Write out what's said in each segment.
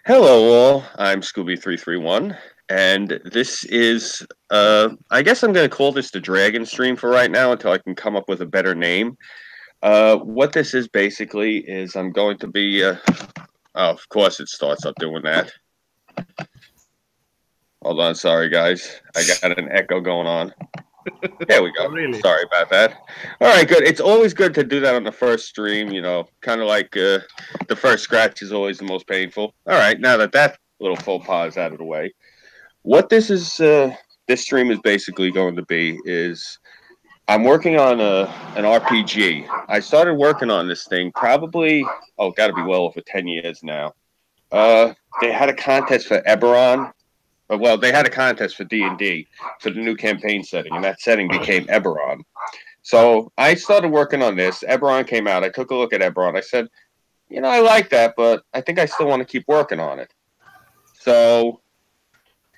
Hello all, I'm Scooby331, and this is, I guess I'm going to call this the Dragon Stream for right now until I can come up with a better name. What this is basically is I'm going to be, oh, of course it starts up doing that. Hold on, sorry guys, I got an echo going on. There we go. Oh, really? Sorry about that. All right, good. It's always good to do that on the first stream, kind of like the first scratch is always the most painful. All right, now that that little faux pas is out of the way, what this stream is basically going to be is I'm working on an RPG. I started working on this thing probably got to be well over 10 years now. They had a contest for Eberron. Well, they had a contest for D&D for the new campaign setting, and that setting became Eberron. So I started working on this. Eberron came out. I took a look at Eberron. I said, I like that, but I think I still want to keep working on it. So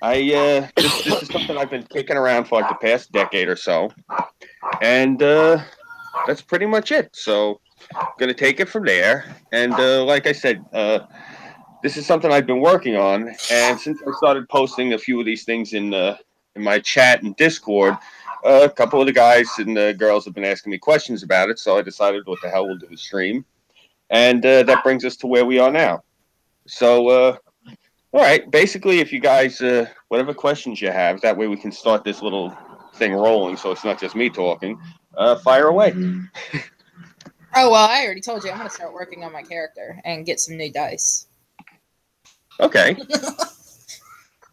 this is something I've been kicking around for like the past decade or so, and that's pretty much it. So I'm gonna take it from there. And like I said, this is something I've been working on, and since I started posting a few of these things in my chat and Discord, a couple of the guys and the girls have been asking me questions about it. So I decided, what the hell, we'll do a stream, and that brings us to where we are now. So all right. Basically, if you guys, whatever questions you have, that way we can start this little thing rolling so it's not just me talking, fire away. Oh, well, I already told you I'm going to start working on my character and get some new dice. Okay.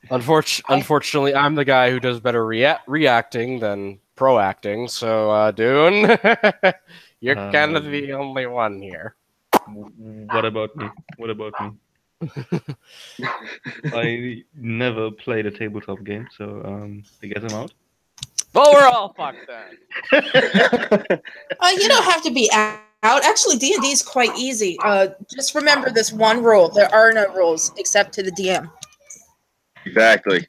Unfortunately, I'm the guy who does better reacting than proacting, so, Dune, you're kind of the only one here. What about me? What about me? I never played a tabletop game, so I guess I'm out. Well, we're all fucked then. You don't have to be out. Actually, D&D is quite easy. Just remember this one rule. There are no rules except to the DM. Exactly.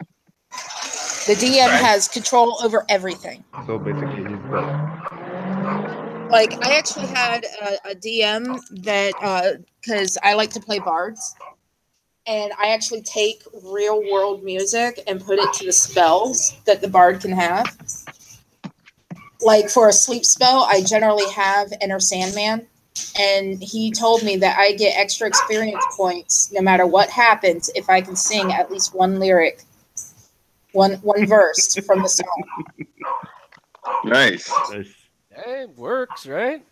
The DM has control over everything. So basically, he's God. Like, I actually had a DM that, because I like to play bards, and I actually take real-world music and put it to the spells that the bard can have. Like, for a sleep spell, I generally have Enter Sandman, and he told me that I get extra experience points no matter what happens if I can sing at least one lyric, one verse from the song. Nice. Hey, it works, right?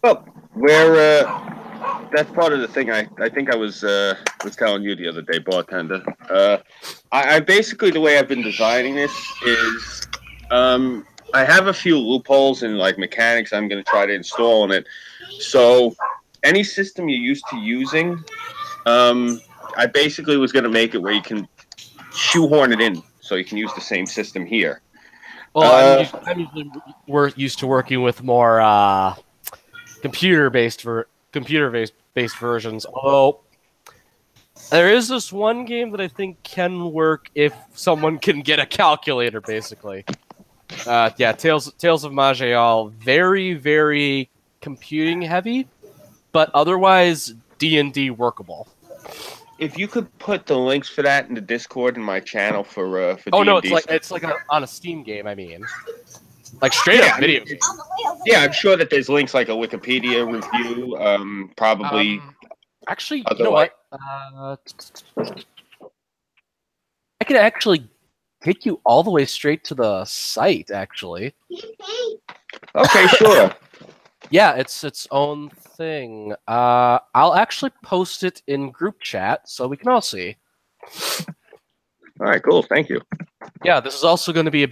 Well, that's part of the thing. I think I was telling you the other day, bartender. I basically, the way I've been designing this is, I have a few loopholes in like mechanics I'm going to try to install in it. So any system you're used to using, I basically was going to make it where you can shoehorn it in, so you can use the same system here. Well, I'm usually used to working with more computer-based versions. Although there is this one game that I think can work if someone can get a calculator. Basically, yeah, Tales of Maj'Eyal, very, very computing heavy, but otherwise D&D workable. If you could put the links for that in the Discord in my channel for oh D&D no, it's like on a Steam game. I mean, like straight up video. Yeah, I'm sure that there's links like a Wikipedia review. Probably. Actually, you know what? I could actually take you all the way straight to the site. Actually. Okay, sure. Yeah, it's its own thing. I'll actually post it in group chat so we can all see. All right, cool. Thank you. Yeah, this is also going to be an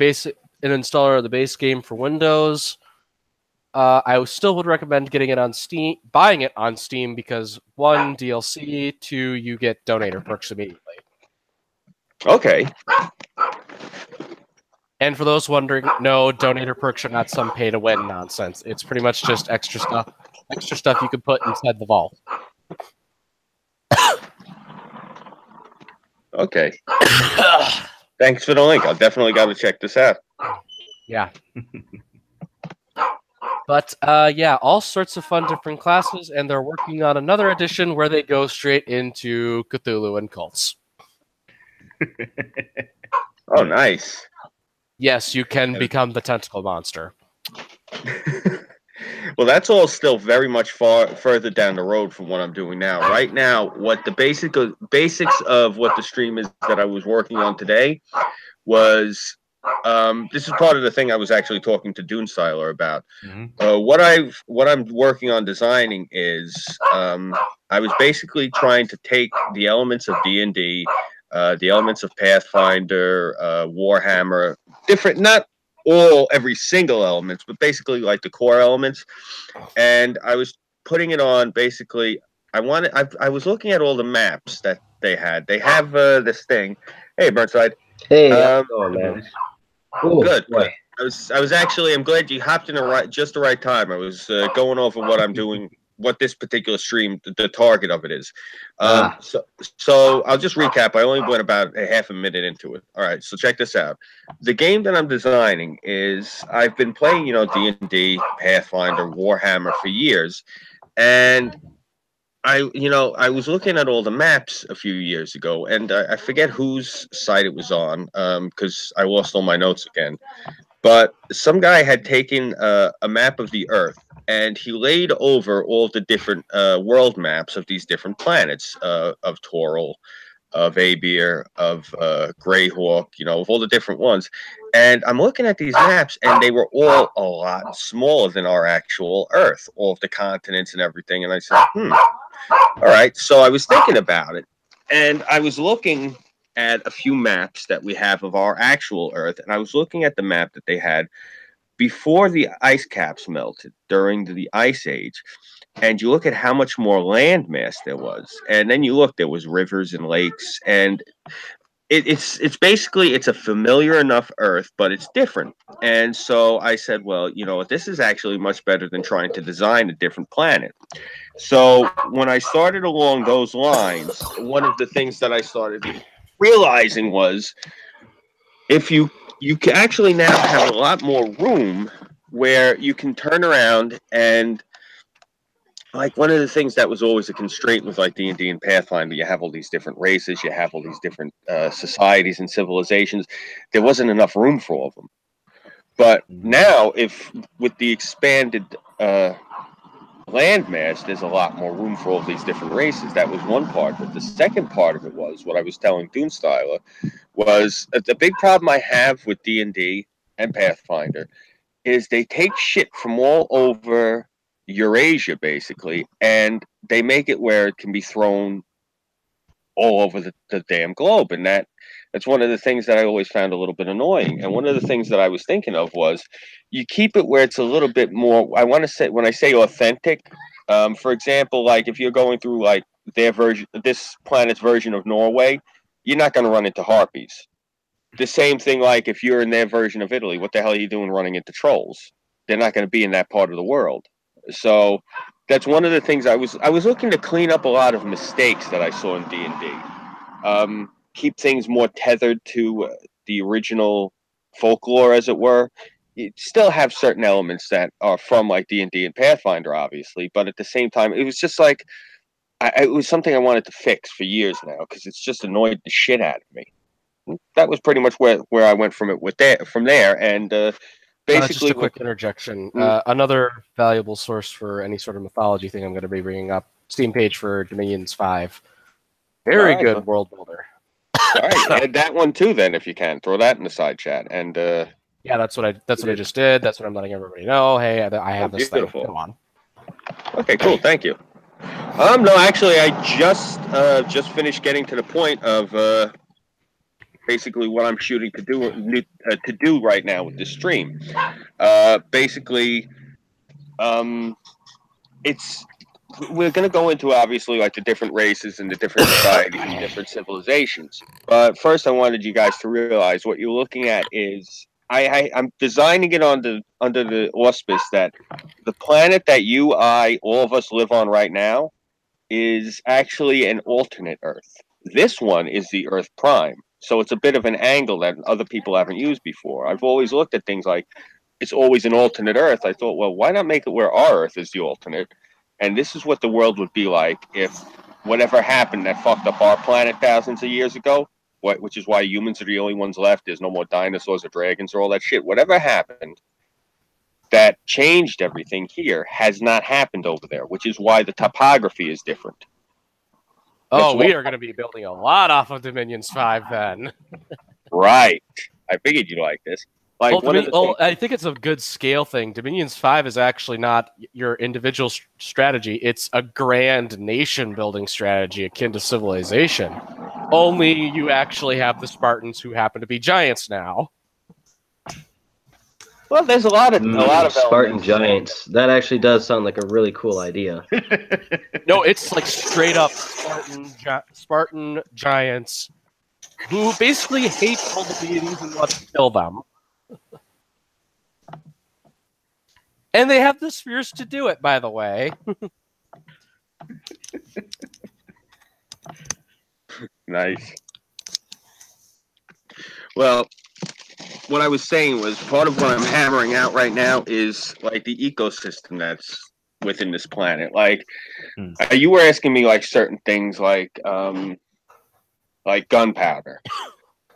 installer of the base game for Windows. I still would recommend getting it on Steam, buying it on Steam, because 1, DLC, 2, you get donator perks immediately. Okay. And for those wondering, no, donator perks are not some pay-to-win nonsense. It's pretty much just extra stuff you can put inside the vault. Okay. Thanks for the link. I'll definitely got to check this out. Yeah. But yeah, all sorts of fun different classes, and they're working on another edition where they go straight into Cthulhu and cults. Oh, nice. Yes, you can become the tentacle monster. Well, that's all still very much further down the road from what I'm doing now. Right now, what the basics of what the stream is that I was working on today was this is part of the thing I was actually talking to Dune Styler about. What I'm working on designing is I was basically trying to take the elements of D&D, the elements of Pathfinder, Warhammer, different, not every single elements, but basically like the core elements. And I was putting it on basically. I was looking at all the maps that they had. They have this thing. Hey, Burnside. Hey, how's it going, man? Ooh, Good. boy. I was actually. I'm glad you hopped in just the right time. I was going over what I'm doing, what this particular stream, the target of it is. So I'll just recap. I only went about a half a minute into it. All right. So check this out. The game that I'm designing is I've been playing, D&D, Pathfinder, Warhammer for years, and I was looking at all the maps a few years ago, and I forget whose site it was on, because I lost all my notes again. But some guy had taken a map of the Earth, and he laid over all the different world maps of these different planets, of Toril, of Abir, of Greyhawk, of all the different ones. And I'm looking at these maps, and they were all a lot smaller than our actual Earth, all of the continents and everything. And I said, all right. So I was thinking about it, and I was looking at a few maps that we have of our actual Earth, and I was looking at the map that they had before the ice caps melted during the Ice Age, and you look at how much more land mass there was, and then you look, there was rivers and lakes, and it's basically it's a familiar enough Earth, but it's different. And so I said, well, this is actually much better than trying to design a different planet. So when I started along those lines, one of the things that I started realizing was if you can actually now have a lot more room where you can turn around and, like, one of the things that was always a constraint with like D&D and Pathfinder, you have all these different races, you have all these different societies and civilizations. There wasn't enough room for all of them. But now, if with the expanded landmass, there's a lot more room for all these different races. That was one part of it. The second part of it was what I was telling Dune Styler was the big problem I have with D&D and Pathfinder is they take shit from all over Eurasia, basically, and they make it where it can be thrown all over the damn globe. And that's one of the things that I always found a little bit annoying. And one of the things that I was thinking of was you keep it where it's a little bit more, I want to say, when I say authentic, for example, like if you're going through like their version, this planet's version of Norway, you're not going to run into harpies. The same thing, like if you're in their version of Italy, what the hell are you doing running into trolls? They're not going to be in that part of the world. So that's one of the things I was looking to clean up a lot of mistakes that I saw in D&D. Keep things more tethered to the original folklore, as it were. You still have certain elements that are from like D&D and Pathfinder, obviously, but at the same time, it was just like it was something I wanted to fix for years now because it's just annoyed the shit out of me. That was pretty much where I went from there, and basically just a quick interjection. Another valuable source for any sort of mythology thing I'm going to be bringing up: Steam page for Dominions 5. Very good world builder. All right, add that one too, then, if you can. Throw that in the side chat, and yeah, that's what I just did. That's what I'm letting everybody know. Hey, I have this beautiful thing. Come on. Okay, cool. Thank you. No, actually, I just finished getting to the point of basically what I'm shooting to do right now with this stream. Basically, we're going to go into obviously like the different races and the different societies and different civilizations. But first, I wanted you guys to realize what you're looking at is I'm designing it under the auspice that the planet that all of us live on right now is actually an alternate Earth. This one is the Earth Prime. So it's a bit of an angle that other people haven't used before. I've always looked at things like it's always an alternate Earth. I thought, well, why not make it where our Earth is the alternate? And this is what the world would be like if whatever happened that fucked up our planet thousands of years ago, which is why humans are the only ones left. There's no more dinosaurs or dragons or all that shit. Whatever happened that changed everything here has not happened over there, which is why the topography is different. Oh, we are going to be building a lot off of Dominions 5 then. Right. I figured you'd like this. Like I think it's a good scale thing. Dominions 5 is actually not your individual strategy. It's a grand nation-building strategy akin to Civilization. Only you actually have the Spartans who happen to be giants now. Well, there's a lot of Spartan giants. That actually does sound like a really cool idea. No, it's like straight up Spartan giants who basically hate all the deities and want to kill them. And they have the spheres to do it, by the way. Nice. Well, what I was saying was part of what I'm hammering out right now is like the ecosystem that's within this planet. Like, you were asking me like certain things like gunpowder.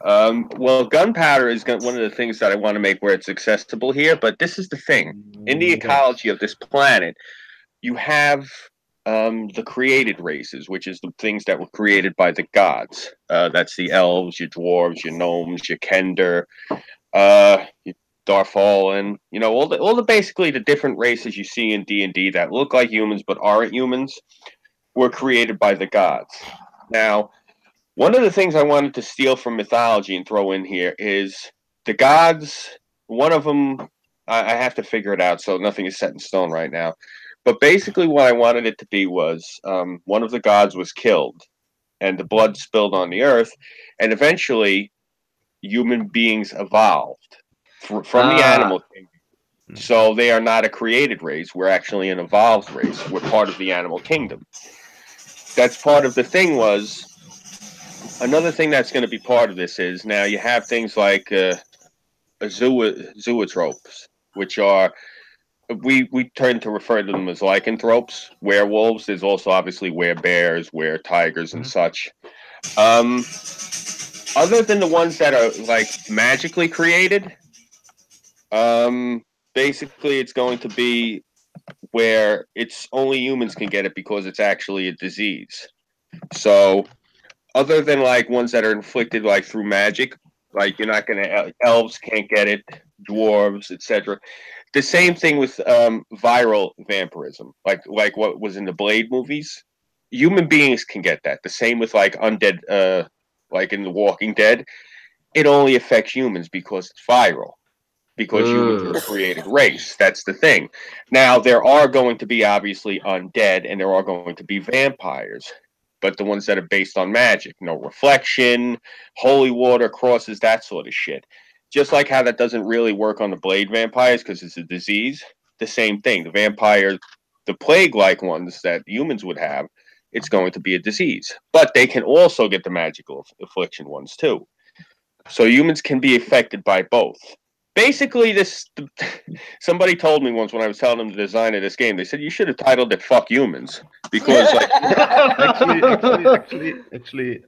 Well, gunpowder is one of the things that I want to make where it's accessible here. But this is the thing: in the ecology of this planet, you have the created races, which is the things that were created by the gods. That's the elves, your dwarves, your gnomes, your kender, your Darfallen. You know, all the basically the different races you see in D&D that look like humans but aren't humans were created by the gods. Now, one of the things I wanted to steal from mythology and throw in here is the gods. One of them, I have to figure it out, so nothing is set in stone right now. But basically, what I wanted it to be was one of the gods was killed, and the blood spilled on the earth, and eventually, human beings evolved from the animal kingdom. So they are not a created race. We're actually an evolved race. We're part of the animal kingdom. That's part of the thing was. Another thing that's going to be part of this is now you have things like zoetropes, which are we tend to refer to them as lycanthropes, werewolves. There's also obviously werebears, were-tigers, and such. Other than the ones that are like magically created, basically it's going to be where it's only humans can get it because it's actually a disease. So other than like ones that are inflicted like through magic, like you're not gonna elves can't get it, dwarves, etc. The same thing with viral vampirism, like what was in the Blade movies. Human beings can get that. The same with like undead, like in The Walking Dead. It only affects humans because it's viral. Because humans are a created race. That's the thing. Now there are going to be obviously undead, and there are going to be vampires. But the ones that are based on magic, no reflection, holy water, crosses, that sort of shit. Just like how that doesn't really work on the blade vampires because it's a disease, the same thing. The vampires, the plague-like ones that humans would have, it's going to be a disease. But they can also get the magical affliction ones too. So humans can be affected by both. Basically, somebody told me once when I was telling them the design of this game, they said you should have titled it "Fuck Humans" because, like, actually,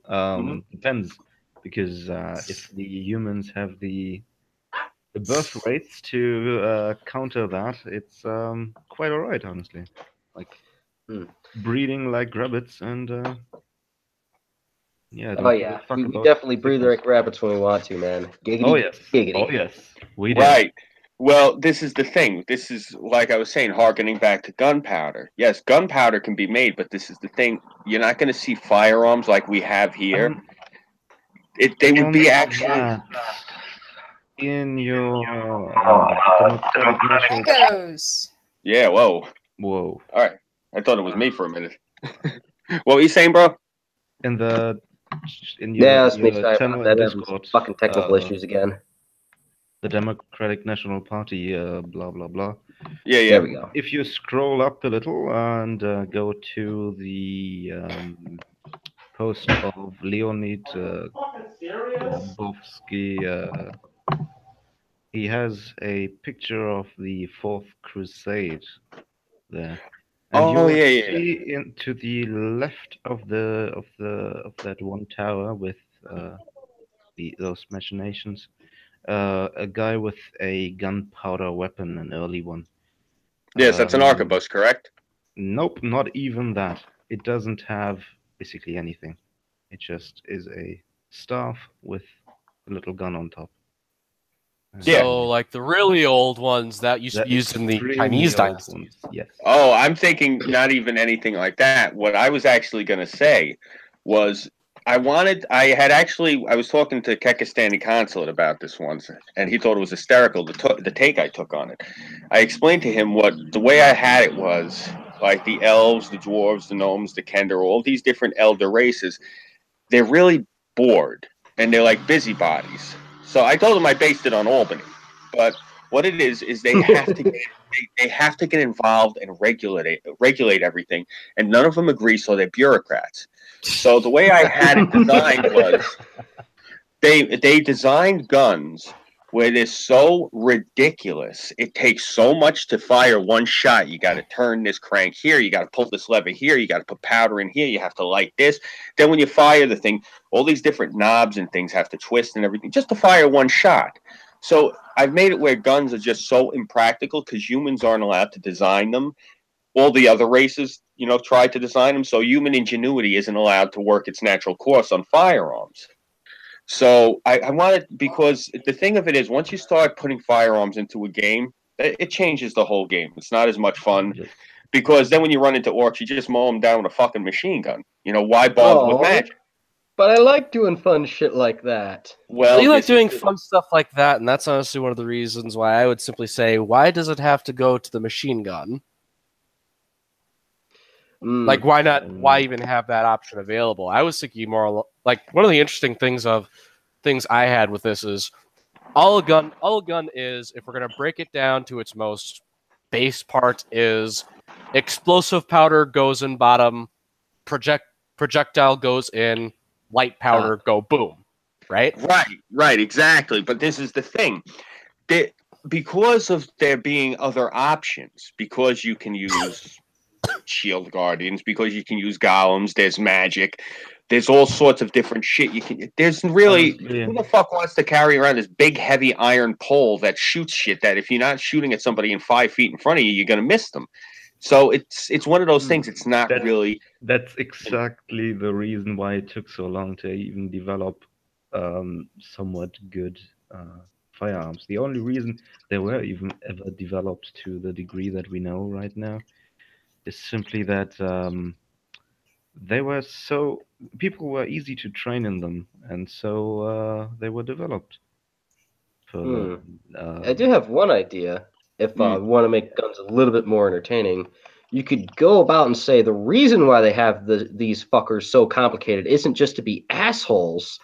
depends because if the humans have the birth rates to counter that, it's quite alright, honestly. Like breeding like rabbits and yeah. Oh yeah, we definitely breathe like rabbits when we want to, man. Giggity, oh yes, giggity. Oh yes, we do. Right. Well, this is the thing. This is like I was saying, harkening back to gunpowder. Yes, gunpowder can be made, but this is the thing. You're not going to see firearms like we have here. They would be actually in your Echoes. Yeah. Whoa. Whoa. All right. I thought it was me for a minute. What were you saying, bro? In your that's me. channel That Discord, fucking technical issues again. The Democratic National Party, blah blah blah. Yeah. There we go. If you scroll up a little and go to the post of Leonid Bovsky, He has a picture of the Fourth Crusade there, and you Oh will yeah, yeah, yeah. see to the left of that one tower with those machinations, a guy with a gunpowder weapon, an early one. Yes, that's an Um, arquebus, correct? nope, not even that. It doesn't have basically anything. It just is a staff with a little gun on top. Yeah. So, like the really old ones that used to The be used in the extremely Chinese old dynasty. ones, yes. Oh, I'm thinking not even anything like that. What I was actually going to say was I was talking to Kekistani consulate about this once, and he thought it was hysterical, the take I took on it. I explained to him what the way I had it was like the elves, the dwarves, the gnomes, the kender, all these different elder races, they're really bored and they're like busybodies. So I told him I based it on Albany, but what it is they have to get involved and regulate everything, and none of them agree, so they're bureaucrats. So the way I had it designed was they designed guns where they're so ridiculous. It takes so much to fire one shot. You got to turn this crank here. You got to pull this lever here. You got to put powder in here. You have to light this. Then when you fire the thing, all these different knobs and things have to twist and everything just to fire one shot. So I've made it where guns are just so impractical because humans aren't allowed to design them. All the other races, try to design them. So human ingenuity isn't allowed to work its natural course on firearms. So I wanted, because the thing of it is, once you start putting firearms into a game, it changes the whole game. It's not as much fun Yes. because then when you run into orcs, you just mow them down with a fucking machine gun. Why bother with Oh, magic? but I like doing fun shit like that. Well, Well, you like this is doing fun stuff like that, and that's honestly one of the reasons why I would simply say, why does it have to go to the machine gun? Like, why not? Why even have that option available? I was thinking more like one of the interesting things I had with this is all a gun is, if we're gonna break it down to its most base part, is explosive powder goes in bottom, projectile goes in, light powder go boom, right? right, exactly. But this is the thing. That because of there being other options, because you can use shield guardians, because you can use golems, there's magic, there's all sorts of different shit you can. There's really, Honestly, who the fuck wants to carry around this big heavy iron pole that shoots shit that if you're not shooting at somebody in 5 feet in front of you, you're gonna miss them. So it's one of those things. It's not that's really. that's exactly the reason why it took so long to even develop somewhat good firearms. The only reason they were even ever developed to the degree that we know right now is simply that they were so people were easy to train in them, and so they were developed further. Hmm. I do Um, have one idea. If Mm, we want to make guns a little bit more entertaining, you could go about and say the reason why they have these fuckers so complicated isn't just to be assholes,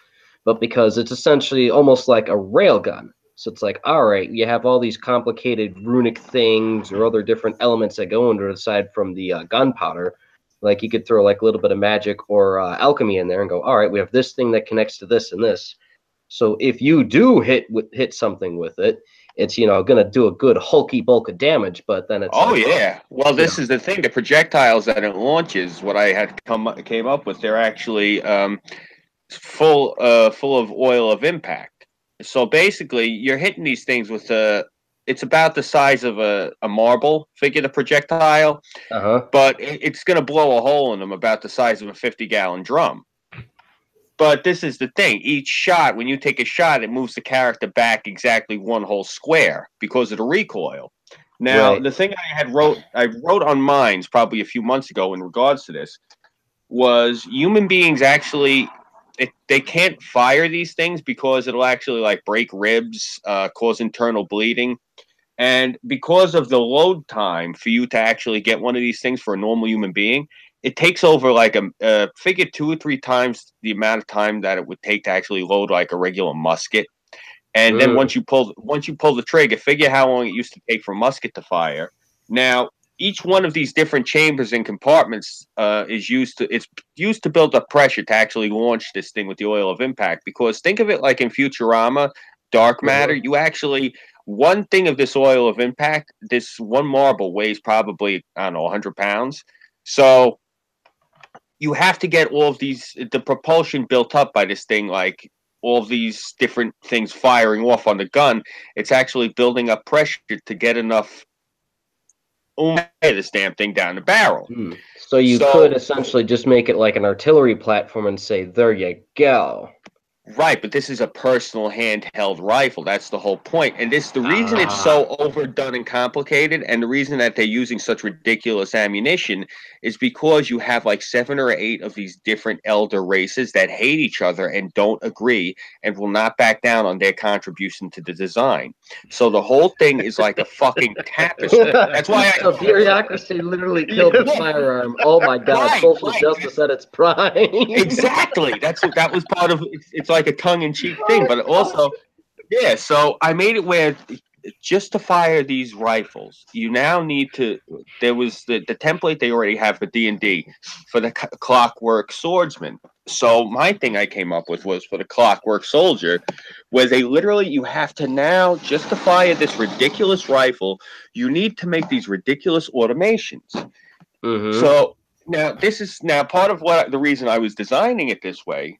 but because it's essentially almost like a railgun. So it's like, all right, you have all these complicated runic things or other different elements that go under aside from the gunpowder. Like you could throw like a little bit of magic or alchemy in there and go, all right, we have this thing that connects to this and this. So if you do hit something with it, it's going to do a good hulky bulk of damage. But then it's oh like, yeah. Well, you know, this is the thing. The projectiles that it launches, what I had came up with, they're actually full of oil of impact. So basically, you're hitting these things with it's about the size of a marble figure, the projectile, uh-huh. but it's going to blow a hole in them about the size of a 50-gallon drum. But this is the thing. Each shot, when you take a shot, it moves the character back exactly one whole square because of the recoil. Now, Right. the thing I wrote on Minds probably a few months ago in regards to this was human beings actually they can't fire these things because it'll actually like break ribs, cause internal bleeding, and because of the load time for you to actually get one of these things for a normal human being, it takes over like a figure 2 or 3 times the amount of time that it would take to actually load like a regular musket. And then Mm. once you pull the trigger, figure how long it used to take for a musket to fire. Now, each one of these different chambers and compartments is used to build up pressure to actually launch this thing with the oil of impact. Because think of it like in Futurama, dark matter. Mm-hmm. You actually one thing of this oil of impact, this one marble weighs probably, I don't know, 100 pounds. So you have to get all of the propulsion built up by this thing, like all of these different things firing off on the gun. It's actually building up pressure to get enough this damn thing down the barrel. So you could essentially just make it like an artillery platform and say, there you go. Right, but this is a personal handheld rifle. That's the whole point. And the reason it's so overdone and complicated, and the reason that they're using such ridiculous ammunition is because you have like 7 or 8 of these different elder races that hate each other and don't agree and will not back down on their contribution to the design. So the whole thing is like a fucking tapestry. That's why So bureaucracy literally killed the firearm. Oh my God, social justice at its prime. Exactly. That was part of it's like a tongue-in-cheek thing, but also, yeah. So I made it where just to fire these rifles, you now need to. There was the template they already have for D&D for the clockwork swordsman. So my thing I came up with was for the clockwork soldier, where they literally you have to now just to fire this ridiculous rifle, you need to make these ridiculous automations. So now this is part of the reason I was designing it this way.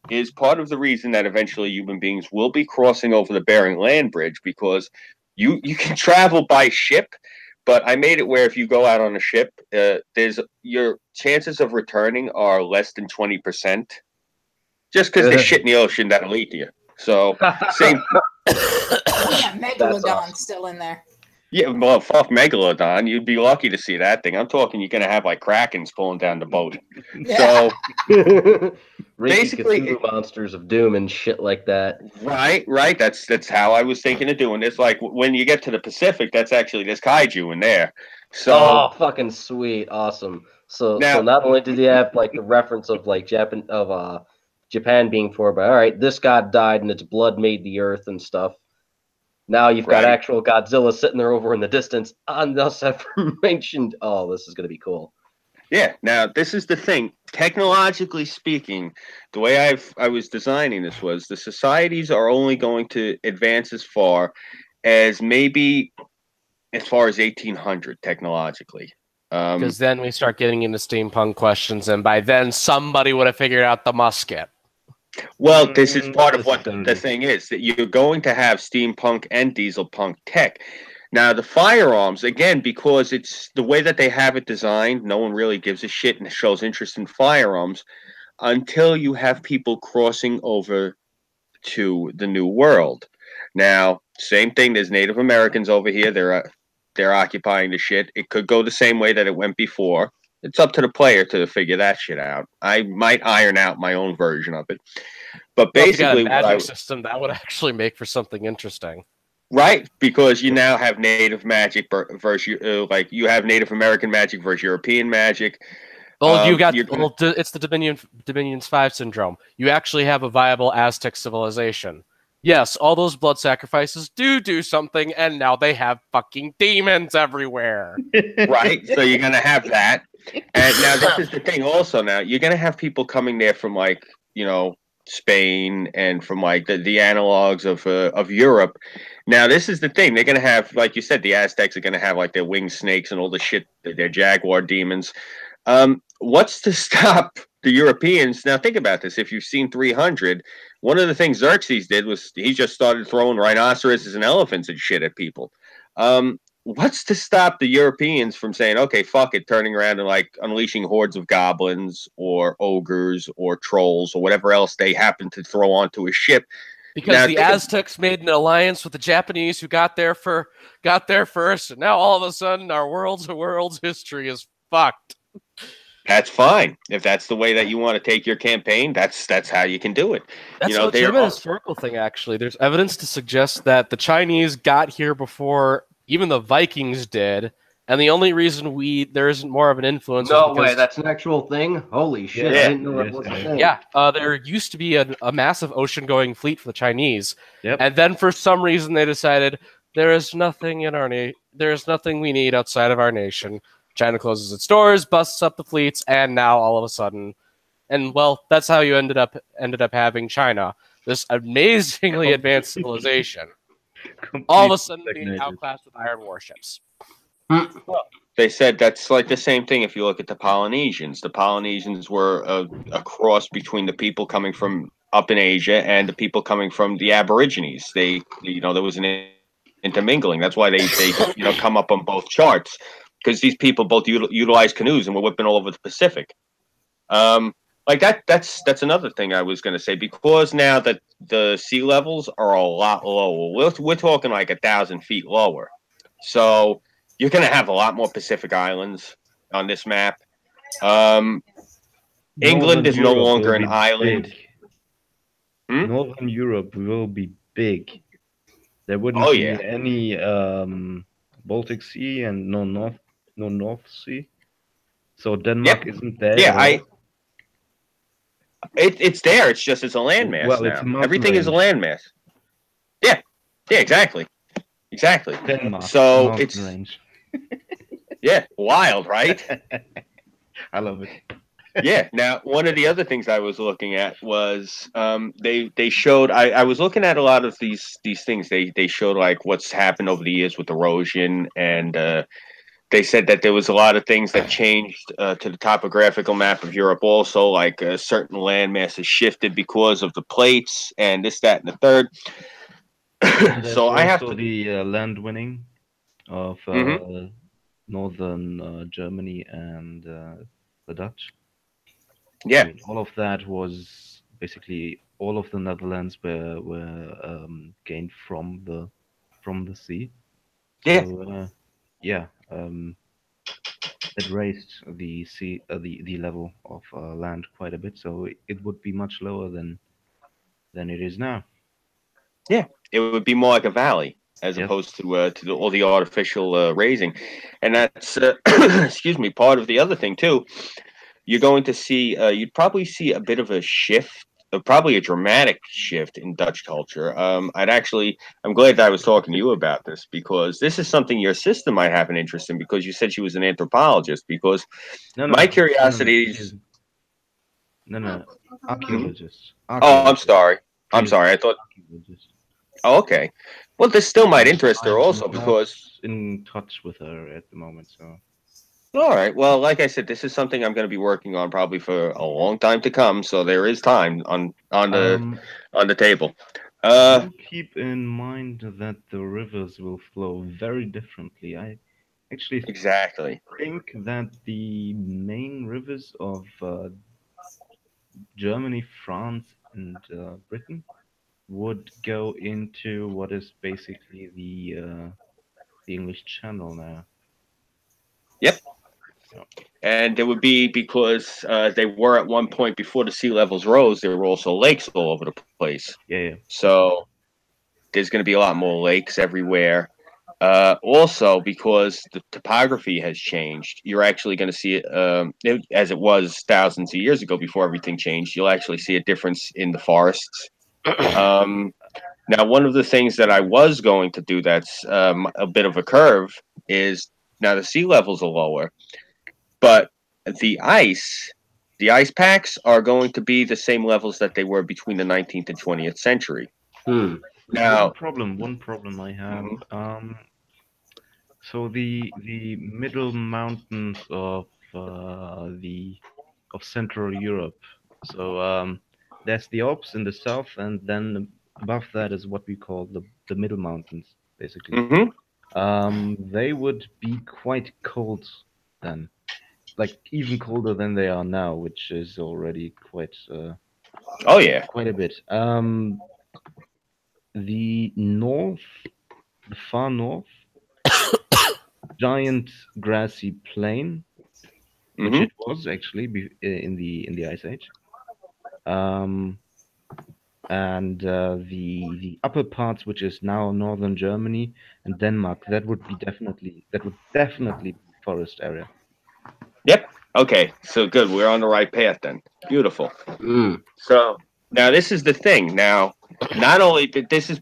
Is part of the reason that eventually human beings will be crossing over the Bering Land Bridge, because you can travel by ship, but I made it where if you go out on a ship, there's your chances of returning are less than 20%, just because there's shit in the ocean that'll eat you. So same. Yeah, Megalodon's still in there. Yeah, well, fuck Megalodon. You'd be lucky to see that thing. I'm talking you're going to have like Krakens pulling down the boat. Yeah. So basically Cthulhu monsters of doom and shit like that. Right. That's how I was thinking of doing this. Like when you get to the Pacific, that's actually this kaiju in there. So fucking sweet. Awesome. So not only did you have like the reference of like Japan being formed by, all right, this god died and its blood made the earth and stuff. Now you've got actual Godzilla sitting there over in the distance on this aforementioned. Oh, this is going to be cool. Yeah. Now, this is the thing. Technologically speaking, the way I was designing this was the societies are only going to advance as far as 1800 technologically. Because then we start getting into steampunk questions, and by then somebody would have figured out the musket. Well, this is part of what the thing is, that you're going to have steampunk and dieselpunk tech. Now, the firearms, again, because it's the way that they have it designed, no one really gives a shit and shows interest in firearms until you have people crossing over to the New World. Now, same thing, there's Native Americans over here. They're occupying the shit. It could go the same way that it went before. It's up to the player to figure that shit out. I might iron out my own version of it. But basically, if you got a magic system, that would actually make for something interesting. Right, because you now have native magic versus you have Native American magic versus European magic. Well, it's the Dominions 5 syndrome. You actually have a viable Aztec civilization. Yes, all those blood sacrifices do something, and now they have fucking demons everywhere. Right, so you're going to have that. And now this is the thing also now. You're going to have people coming there from Spain and from the analogs of Europe. Now, this is the thing. They're going to have, like you said, the Aztecs are going to have their winged snakes and all the shit, their jaguar demons. What's to stop the Europeans? Now, think about this. If you've seen 300, one of the things Xerxes did was he just started throwing rhinoceroses and elephants and shit at people. What's to stop the Europeans from saying, okay, fuck it, turning around and unleashing hordes of goblins or ogres or trolls or whatever else they happen to throw onto a ship? Because the Aztecs made an alliance with the Japanese who got there first, and now all of a sudden our world's history is fucked. That's fine. If that's the way that you want to take your campaign, that's how you can do it. That's a legitimate historical thing, actually. There's evidence to suggest that the Chinese got here before even the Vikings did, and the only reason there isn't more of an influence is because... No way, that's an actual thing? Holy shit, I didn't know that was a thing. Yeah, there used to be a massive ocean-going fleet for the Chinese, and then for some reason they decided there is nothing we need outside of our nation. China closes its doors, busts up the fleets, and now all of a sudden, that's how you ended up having China, this amazingly advanced civilization. all of a Completely sudden being stagnated. outclassed with iron warships. They said that's like the same thing if you look at the Polynesians. The Polynesians were a cross between the people coming from up in Asia and the people coming from the Aborigines. There was an intermingling. That's why they come up on both charts, because these people both utilize canoes and were whipping all over the Pacific. Like that's another thing I was going to say, because now that the sea levels are a lot lower. We're talking like 1,000 feet lower. So you're going to have a lot more Pacific islands on this map. England Northern is no Europe longer will an be island. big. Hmm? Northern Europe will be big. There wouldn't Oh be yeah, any Baltic Sea and no North Sea. So Denmark yep, isn't there yeah. at all. It's there. It's just it's a landmass Well, it's a now. mountain Everything is a range. landmass. Yeah, yeah, exactly. Denmark, So mountain it's range. wild, right? I love it. Yeah. Now, one of the other things I was looking at was they showed. I was looking at a lot of these things. They showed like what's happened over the years with erosion, and they said that there was a lot of things that changed to the topographical map of Europe. Also, like certain land masses shifted because of the plates and this, that, and the third. And there's So I have also to. the land winning of Mhm. northern Germany and the Dutch. I Yeah. mean, all of that was basically all of the Netherlands were gained from the sea. Yeah. So yeah, it raised the sea the level of land quite a bit. So it would be much lower than it is now. Yeah, it would be more like a valley as Yes. opposed to all the artificial raising, and that's excuse me, part of the other thing too. You're going to see you'd probably see a bit of a shift, probably a dramatic shift in Dutch culture. I'm glad that I was talking to you about this, because this is something your sister might have an interest in, because you said she was an anthropologist. Because my No. curiosity is, No. Mhm. Archaeologists. Oh, I'm Archaeologists. sorry. I'm She's sorry. I thought. archaeologist. Oh, okay. Well, this still might And interest her I'm also, not because. in touch with her at the moment, so All right. Well, like I said, this is something I'm going to be working on probably for a long time to come. So there is time um on the table. do keep in mind that the rivers will flow very differently. I actually Exactly. think that the main rivers of Germany, France, and Britain would go into what is basically the English Channel now. Yep. Yeah, And it would be because they were at one point before the sea levels rose. There were also lakes all over the place. yeah. So there's going to be a lot more lakes everywhere. Also, because the topography has changed, you're actually going to see it, as it was thousands of years ago before everything changed. You'll actually see a difference in the forests. Um, Now, one of the things that I was going to do that's a bit of a curve is, now the sea levels are lower, but the ice, the ice packs are going to be the same levels that they were between the 19th and 20th century. Hmm. Now, One problem I have. mhm, So the middle mountains of the of Central Europe. So there's the Alps in the south, and then above that is what we call the middle mountains, basically. mhm. They would be quite cold then, like even colder than they are now, which is already Oh yeah. quite a bit. The north, the far north, giant grassy plain, which Mhm. it was actually in the Ice Age. Um, and the upper parts, which is now northern Germany and Denmark, that would definitely be forest area. Yep. Okay. So good. We're on the right path then. Beautiful. Hmm. So now this is the thing. Now, not only this is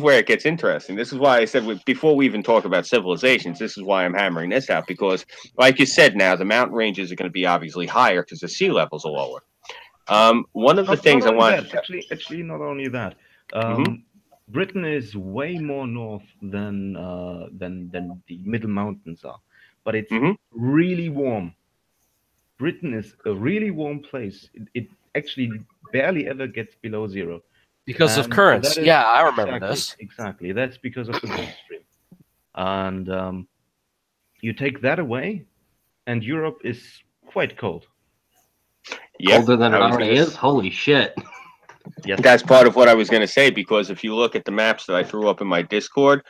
where it gets interesting. This is why I said before we even talk about civilizations, this is why I'm hammering this out, because, like you said, now the mountain ranges are going to be obviously higher because the sea levels are lower. One of the Not things I only want. that, actually, not only that. Mhm. Um, Britain is way more north than the Middle Mountains are, but it's Mhm. really warm. Britain is a really warm place. It actually barely ever gets below zero, Because of and currents. that is Yeah, I remember exactly this. exactly that's because of the Gulf Stream. And you take that away, and Europe is quite cold. Yeah, Colder than I it was already gonna. is. Holy shit! Yes. That's part of what I was gonna say because if you look at the maps that I threw up in my Discord,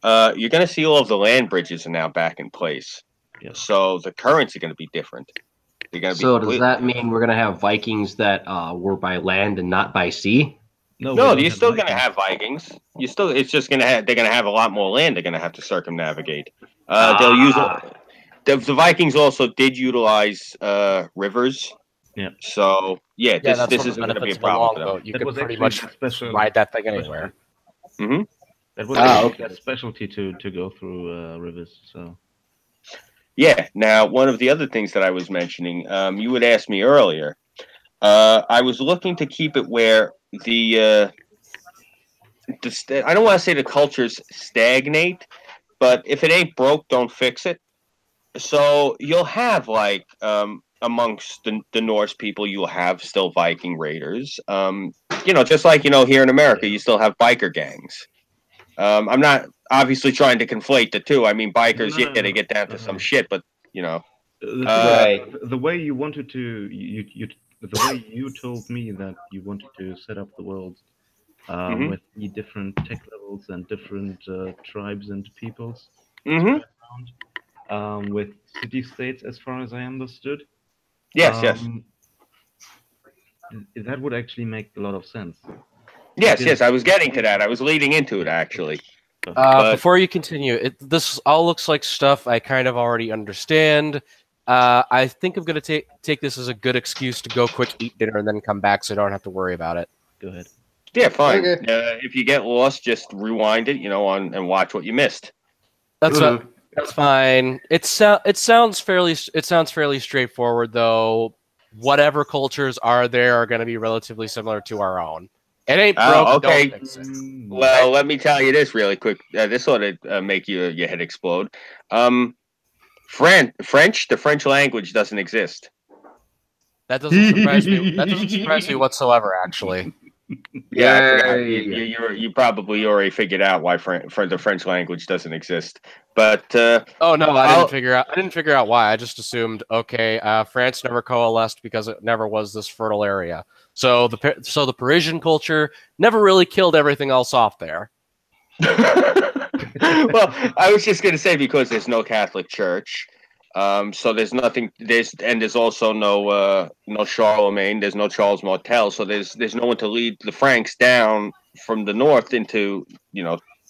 you're gonna see all of the land bridges are now back in place. Yes. So the currents are gonna be different. They're gonna be So does completely that different. mean we're gonna have Vikings that were by land and not by sea? No, we No, don't you're have still gonna Vikings. have Vikings. You still, it's just gonna have. They're gonna have a lot more land. They're gonna have to circumnavigate. They'll use. Ah, The Vikings also did utilize rivers. Yeah. So yeah, Yeah, this that's this one of the isn't gonna be a benefits of a problem for them. longboat. You That could was pretty actually much the special ride that thing anywhere. specialty. Hmm. That was Ah, actually okay. their specialty to go through rivers. So Yeah. Now, one of the other things that I was mentioning, you had asked me earlier. I was looking to keep it where I don't want to say the cultures stagnate, but if it ain't broke, don't fix it. So you'll have like amongst the Norse people, you'll have still Viking raiders. Just like here in America, yeah. you still have biker gangs. I'm not obviously trying to conflate the two. I mean, No, bikers, no, yeah, no, they no, get down to no, some no. shit, but The thing is, uh, right. the way you wanted to, the way you told me that you wanted to set up the world hmm with the different tech levels and different tribes and peoples hmm spread around, with city states, as far as I understood, yes, yes, um, that would actually make a lot of sense yes, because yes. I was getting to that. I was leading into it actually, perfect. but Before you continue, this all looks like stuff I kind of already understand. I think I'm gonna take this as a good excuse to go quick, eat dinner, and then come back, so I don't have to worry about it. Go ahead. yeah, fine. Okay. If you get lost, just rewind it, on and watch what you missed. That's Mhm. that's fine. It sounds fairly straightforward though. Whatever cultures are there are going to be relatively similar to our own. It ain't broke, Oh, don't okay. fix it. Well, let me tell you this really quick. This ought to make your head explode. Um, French, the French language doesn't exist. That doesn't surprise me. That doesn't surprise me whatsoever, actually. Yeah, I forgot. Yay! You probably already figured out why the French language doesn't exist. But Oh no, I'll I didn't figure out why. I just assumed okay, France never coalesced because it never was this fertile area. So the Parisian culture never really killed everything else off there. well, I was just gonna say because there's no Catholic Church, so there's nothing. There's also no Charlemagne. There's no Charles Martel. So there's no one to lead the Franks down from the north into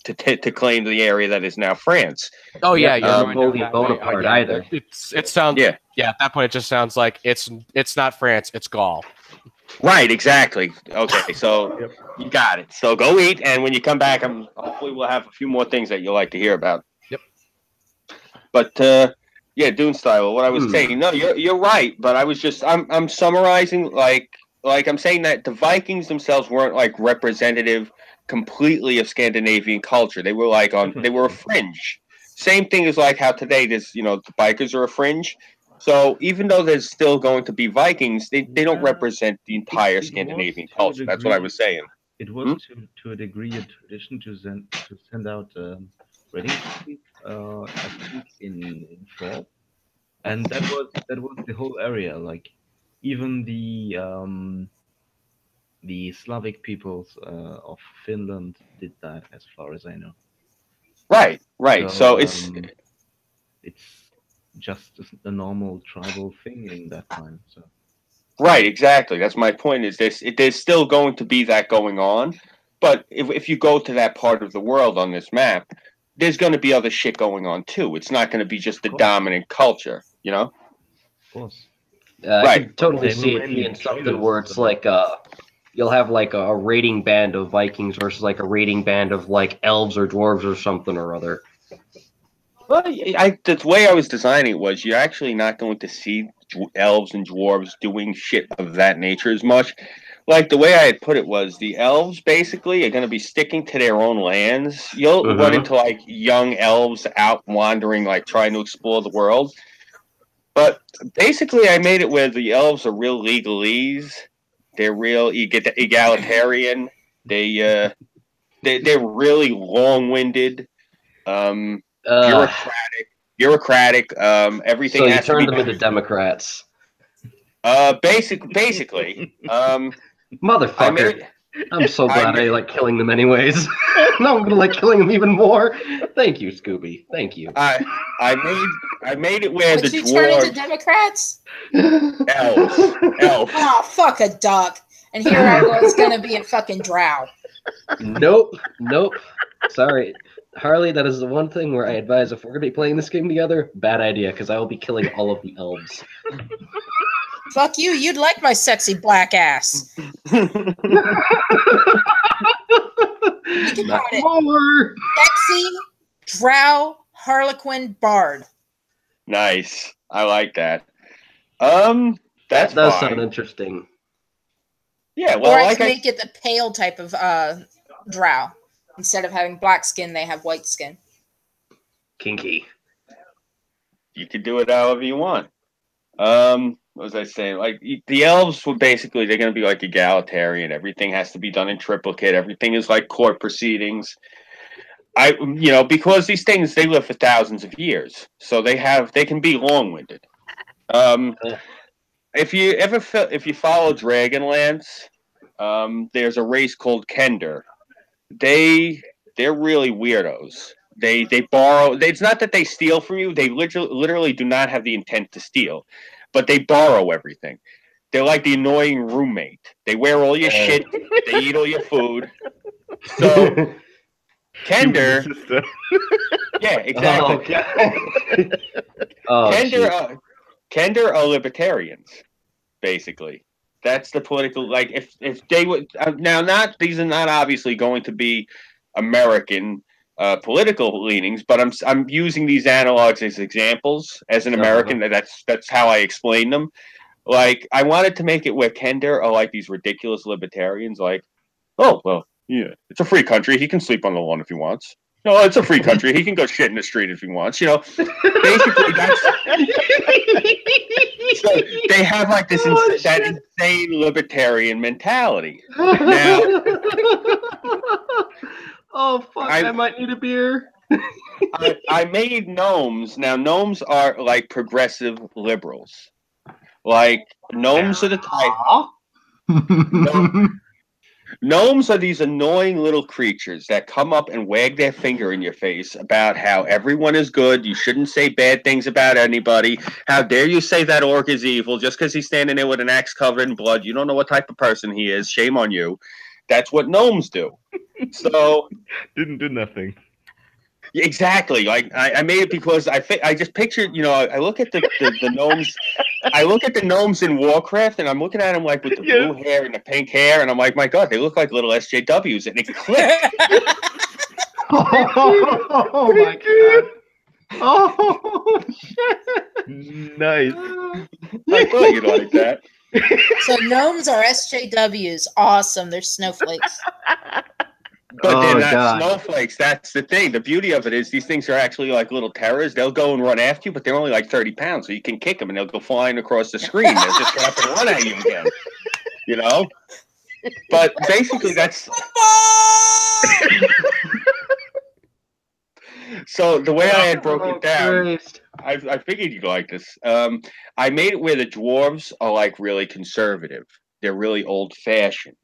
to claim the area that is now France. Oh yeah, Yep, you're no going down Napoleon that way. Bonaparte Yeah, either. it sounds Yeah, yeah. At that point, it just sounds like it's not France, it's Gaul. right. Exactly. Okay, so Yep. you got it. So go eat, and when you come back, hopefully we'll have a few more things that you'll like to hear about. Yep. But yeah, Dune style. What I was saying, no, you're right. But I'm summarizing like I'm saying that the Vikings themselves weren't like representative completely of Scandinavian culture. They were they were a Definitely. fringe. Same thing as like how today there's the bikers are a fringe. So even though there's still going to be Vikings, they don't Yeah, represent the it entire it was Scandinavian to a culture. That's what I degree. was saying. It was Hmm? to a degree a tradition to send out raiding parties, I think in fall, and that was the whole area. Like even the Slavic peoples of Finland did that, as far as I know. Right, right. So So it's just a normal tribal thing in that time. So right, exactly. That's my point. Is there's still going to be that going on, but if you go to that part of the world on this map, there's going to be other shit going on too. It's not going to be just of the course, dominant culture, of course, I Right. could totally they will see it mainly being be something traders. where it's So like you'll have like a raiding band of Vikings versus like a raiding band of like elves or dwarves or something or other. Well, the way I was designing it was you're actually not going to see elves and dwarves doing shit of that nature as much. Like the way I had put it was the elves basically are going to be sticking to their own lands. You'll run into like young elves out wandering, like trying to explore the world. But basically, I made it where the elves are real legalese. They're real egalitarian. They're really long-winded, bureaucratic. Everything So you has to be turned them done. into Democrats. Basically. Motherfucker. I'm so glad I I like killing them anyways. Now I'm gonna like killing them even more. Thank you, Scooby. Thank you. I made it where Would the you turn into dwarves, Democrats? elves. Oh, fuck a duck. And here I was gonna be a fucking drow. Nope. Sorry. Harley, that is the one thing where I advise if we're gonna be playing this game together, bad idea, because I will be killing all of the elves. Fuck you, you'd like my sexy black ass. You can Not call it more. sexy drow harlequin bard. Nice. I like that. That That's does fine. sound interesting. Yeah, well, Or I like can make it the pale type of drow. Instead of having black skin, they have white skin. Kinky. you could do it however you want. What was I saying? Like the elves were basically they're going to be like egalitarian. Everything has to be done in triplicate. Everything is like court proceedings. Because these things they live for thousands of years, so they can be long-winded. If you follow Dragonlance, there's a race called Kender. They're really weirdos. They borrow. It's not that they steal from you. They literally do not have the intent to steal, but they borrow everything. They're like the annoying roommate. They wear all your shit. They eat all your food. So Kender, yeah, exactly. Oh, Kender are libertarians, basically. That's the political. Like, if they would now, not these are not obviously going to be American political leanings, but I'm using these analogs as examples. As an American, that's how I explain them. Like, I wanted to make it where Kender are like these ridiculous libertarians, like, oh well, yeah, it's a free country. He can sleep on the lawn if he wants. No, it's a free country. He can go shit in the street if he wants. Basically that's. So they have like this insane libertarian mentality. Now, oh fuck! I might need a beer. I made gnomes. Now gnomes are like progressive liberals. Like gnomes are the type. Gnomes are these annoying little creatures that come up and wag their finger in your face about how everyone is good. You shouldn't say bad things about anybody. How dare you say that orc is evil just because he's standing there with an axe covered in blood? You don't know what type of person he is. Shame on you. That's what gnomes do. So didn't do nothing. Exactly. Like I made it because I just pictured. I look at the gnomes. I look at the gnomes in Warcraft, and I'm looking at them like with the blue hair and the pink hair, and I'm like, my God, they look like little SJWs, and it clicked. Oh my God! Oh shit! Nice. I thought you'd like that. So gnomes are SJWs. Awesome. They're snowflakes. But they're not snowflakes. That's the thing. The beauty of it is these things are actually like little terrors. They'll go and run after you, but they're only like 30 pounds, so you can kick them and they'll go flying across the screen. They'll just get up and run at you again. But basically that's... So the way I had broken it down, I figured you'd like this. I made it where the dwarves are like really conservative. They're really old-fashioned.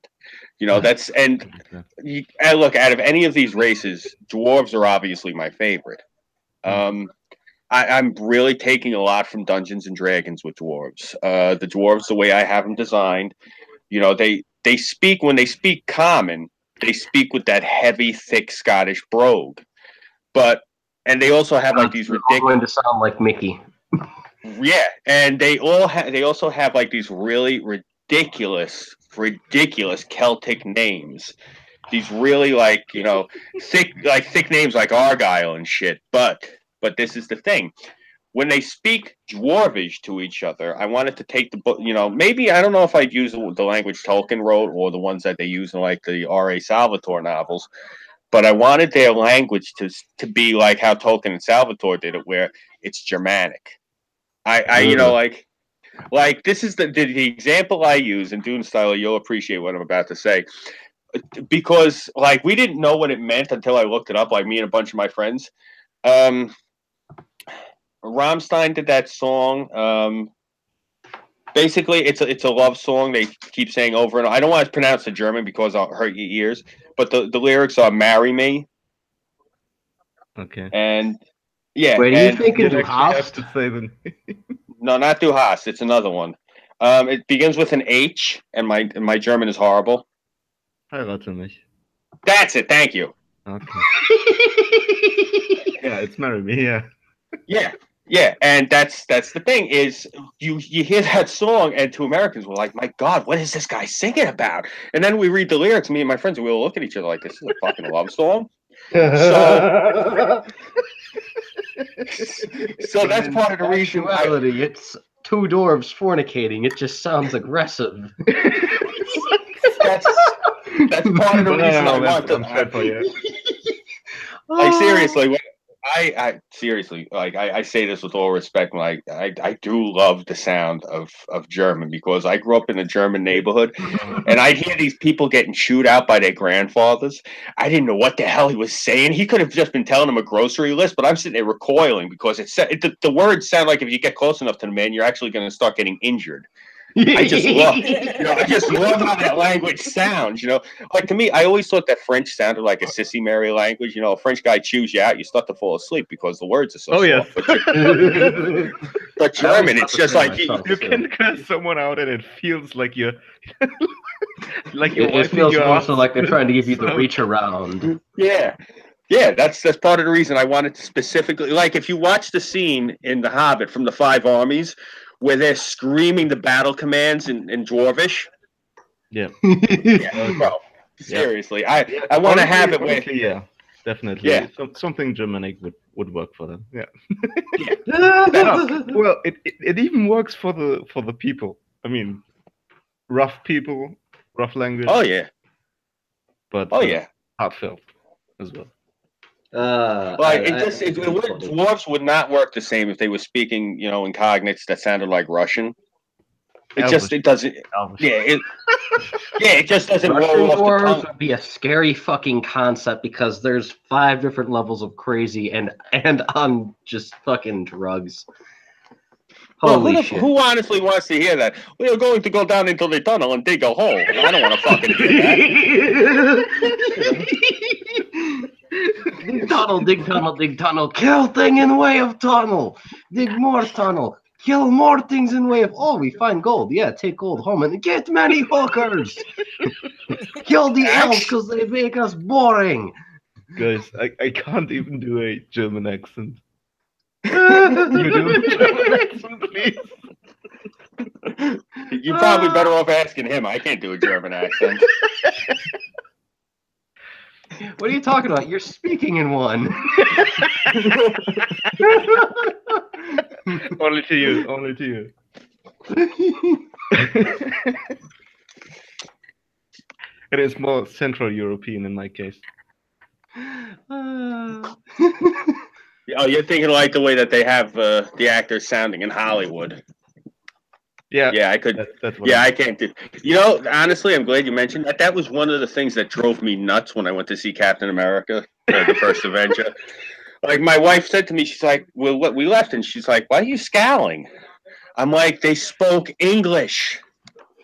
Look, out of any of these races, dwarves are obviously my favorite. I'm really taking a lot from Dungeons and Dragons with dwarves. The dwarves, the way I have them designed, they speak, when they speak common, they speak with that heavy, thick Scottish brogue. And they also have like these ridiculous. Going to sound like Mickey. Yeah, and they also have like these really ridiculous Celtic names. These really thick names like Argyle and shit. But this is the thing. when they speak Dwarvish to each other, I wanted to take the book, maybe, I don't know if I'd use the language Tolkien wrote or the ones that they use in like the R.A. Salvatore novels, but I wanted their language to be like how Tolkien and Salvatore did it, where it's Germanic. Like this is the example I use in Dune Style. You'll appreciate what I'm about to say, because like we didn't know what it meant until I looked it up. Like me and a bunch of my friends. Rammstein did that song. Basically, it's a love song. They keep saying over and over. I don't want to pronounce the German because I'll hurt your ears. But the lyrics are "Marry me." Okay. And yeah. Wait, are you thinking You Du actually have Hast? to say them. No, not Du Hast. It's another one. It begins with an H, and my German is horrible. Heirate mich. That's it. Thank you. Okay. Yeah, it's marry me. Yeah. Yeah, and that's the thing is you hear that song and to Americans we're like, my God, what is this guy singing about? And then we read the lyrics, me and my friends, and we'll look at each other like, this is a fucking love song. So that's part of the reason. It's two dwarves fornicating. It just sounds aggressive. That's part of the reason I want to. Like seriously, I seriously, like I say this with all respect. Like I do love the sound of German because I grew up in a German neighborhood, and I'd hear these people getting chewed out by their grandfathers. I didn't know what the hell he was saying. He could have just been telling them a grocery list, but I'm sitting there recoiling because the words sound like if you get close enough to the man, you're actually going to start getting injured. I just love how that language sounds. Like to me, I always thought that French sounded like a sissy Mary language. A French guy chews you out, you start to fall asleep because the words are so soft. Yes. But German, it's just like you can curse someone out, and it feels like you're like you're. It feels also like they're trying to give you the reach around. Yeah. Yeah, that's part of the reason I wanted to specifically, like, if you watch the scene in The Hobbit from the Five Armies where they're screaming the battle commands in Dwarvish. Yeah. Bro, seriously, I want to have it where. Yeah, definitely. Yeah. Something Germanic would work for them. Yeah. Well, it even works for the people. I mean, rough people, rough language. Oh yeah. But heartfelt as well. Dwarves would not work the same if they were speaking, in cognates that sounded like Russian. It doesn't. Yeah, it just doesn't roll off the tongue. Would be a scary fucking concept because there's 5 different levels of crazy and on just fucking drugs. Holy shit! Who honestly wants to hear that? We are going to go down into the tunnel and dig a hole. I don't want to fucking hear that. Dig tunnel, dig tunnel, dig tunnel. Kill thing in way of tunnel. Dig more tunnel. Kill more things in way of. Oh, we find gold. Yeah, take gold home and get many hookers. Kill the elves because they make us boring. Guys, I can't even do a German accent. You do a German accent, please. You're probably better off asking him. I can't do a German accent. What are you talking about? You're speaking in one. Only to you. Only to you. It is more Central European in my case. Oh, you're thinking like the way that they have the actors sounding in Hollywood. Yeah, I could. That's what I can't do. Honestly, I'm glad you mentioned that. That was one of the things that drove me nuts when I went to see Captain America, the first Avenger. Like, my wife said to me, she's like, well, we left, and she's like, why are you scowling? I'm like, they spoke English.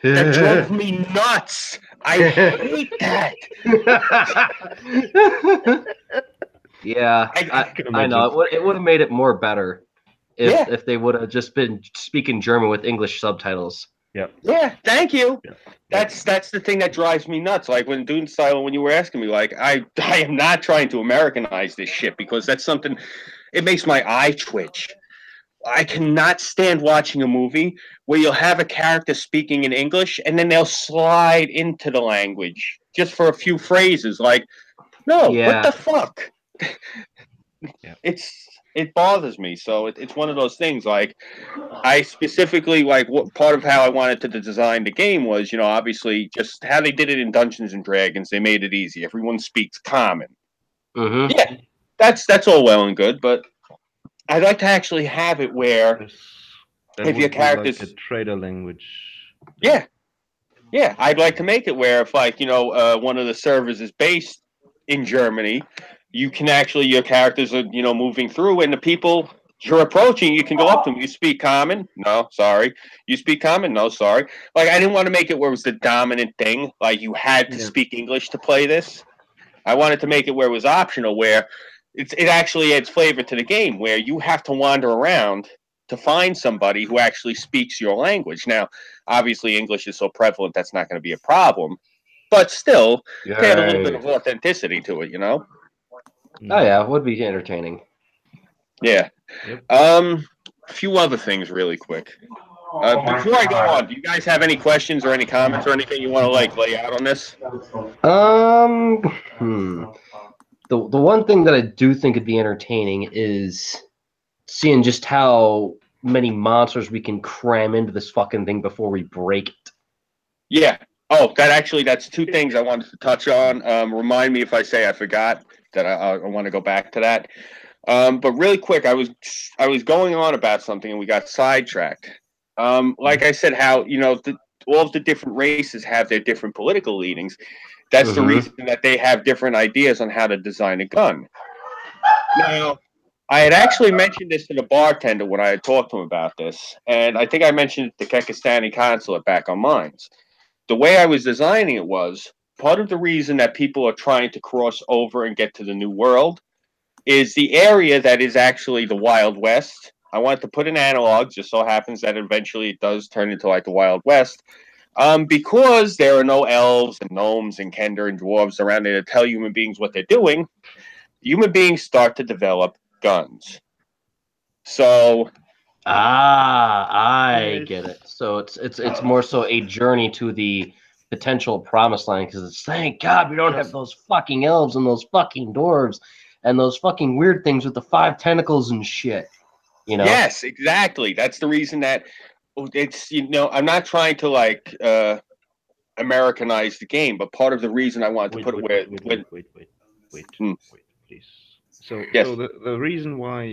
That drove me nuts. I hate that. Yeah, I know. It would have made it more better if they would have just been speaking German with English subtitles. Yeah, thank you. Yeah. That's the thing that drives me nuts. Like when Dune Style, when you were asking me, like I am not trying to Americanize this shit because that's something. It makes my eye twitch. I cannot stand watching a movie where you'll have a character speaking in English and then they'll slide into the language just for a few phrases. Like, no, what the fuck? It's it bothers me. So it's one of those things. Like I specifically like what part of how I wanted to design the game was, you know, obviously just how they did it in Dungeons and Dragons. They made it easy. Everyone speaks common. Mm-hmm. Yeah, that's all well and good, but I'd like to actually have it where That if your would be like characters, a trader language. yeah, yeah, I'd like to make it where if like you know one of the servers is based in Germany, you can actually your characters are you know moving through, and the people you're approaching, you can go up to them. You speak common? No, sorry. You speak common? No, sorry. Like I didn't want to make it where it was the dominant thing, like you had to Yeah. speak English to play this. I wanted to make it where it was optional, where it actually adds flavor to the game, where you have to wander around to find somebody who actually speaks your language. Now, obviously, English is so prevalent that's not going to be a problem, but still, to add a little bit Yay. of authenticity to it, you know? Oh yeah, it would be entertaining. Yeah. Yep. A few other things, really quick. Before I go on, do you guys have any questions or any comments or anything you want to like lay out on this? Hmm. The one thing that I do think would be entertaining is seeing just how many monsters we can cram into this fucking thing before we break it. Yeah. Oh, that's two things I wanted to touch on. Remind me if I say I forgot that I want to go back to that. But really quick, I was going on about something and we got sidetracked. Like I said, how you know all of the different races have their different political leanings. That's the Mm-hmm. reason that they have different ideas on how to design a gun. Now, I had actually mentioned this to the bartender when I had talked to him about this, and I think I mentioned the Kekistani consulate back on Mines. The way I was designing it was part of the reason that people are trying to cross over and get to the New World is the area that is actually the Wild West. I wanted to put an analog, just so happens that eventually it does turn into like the Wild West. Because there are no elves and gnomes and kender and dwarves around there to tell human beings what they're doing, human beings start to develop guns. So I Yes. get it. So it's more so a journey to the potential promised land because it's thank God we don't have those fucking elves and those fucking dwarves and those fucking weird things with the 5 tentacles and shit. You know? yes, exactly. That's the reason that it's you know I'm not trying to like Americanize the game, but part of the reason I wanted to Wait, put it wait, where wait, wait, when wait, wait, wait, hmm, wait, please. So, yes. so the reason why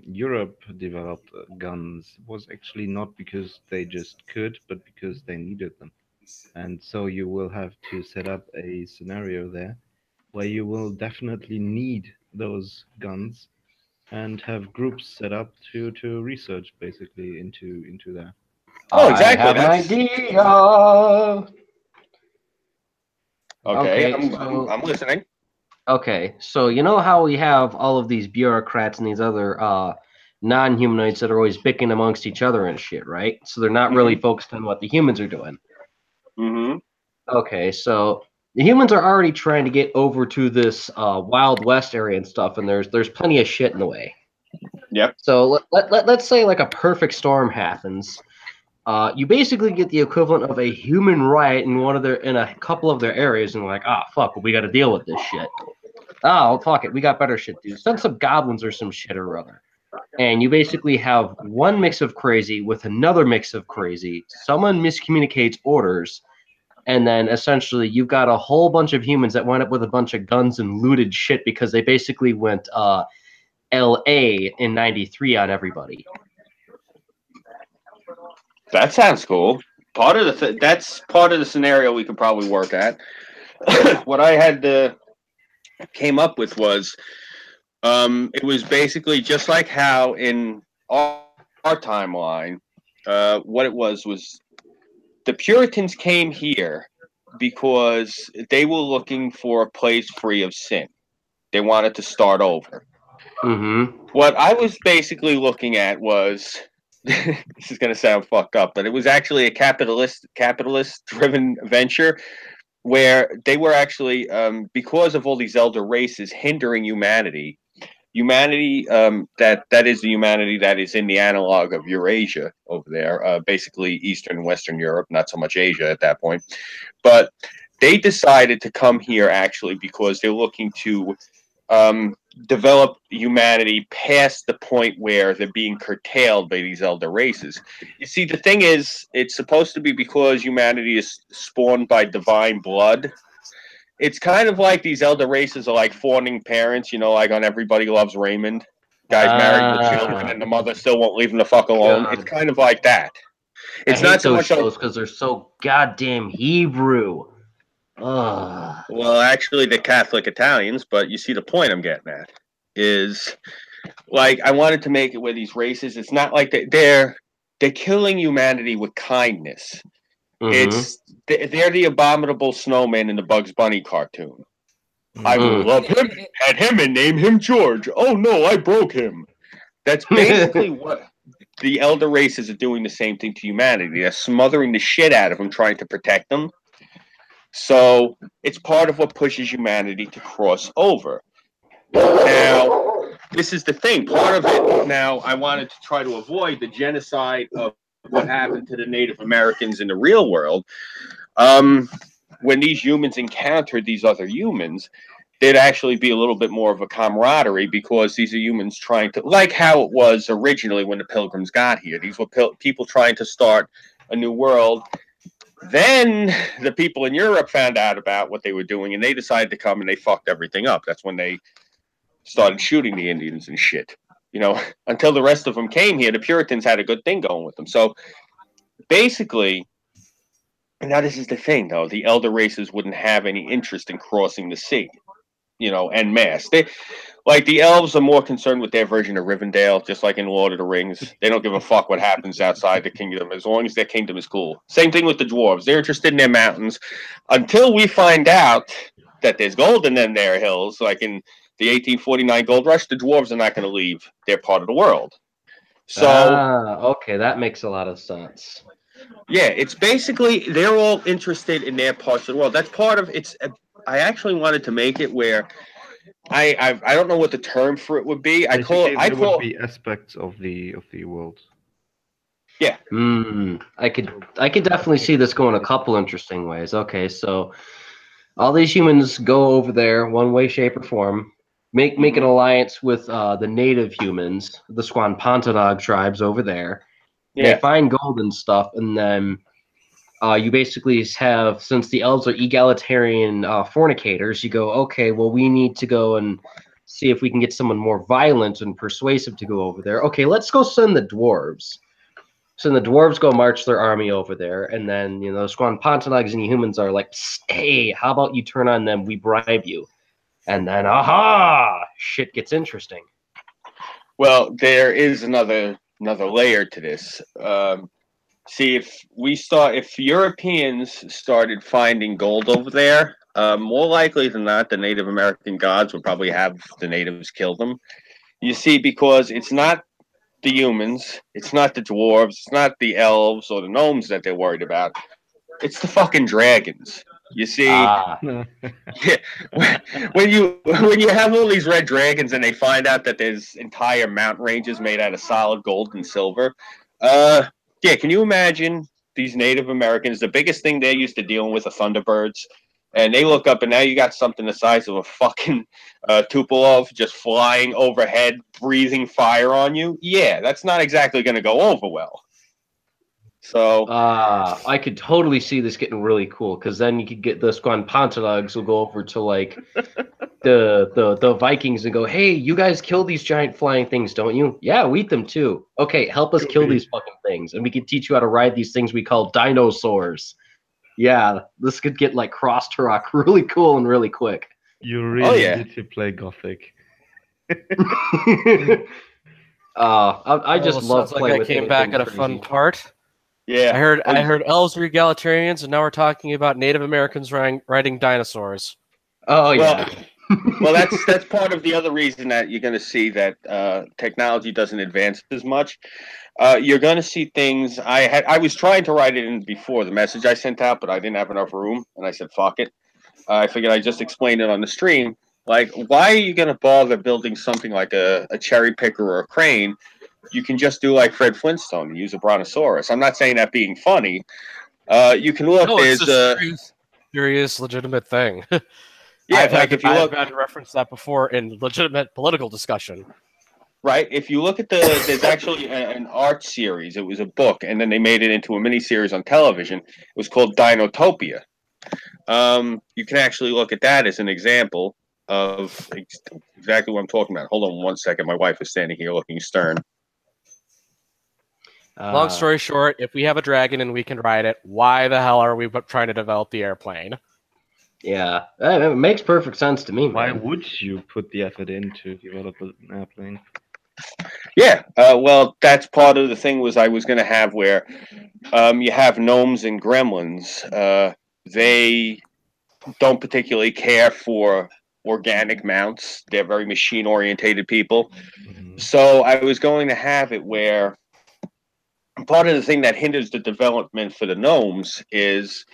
Europe developed guns was actually not because they just could, but because they needed them. And so you will have to set up a scenario there where you will definitely need those guns and have groups set up to research basically into that. Oh, I exactly. have an That's idea. okay. Okay, so I'm listening. you know how we have all of these bureaucrats and these other non-humanoids that are always bickering amongst each other and shit, right? So they're not really Mm-hmm. focused on what the humans are doing. Mm-hmm. Okay, so the humans are already trying to get over to this Wild West area and stuff, and there's plenty of shit in the way. Yep. So let's say like a perfect storm happens. You basically get the equivalent of a human riot in a couple of their areas, and like, ah, fuck, we got to deal with this shit. Oh, fuck it, we got better shit, dude. Send some goblins or some shit or other. And you basically have one mix of crazy with another mix of crazy. Someone miscommunicates orders, and then essentially you've got a whole bunch of humans that went up with a bunch of guns and looted shit because they basically went LA in 93 on everybody. That sounds cool. Part of that's part of the scenario we could probably work at. What I had came up with was it was basically just like how in our timeline, what it was the Puritans came here because they were looking for a place free of sin. They wanted to start over. Mm-hmm. What I was basically looking at was this is going to sound fucked up, but it was actually a capitalist driven venture where they were actually because of all these elder races hindering humanity. Humanity that is the humanity that is in the analog of Eurasia over there, basically Eastern and Western Europe, not so much Asia at that point. But they decided to come here actually because they're looking to develop humanity past the point where they're being curtailed by these elder races. You see, the thing is, it's supposed to be because humanity is spawned by divine blood. It's kind of like these elder races are like fawning parents, you know, like on Everybody Loves Raymond. Guy's married with children, and the mother still won't leave him the fuck alone. God. It's kind of like that. It's I hate not so those much. shows because they're so goddamn Hebrew. Ugh. Well, actually, they're Catholic Italians, but you see the point I'm getting at is like I wanted to make it where these races. It's not like they're killing humanity with kindness. It's they're the abominable snowman in the Bugs Bunny cartoon. I will love him, had him, and name him George. Oh no, I broke him. That's basically what the elder races are doing. The same thing to humanity. They're smothering the shit out of them, trying to protect them. So it's part of what pushes humanity to cross over. Now, this is the thing. Part of it. Now, I wanted to try to avoid the genocide of what happened to the Native Americans in the real world. When these humans encountered these other humans, there'd actually be a little bit more of a camaraderie because these are humans trying to, like how it was originally when the Pilgrims got here. These were people trying to start a new world. Then the people in Europe found out about what they were doing, and they decided to come and they fucked everything up. That's when they started shooting the Indians and shit. You know, until the rest of them came here, the Puritans had a good thing going with them. So basically, and now this is the thing, though, the elder races wouldn't have any interest in crossing the sea, you know, en masse. Like the elves are more concerned with their version of Rivendell, just like in Lord of the Rings. They don't give a fuck what happens outside the kingdom as long as their kingdom is cool. Same thing with the dwarves. They're interested in their mountains until we find out that there's gold in them there hills. Like in the 1849 gold rush, the dwarves are not going to leave their part of the world. So okay, that makes a lot of sense. yeah, it's basically they're all interested in their parts of the world. That's part of it's. I actually wanted to make it where I don't know what the term for it would be. I call would be aspects of the world. Yeah. I could definitely see this going a couple interesting ways. Okay, so all these humans go over there one way, shape, or form. Make an alliance with the native humans, the Squanpontonog tribes over there. Yeah. They find gold and stuff, and then you basically have, since the elves are egalitarian fornicators, you go, okay, well, we need to go and see if we can get someone more violent and persuasive to go over there. Okay, let's go send the dwarves. So the dwarves go march their army over there, and then, you know, Squanpontonogs and humans are like, hey, how about you turn on them, we bribe you. And then, aha, shit gets interesting. Well, there is another layer to this. See, if Europeans started finding gold over there, more likely than not, the Native American gods would probably have the natives kill them. You see, because it's not the humans, it's not the dwarves, it's not the elves or the gnomes that they're worried about. It's the fucking dragons. You see, yeah, when you have all these red dragons and they find out that there's entire mountain ranges made out of solid gold and silver, yeah, can you imagine these Native Americans? The biggest thing they're used to dealing with are thunderbirds, and they look up and now you got something the size of a fucking Tupolev just flying overhead, breathing fire on you. Yeah, that's not exactly going to go over well. So I could totally see this getting really cool, because then you could get the Squanpontonogs will go over to like the Vikings and go, hey, you guys kill these giant flying things, don't you? Yeah, we eat them too. Okay, help us kill these fucking things, and we can teach you how to ride these things we call dinosaurs. Yeah, this could get like cross Turok really cool and really quick. You really need to play Gothic. I just love playing with. I came back at a fun part. Yeah, I heard elves were egalitarians, and now we're talking about Native Americans riding dinosaurs. Oh yeah. Well, that's part of the other reason that you're going to see that technology doesn't advance as much. You're going to see things. I was trying to write it in before the message I sent out, but I didn't have enough room, and I said fuck it. I figured I'd just explain it on the stream. Like, why are you going to bother building something like a cherry picker or a crane? You can just do like Fred Flintstone and use a brontosaurus. I'm not saying that being funny. You can look. No, it's a serious, legitimate thing. Yeah, I've like had, if you look, I've had to reference that before in legitimate political discussion. right, if you look at there's actually an art series. It was a book, and then they made it into a miniseries on television. It was called Dinotopia. You can actually look at that as an example of exactly what I'm talking about. Hold on one second. My wife is standing here looking stern. Long story short, if we have a dragon and we can ride it, why the hell are we trying to develop the airplane? Yeah, it makes perfect sense to me, Why man. would you put the effort into develop an airplane? Yeah, well, that's part of the thing was I was going to have where you have gnomes and gremlins. They don't particularly care for organic mounts. They're very machine-orientated people. Mhm. So I was going to have it where part of the thing that hinders the development for the gnomes is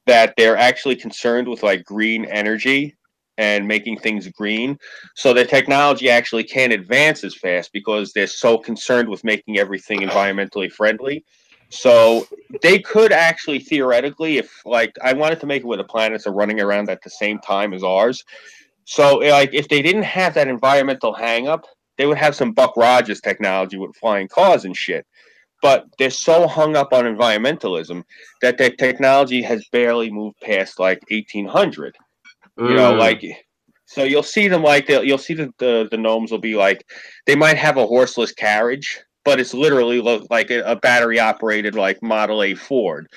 that they're actually concerned with like green energy and making things green. So their technology actually can't advance as fast because they're so concerned with making everything environmentally friendly. So they could actually theoretically, if like I wanted to make it where the planets are running around at the same time as ours. So like if they didn't have that environmental hangup, they would have some Buck Rogers technology with flying cars and shit. But they're so hung up on environmentalism that their technology has barely moved past like 1800. You know, like so you'll see them like you'll see the gnomes will be like they might have a horseless carriage, but it's literally like a battery operated like Model A Ford.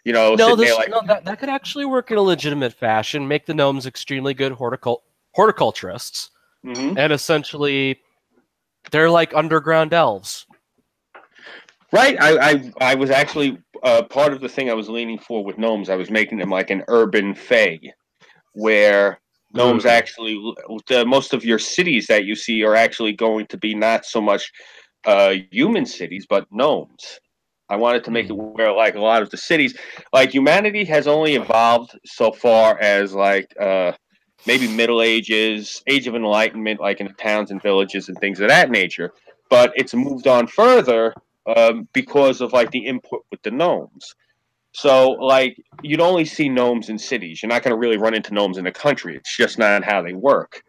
You know, No, sitting there like that could actually work in a legitimate fashion, make the gnomes extremely good horticulturists, mhm. and essentially they're like underground elves. Right. I was actually part of the thing I was leaning for with gnomes. I was making them like an urban fae, where gnomes actually most of your cities that you see are actually going to be not so much human cities, but gnomes. I wanted to make it where like a lot of the cities, like humanity has only evolved so far as like maybe Middle Ages, Age of Enlightenment, like in the towns and villages and things of that nature. But it's moved on further because of like the input with the gnomes. So, like, you'd only see gnomes in cities. You're not going to really run into gnomes in the country. It's just not how they work.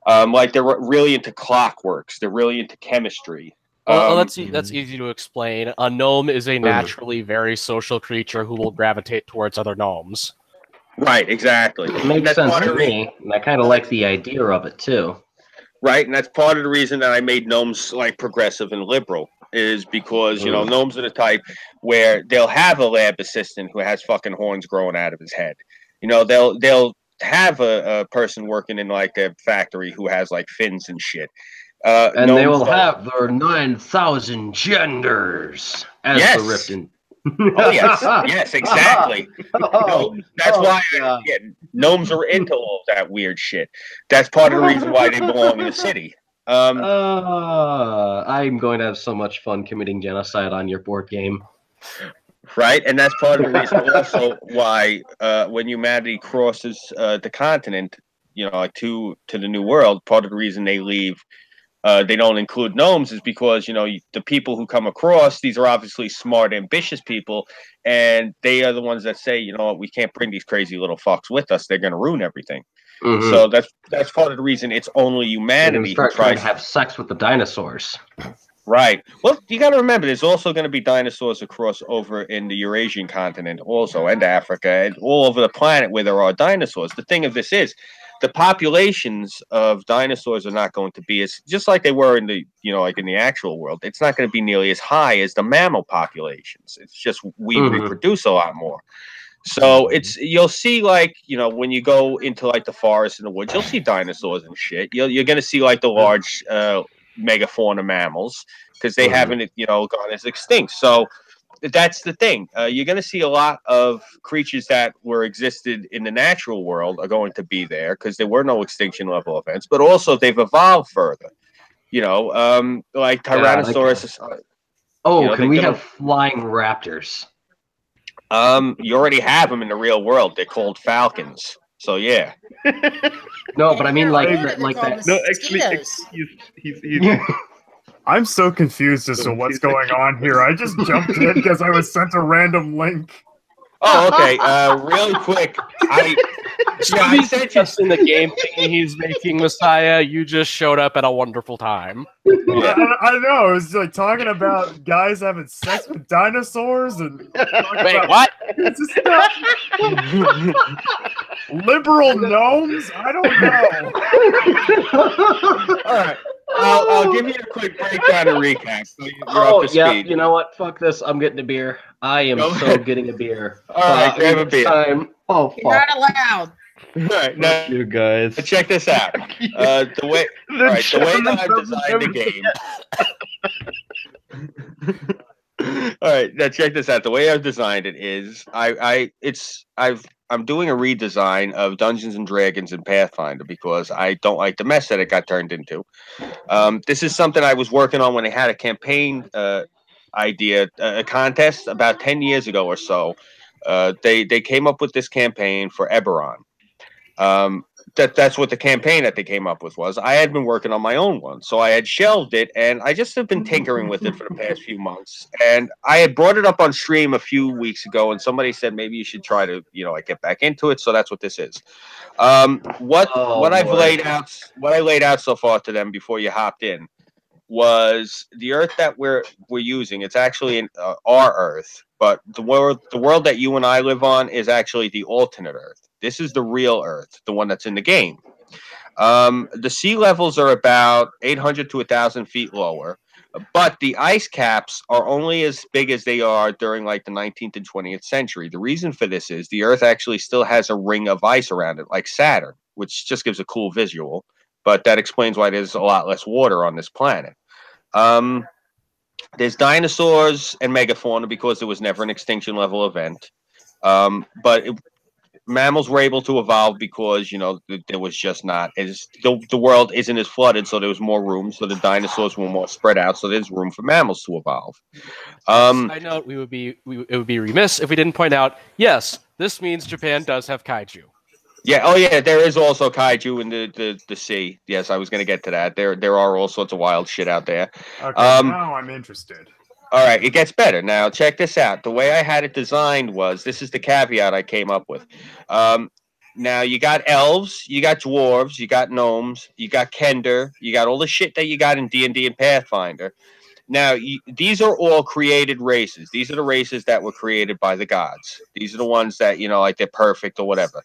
Like, they're really into clockworks. They're really into chemistry. Well, that's easy to explain. A gnome is a naturally very social creature who will gravitate towards other gnomes. Right, exactly. It makes sense to me, and I kind of like the idea of it too. Right, and that's part of the reason that I made gnomes like progressive and liberal is because you know gnomes are the type where they'll have a lab assistant who has fucking horns growing out of his head. You know, they'll have a person working in like their factory who has like fins and shit. And they will don't. have their 9,000 genders as Yes. the Ripton. Oh yes, exactly. That's why gnomes are into all that weird shit. That's part of the reason why they belong in the city. I'm going to have so much fun committing genocide on your board game. Right, and that's part of the reason also why when humanity crosses the continent, you know, like to the new world, part of the reason they leave. They don't include gnomes is because you know the people who come across these are obviously smart, ambitious people, and they are the ones that say, you know what, we can't bring these crazy little fucks with us. They're going to ruin everything. So that's part of the reason it's only humanity who who tries to have sex with the dinosaurs. Right. Well, you got to remember, there's also going to be dinosaurs across over in the Eurasian continent, also, and Africa, and all over the planet where there are dinosaurs. The thing of this is, the populations of dinosaurs are not going to be as just like they were in the like in the actual world. It's not going to be nearly as high as the mammal populations. It's just we reproduce a lot more. So you'll see like when you go into like the forest and the woods, you'll see dinosaurs and shit. You're going to see like the large megafauna mammals because they haven't gone as extinct. So that's the thing. You're going to see a lot of creatures that were existed in the natural world are going to be there because there were no extinction level events, but also they've evolved further. Like Tyrannosaurus. Can we have flying raptors? You already have them in the real world. They're called falcons. So yeah. No, but I mean like that. No, actually, he's I'm so confused as to what's going on here. I just jumped in because I was sent a random link. Oh, okay. Really quick, I sent you. Just in the game thing he's making, Messiah, you just showed up at a wonderful time. Yeah. I know. It was like talking about guys having sex with dinosaurs and Wait, what? it's just liberal gnomes. I don't know. All right. I'll give you a quick breakdown and recap. So you're Oh up to yeah, speed. you know what? Fuck this. I'm getting a beer. I am Go so ahead. getting a beer. All right, grab a beer. Time. Oh You're fuck. not allowed. All right, now Fuck you guys. check this out. The way that I've designed the game. All right, now check this out. The way I've designed it is I'm doing a redesign of Dungeons and Dragons and Pathfinder because I don't like the mess that it got turned into. This is something I was working on when I had a campaign idea, a contest about 10 years ago or so. They came up with this campaign for Eberron. That's what the campaign that they came up with was. I had been working on my own one, so I had shelved it, and I just have been tinkering with it for the past few months. And I had brought it up on stream a few weeks ago, and somebody said maybe you should try to, like get back into it. So that's what this is. What I laid out so far to them before you hopped in was the Earth that we're using. It's actually our Earth, but the world that you and I live on is actually the alternate Earth. This is the real Earth, the one that's in the game. The sea levels are about 800 to 1,000 feet lower, but the ice caps are only as big as they are during like the 19th and 20th century. The reason for this is the Earth actually still has a ring of ice around it, like Saturn, which just gives a cool visual, but that explains why there's a lot less water on this planet. There's dinosaurs and megafauna because there was never an extinction level event. But mammals were able to evolve because there was just not as the world isn't as flooded, so there was more room. So the dinosaurs were more spread out, so there's room for mammals to evolve. Side note: it would be remiss if we didn't point out. Yes, this means Japan does have kaiju. Yeah. Oh, yeah. There is also kaiju in the sea. Yes, I was going to get to that. There are all sorts of wild shit out there. Okay, now I'm interested. All right, it gets better. Now, check this out. The way I had it designed was, this is the caveat I came up with. Now, you got elves, you got dwarves, you got gnomes, you got Kender, you got all the shit that you got in D&D and Pathfinder. Now, these are all created races. These are the races that were created by the gods. These are the ones that, like they're perfect or whatever.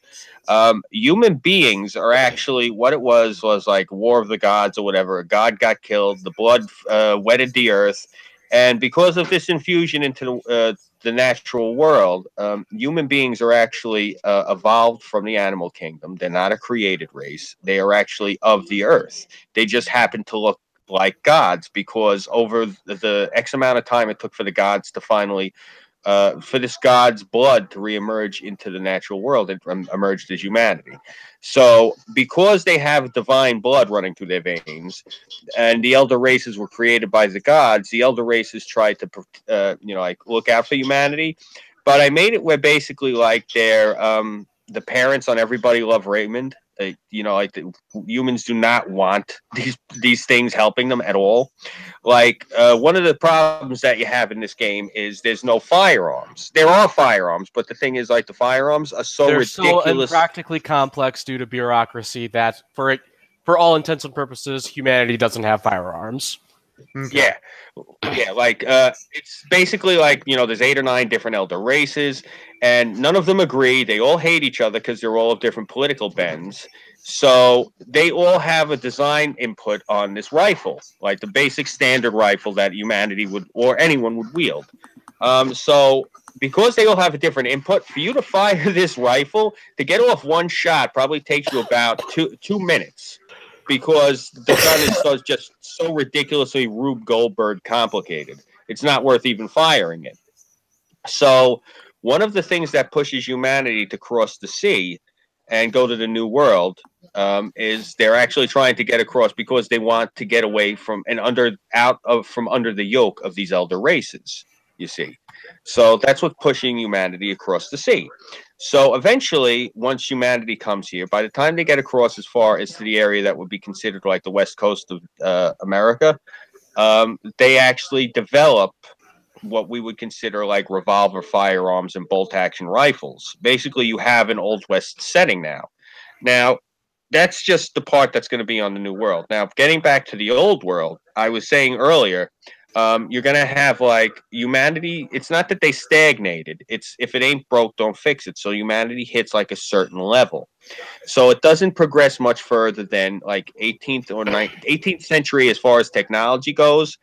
Human beings are actually, what it was like War of the Gods or whatever. A god got killed, the blood wetted the earth. And because of this infusion into the natural world, human beings are actually evolved from the animal kingdom. They're not a created race. They are actually of the earth. They just happen to look like gods because over the X amount of time it took for the gods to finally, for this god's blood to reemerge into the natural world and emerged as humanity. So because they have divine blood running through their veins, and the elder races were created by the gods, the elder races tried to, like look out for humanity. But I made it where basically like they're the parents on Everybody Love Raymond. Like the humans do not want these things helping them at all. Like one of the problems that you have in this game is there's no firearms. There are firearms, but the thing is, like the firearms are so They're ridiculous, so impractically complex due to bureaucracy that for all intents and purposes, humanity doesn't have firearms. Yeah, like it's basically like there's 8 or 9 different elder races, and none of them agree. They all hate each other because they're all of different political bends. So they all have a design input on this rifle, like the basic standard rifle that humanity would or anyone would wield. So because they all have a different input, for you to fire this rifle to get off one shot probably takes you about two minutes. Because the gun is just so ridiculously Rube Goldberg complicated. It's not worth even firing it. So one of the things that pushes humanity to cross the sea and go to the new world is they're actually trying to get across because they want to get away from from under the yoke of these elder races, you see. So that's what's pushing humanity across the sea. So eventually, once humanity comes here, by the time they get across as far as to the area that would be considered like the west coast of America, they actually develop what we would consider like revolver firearms and bolt action rifles. Basically, you have an Old West setting now. Now, that's just the part that's going to be on the New World. Now, getting back to the Old World, I was saying earlier, you're going to have like humanity. It's not that they stagnated. It's if it ain't broke, don't fix it. So humanity hits like a certain level. So it doesn't progress much further than like 18th century as far as technology goes,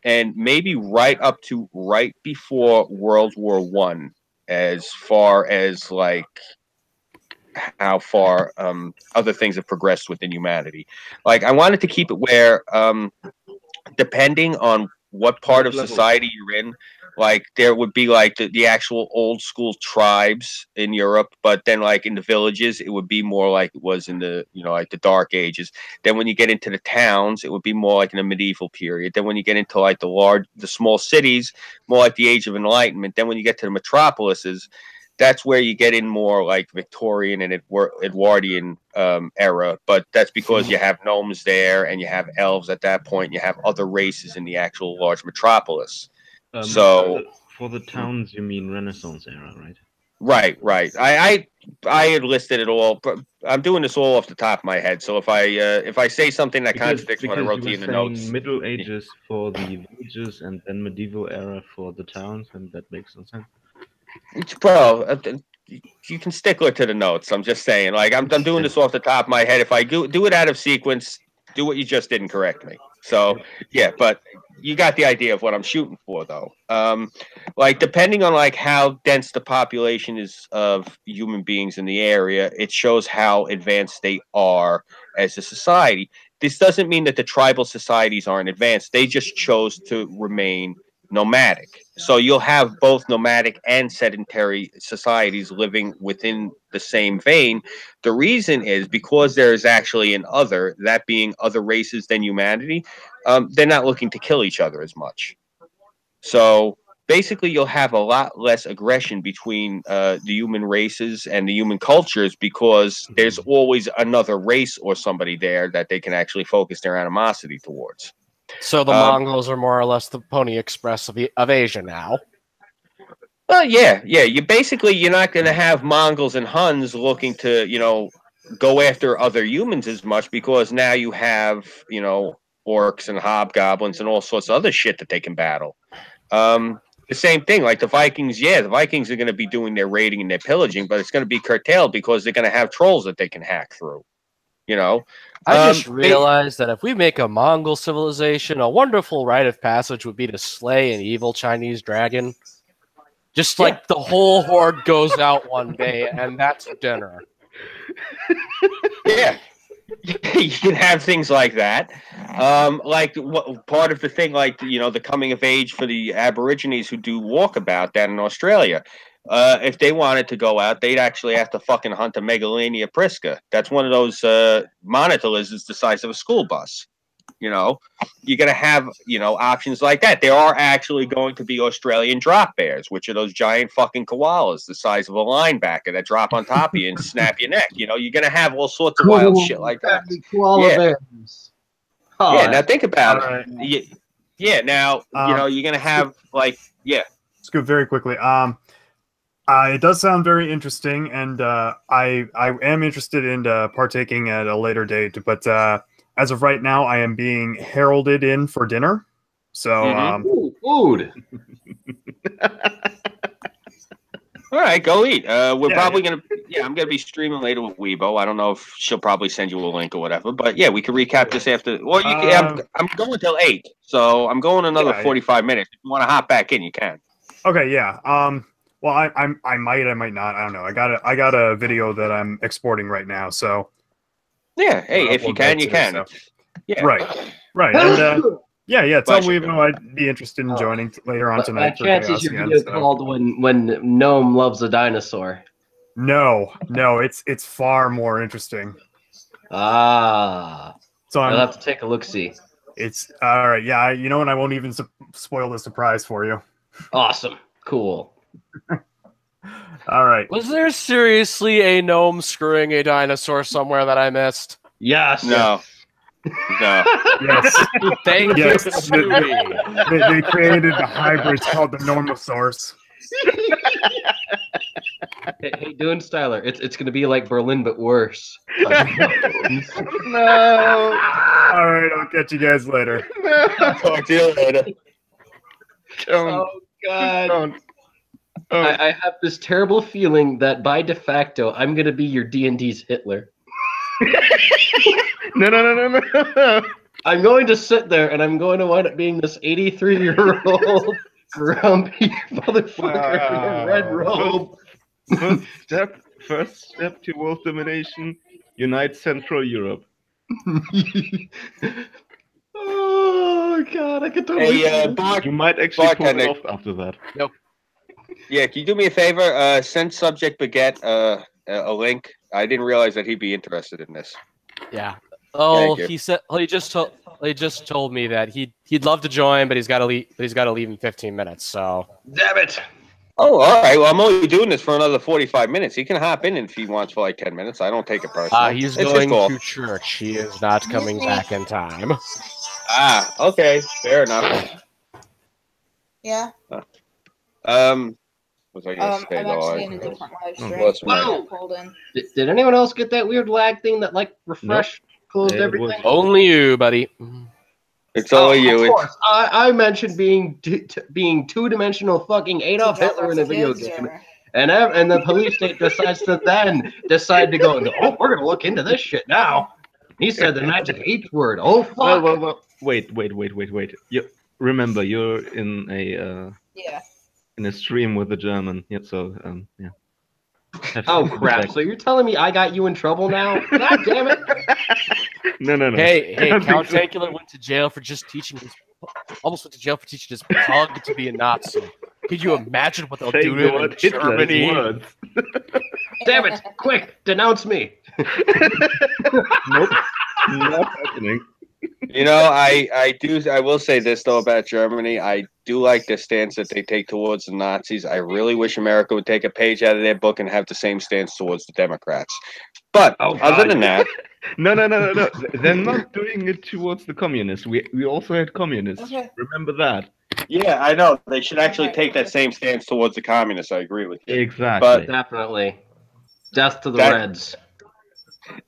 and maybe right up to right before World War One, as far as like how far other things have progressed within humanity. Like I wanted to keep it where depending on what part What of level? society you're in, like there would be like the actual old school tribes in Europe, but then like in the villages, it would be more like it was in the, you know, like the Dark Ages. Then when you get into the towns, it would be more like in the medieval period. Then when you get into like the small cities, more like the Age of Enlightenment. Then when you get to the metropolises, that's where you get in more like Victorian and Edwardian era. But that's because you have gnomes there and you have elves at that point. You have other races in the actual large metropolis. So for the towns, you mean Renaissance era, right? right. I had listed it all, but I'm doing this all off the top of my head. So if I say something that contradicts what I Because wrote you to were you in the saying notes, Middle Ages for the villages and then medieval era for the towns, and that makes no sense. bro, you can stickler to the notes. I'm just saying, like I'm doing this off the top of my head. If I do it out of sequence, do what you just did and correct me. So yeah, but you got the idea of what I'm shooting for, though. Like depending on like how dense the population is of human beings in the area, it shows how advanced they are as a society. This doesn't mean that the tribal societies aren't advanced. They just chose to remain nomadic. So you'll have both nomadic and sedentary societies living within the same vein. The reason is because there is actually an other, that being other races than humanity, they're not looking to kill each other as much. So basically, you'll have a lot less aggression between the human races and the human cultures because there's always another race or somebody there that they can actually focus their animosity towards. So the Mongols are more or less the Pony Express of Asia now. Well, yeah. You're not going to have Mongols and Huns looking to, go after other humans as much because now you have, orcs and hobgoblins and all sorts of other shit that they can battle. The same thing, like the Vikings. Yeah, the Vikings are going to be doing their raiding and their pillaging, but it's going to be curtailed because they're going to have trolls that they can hack through. I just realized that if we make a Mongol civilization, a wonderful rite of passage would be to slay an evil Chinese dragon. Just like the whole horde goes out one day, and that's dinner. Yeah. You can have things like that. Part of the thing, the coming of age for the Aborigines who do walkabout down in Australia. If they wanted to go out, they'd actually have to fucking hunt a Megalania prisca. That's one of those monitor lizards the size of a school bus. You're going to have, options like that. There are actually going to be Australian drop bears, which are those giant fucking koalas the size of a linebacker that drop on top of you and snap your neck. You're going to have all sorts of wild shit like that. Koala bears. Oh, yeah, now think about All it. Yeah, now, you're going to have, Let's go very quickly. It does sound very interesting, and I am interested in partaking at a later date, but as of right now, I am being heralded in for dinner. So, Ooh, food. all right, go eat. We're probably going to, I'm going to be streaming later with Weibo. I don't know if she'll probably send you a link or whatever, but yeah, we can recap this after. Well, you can, I'm going till 8, so I'm going another 45 minutes. If you want to hop back in, you can. Okay, yeah. Well, I might not. I don't know. I got a video that I'm exporting right now, so. Yeah, hey, if you can, you can. Yeah. Right. And yeah. Tell Weibo I'd be interested in joining later on tonight. Chances your video called when Gnome loves a dinosaur. No, it's far more interesting. So I'll have to take a look. See, it's all right. Yeah, you know what? I won't even spoil the surprise for you. Awesome, cool. All right. Was there seriously a gnome screwing a dinosaur somewhere that I missed? Yes. No. No. Yes. Thank Yes. you, Stewie. They created the hybrids called the normal source. Hey, Dune Styler, it's gonna be like Berlin but worse. No. All right, I'll catch you guys later. Talk to you later. Don't. Oh God. Don't. Oh. I have this terrible feeling that by de facto I'm gonna be your D&D's Hitler. No. I'm going to sit there and I'm going to wind up being this 83-year-old grumpy motherfucker in a red robe. First step to world domination, unite Central Europe. Oh God, I could totally. Hey, Bart, You might actually pull it Bartender. off after that. yeah, can you do me a favor? Send subject Baguette a link. I didn't realize that he'd be interested in this. Yeah. Oh, Thank you. he said he just told me that he'd love to join, but he's got to leave. But he's got to leave in 15 minutes. So. Damn it! Oh, all right. Well, I'm only doing this for another 45 minutes. He can hop in if he wants for like 10 minutes. I don't take it personally. He's It's his going fault. to church. He is not coming back in time. Ah, okay. Fair enough. Yeah. Was I gonna say I'm though? actually in a different live stream. What's I my- got pulled in. Did anyone else get that weird lag thing that like refresh closed Yeah, it everything? was. Only you, buddy. It's only you. Of It's, course. I mentioned being being two-dimensional fucking Adolf Drop Hitler off in a the video kids, game. or- And the police state decides to decide to go, oh, we're gonna look into this shit now. He said the magic H word. Oh fuck. Well. Wait. Remember, you're in a Yeah. stream with a German. Yeah, so yeah. Oh crap! So you're telling me I got you in trouble now? God damn it! No. Hey, I don't Count think so. Tankula went to jail for just teaching his. Almost went to jail for teaching his pug to be a Nazi. Could you imagine what they'll Say do the to him in word Hitler's Germany? words. Damn it! Quick, denounce me. Nope. Not happening. you know, I will say this though about Germany. I do like the stance that they take towards the Nazis. I really wish America would take a page out of their book and have the same stance towards the Democrats. But Oh, other God. than that, No. They're not doing it towards the communists. We also had communists. Okay. Remember that. yeah, I know they should actually take that same stance towards the communists. I agree with you. Exactly. Definitely. Death to the That- Reds.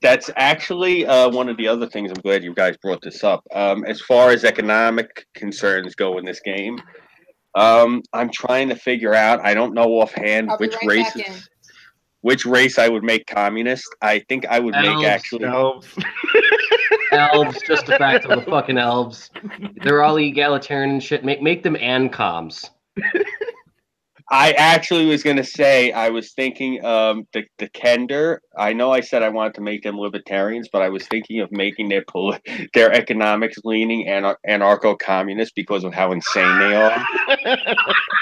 That's actually one of the other things. I'm glad you guys brought this up. As far as economic concerns go in this game, I'm trying to figure out. I don't know offhand I'll be which right back in. which race I would make communist. I think I would make Elves. actually. Elves. Elves, just the fact of the fucking elves. They're all egalitarian and shit. Make them ancoms. I actually was going to say I was thinking the Kender. I know I said I wanted to make them libertarians, but I was thinking of making their economics leaning anarcho-communist because of how insane they are.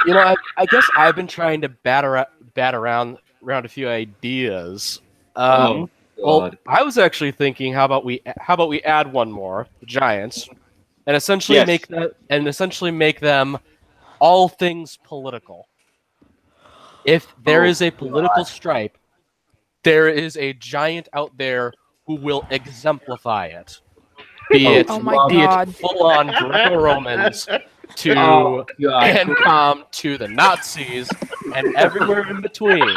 You know, I guess I've been trying to bat around a few ideas. Well, God. I was actually thinking, how about we add one more, the Giants, and essentially Yes. make them all things political. If there is a political stripe, there is a giant out there who will exemplify it. Be it Oh my God. full on Greco-Romans to Oh, God. ANCOM to the Nazis and everywhere in between.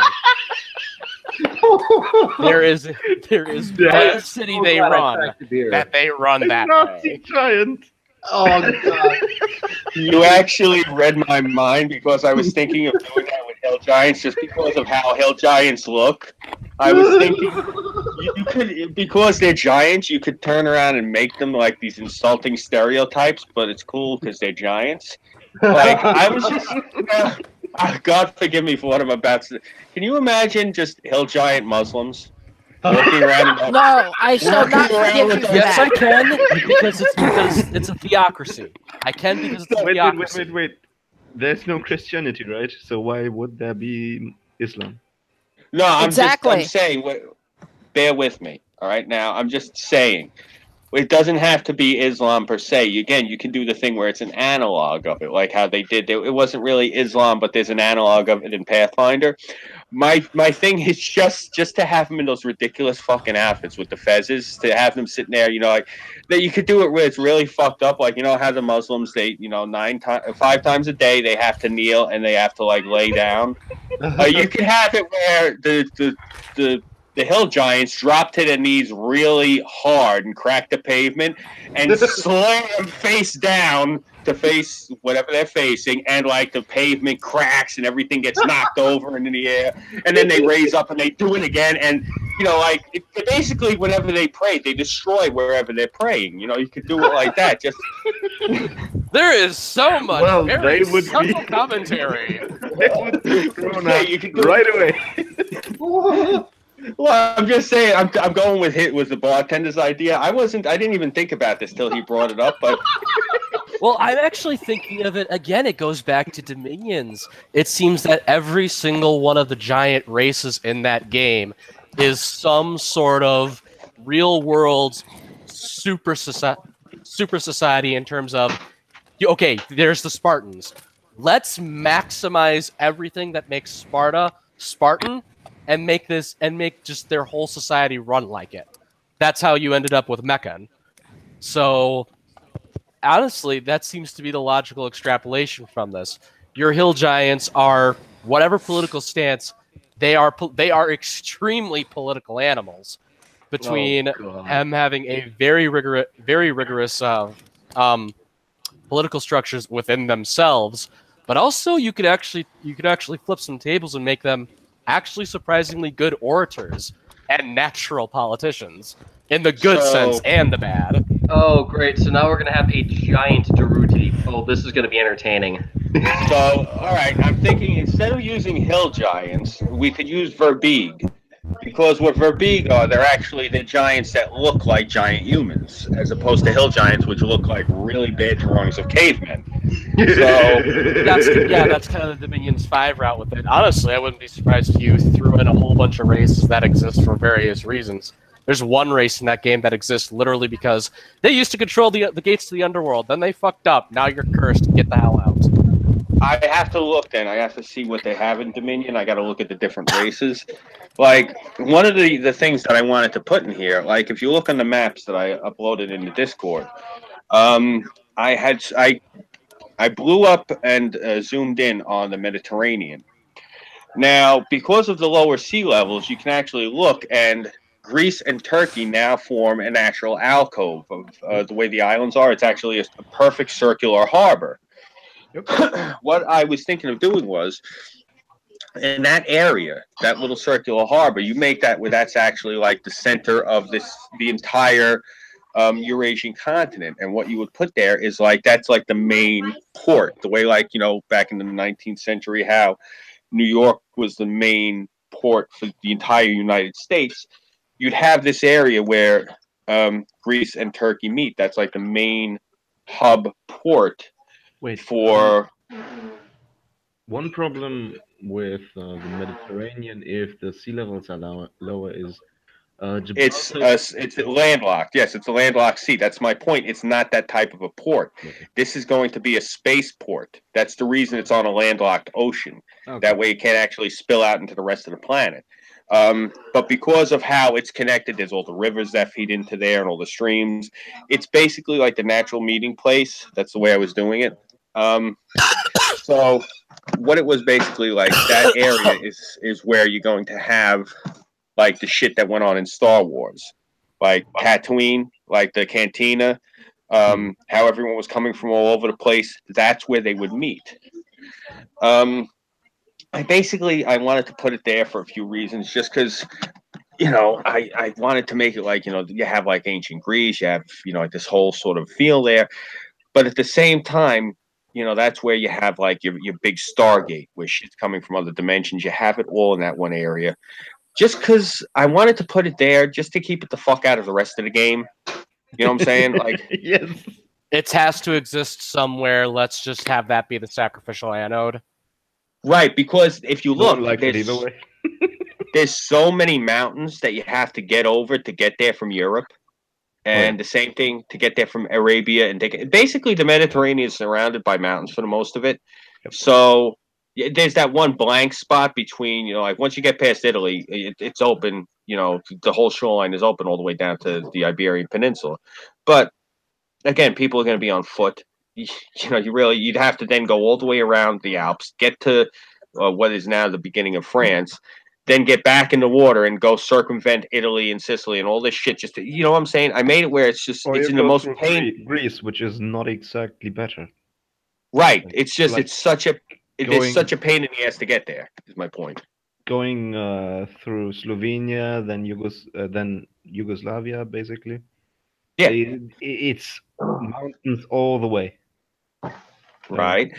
There is one city they run that they run that Nazi way. giant. Oh God. You actually read my mind because I was thinking of doing that with Hill Giants just because of how Hill Giants look. I was thinking you could, because they're giants, you could turn around and make them like these insulting stereotypes, but it's cool because they're giants. Like, I was just, God forgive me for what I'm about to. Can you imagine just Hill Giant Muslims walking around? No, I shall Walking not around forgive with you for Yes, I that. can because it's a theocracy. I can because it's a theocracy. Wait. There's no Christianity, right? So why would there be Islam? No, I'm Exactly. saying, bear with me. All right, now I'm just saying, it doesn't have to be Islam per se. Again, you can do the thing where it's an analog of it, like how they did. It wasn't really Islam, but there's an analog of it in Pathfinder. my thing is just to have them in those ridiculous fucking outfits with the fezzes, to have them sitting there, like that. You could do it where it's really fucked up, like how the Muslims, they 5 times a day they have to kneel and they have to like lay down. You could have it where the hill giants drop to their knees really hard and crack the pavement and slam face down to face whatever they're facing, and like the pavement cracks and everything gets knocked over into the air, and then they raise up and they do it again, and basically whenever they pray, they destroy wherever they're praying. You could do it like that. Just there is so much very they would subtle commentary. They would be thrown out you could do right away. Well, I'm just saying, I'm going with the bartender's idea. I didn't even think about this till he brought it up, but. Well, I'm actually thinking of it again. It goes back to Dominions. It seems that every single one of the giant races in that game is some sort of real-world super society in terms of, okay, there's the Spartans. Let's maximize everything that makes Sparta Spartan and make just their whole society run like it. That's how you ended up with Meccan. So honestly, that seems to be the logical extrapolation from this. Your hill giants are whatever political stance they are extremely political animals. Between them having a very rigorous political structures within themselves, but also you could actually flip some tables and make them actually surprisingly good orators and natural politicians in the good sense and the bad. Oh, great. So now we're going to have a giant Daruti. Oh, this is going to be entertaining. So, all right, I'm thinking instead of using hill giants, we could use Verbeeg. Because what Verbeeg are, they're actually the giants that look like giant humans, as opposed to hill giants, which look like really bad drawings of cavemen. So that's kind of the Dominions 5 route with it. Honestly, I wouldn't be surprised if you threw in a whole bunch of races that exist for various reasons. There's one race in that game that exists literally because they used to control the gates to the underworld. Then they fucked up. Now you're cursed. Get the hell out. I have to look then. I have to see what they have in Dominion. I got to look at the different races. Like, one of the things that I wanted to put in here, like, if you look on the maps that I uploaded in the Discord, I blew up and zoomed in on the Mediterranean. Now, because of the lower sea levels, you can actually look, and Greece and Turkey now form a natural alcove of the way the islands are. It's actually a perfect circular harbor. Yep. What I was thinking of doing was, in that area, that little circular harbor, you make that where that's actually like the center of the entire Eurasian continent. And what you would put there is like, that's like the main port, the way like, back in the 19th century, how New York was the main port for the entire United States. You'd have this area where Greece and Turkey meet. That's like the main hub port. One problem with the Mediterranean, if the sea levels are lower, is it's landlocked. Yes, it's a landlocked sea. That's my point. It's not that type of a port. Okay. This is going to be a space port. That's the reason it's on a landlocked ocean. Okay. That way it can't actually spill out into the rest of the planet. But because of how it's connected, there's all the rivers that feed into there and all the streams. It's basically like the natural meeting place. That's the way I was doing it. So what it was basically like, that area is where you're going to have like the shit that went on in Star Wars, like Tatooine, like the cantina, how everyone was coming from all over the place. That's where they would meet. I wanted to put it there for a few reasons, just because, I wanted to make it like, you have like ancient Greece, you have, like this whole sort of feel there. But at the same time, that's where you have like your big Stargate, where shit's coming from other dimensions. You have it all in that one area. Just because I wanted to put it there, just to keep it the fuck out of the rest of the game. You know what I'm saying? Like, yes, it has to exist somewhere. Let's just have that be the sacrificial anode. Right, because if you look, like either way. There's so many mountains that you have to get over to get there from Europe. And the same thing to get there from Arabia, and basically the Mediterranean is surrounded by mountains for the most of it. Yep. So, there's that one blank spot between, like once you get past Italy, it's open. The whole shoreline is open all the way down to the Iberian Peninsula. But again, people are going to be on foot. You'd have to then go all the way around the Alps, get to what is now the beginning of France, then get back in the water and go circumvent Italy and Sicily and all this shit. Just you know what I'm saying? I made it where it's just Or it's you in the go most through pain. Greece, which is not exactly better. Right. It's just Like it's such a going- such a pain in the ass to get there. Is my point. Going through Slovenia, then Yugoslavia, basically. Yeah. It's mountains all the way. Right.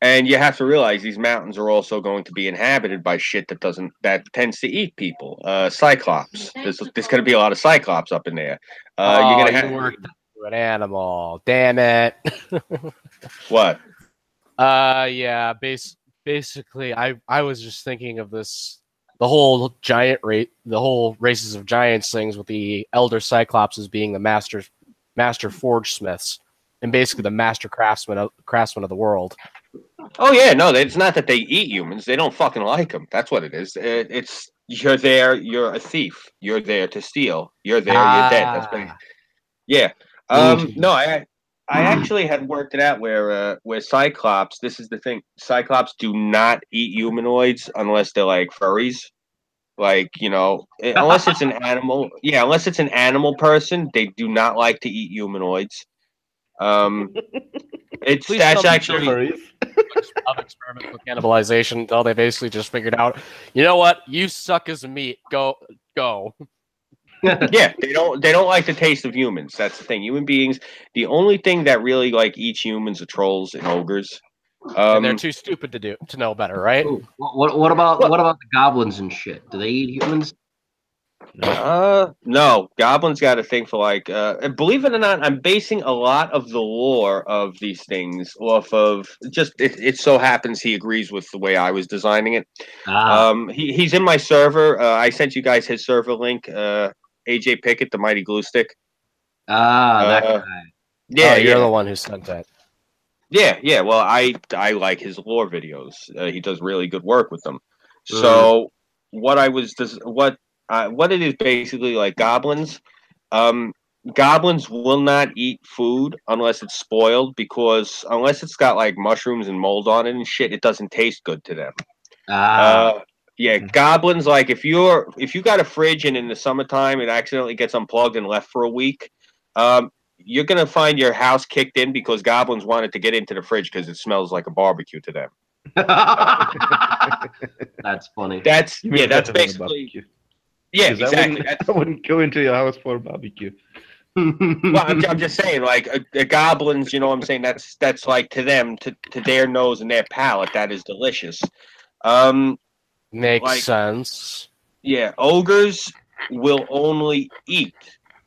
And you have to realize these mountains are also going to be inhabited by shit that tends to eat people. Cyclops. There's going to be a lot of cyclops up in there. You're going to have worked to an animal. Damn it. what? Yeah. Basically, I was just thinking of this. The whole the whole races of giants things with the elder cyclops as being the master forge smiths and basically the master craftsmen of the world. Oh yeah, no, it's not that they eat humans. They don't fucking like them. That's what it is. It's you're there. You're a thief. You're there to steal. You're there. You're dead. That's what. Yeah. No, I actually had worked it out where Cyclops. This is the thing. Cyclops do not eat humanoids unless they're like furries. Like unless it's an animal. Yeah, unless it's an animal person, they do not like to eat humanoids. That's actually. Of experiments with cannibalization until they basically just figured out, you know what, you suck as meat. Go. Yeah, they don't like the taste of humans. That's the thing. Human beings, the only thing that really like eats humans are trolls and ogres. And they're too stupid to know better, right? Ooh, what about the goblins and shit? Do they eat humans? No. Goblins got a thing for believe it or not, I'm basing a lot of the lore of these things off of just it so happens he agrees with the way I was designing it. He's in my server. I sent you guys his server link. AJ Pickett, the Mighty Glue Stick. That guy. Yeah, you're the one who sent that. Yeah. Well, I like his lore videos. He does really good work with them. So what it is basically like goblins. Goblins will not eat food unless it's spoiled because unless it's got like mushrooms and mold on it and shit, it doesn't taste good to them. Yeah, goblins, like if you got a fridge and in the summertime it accidentally gets unplugged and left for a week, you're gonna find your house kicked in because goblins wanted to get into the fridge because it smells like a barbecue to them. That's funny. That's basically. Yeah, exactly. I wouldn't go into your house for a barbecue. Well, I'm just saying, like goblins. You know what I'm saying? That's like to them, to their nose and their palate, that is delicious. Makes sense. Yeah, ogres will only eat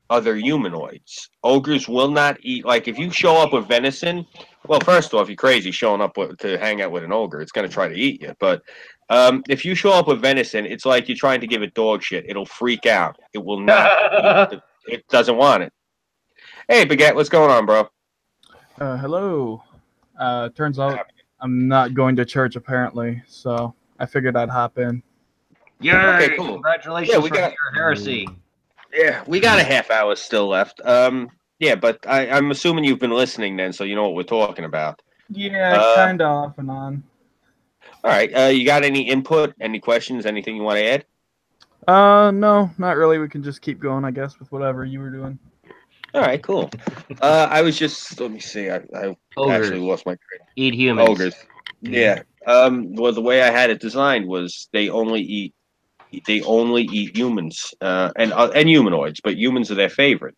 other humanoids. Ogres will not eat. Like if you show up with venison, well, first off, you're crazy showing up to hang out with an ogre. It's gonna try to eat you. But if you show up with venison, it's like you're trying to give it dog shit. It'll freak out. It will not. It doesn't want it. Hey, Baguette, what's going on, bro? Hello. Turns out I'm not going to church apparently, so I figured I'd hop in. Yay! Okay, cool. Congratulations for your heresy. Yeah, we got a half hour still left. Yeah, but I'm assuming you've been listening then, so you know what we're talking about. Yeah, kind of off and on. All right. You got any input? Any questions? Anything you want to add? No, not really. We can just keep going, I guess, with whatever you were doing. All right, cool. I was just let me see. I actually lost my train. Eat humans. Ogres. Yeah. Well, the way I had it designed was they only eat humans and humanoids, but humans are their favorite.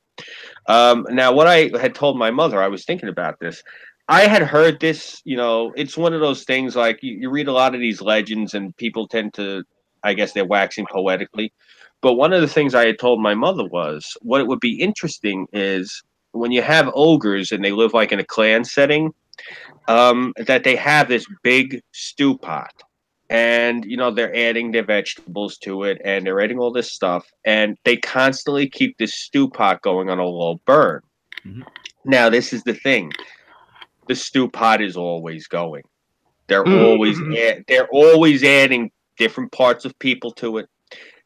Now, what I had told my mother, I was thinking about this. I had heard this. It's one of those things like you read a lot of these legends, and people tend to, I guess, they're waxing poetically. But one of the things I had told my mother was what it would be interesting is when you have ogres and they live like in a clan setting, that they have this big stew pot. And, they're adding their vegetables to it and they're adding all this stuff. And they constantly keep this stew pot going on a low burn. Mm-hmm. Now, this is the thing. The stew pot is always going. They're always adding different parts of people to it.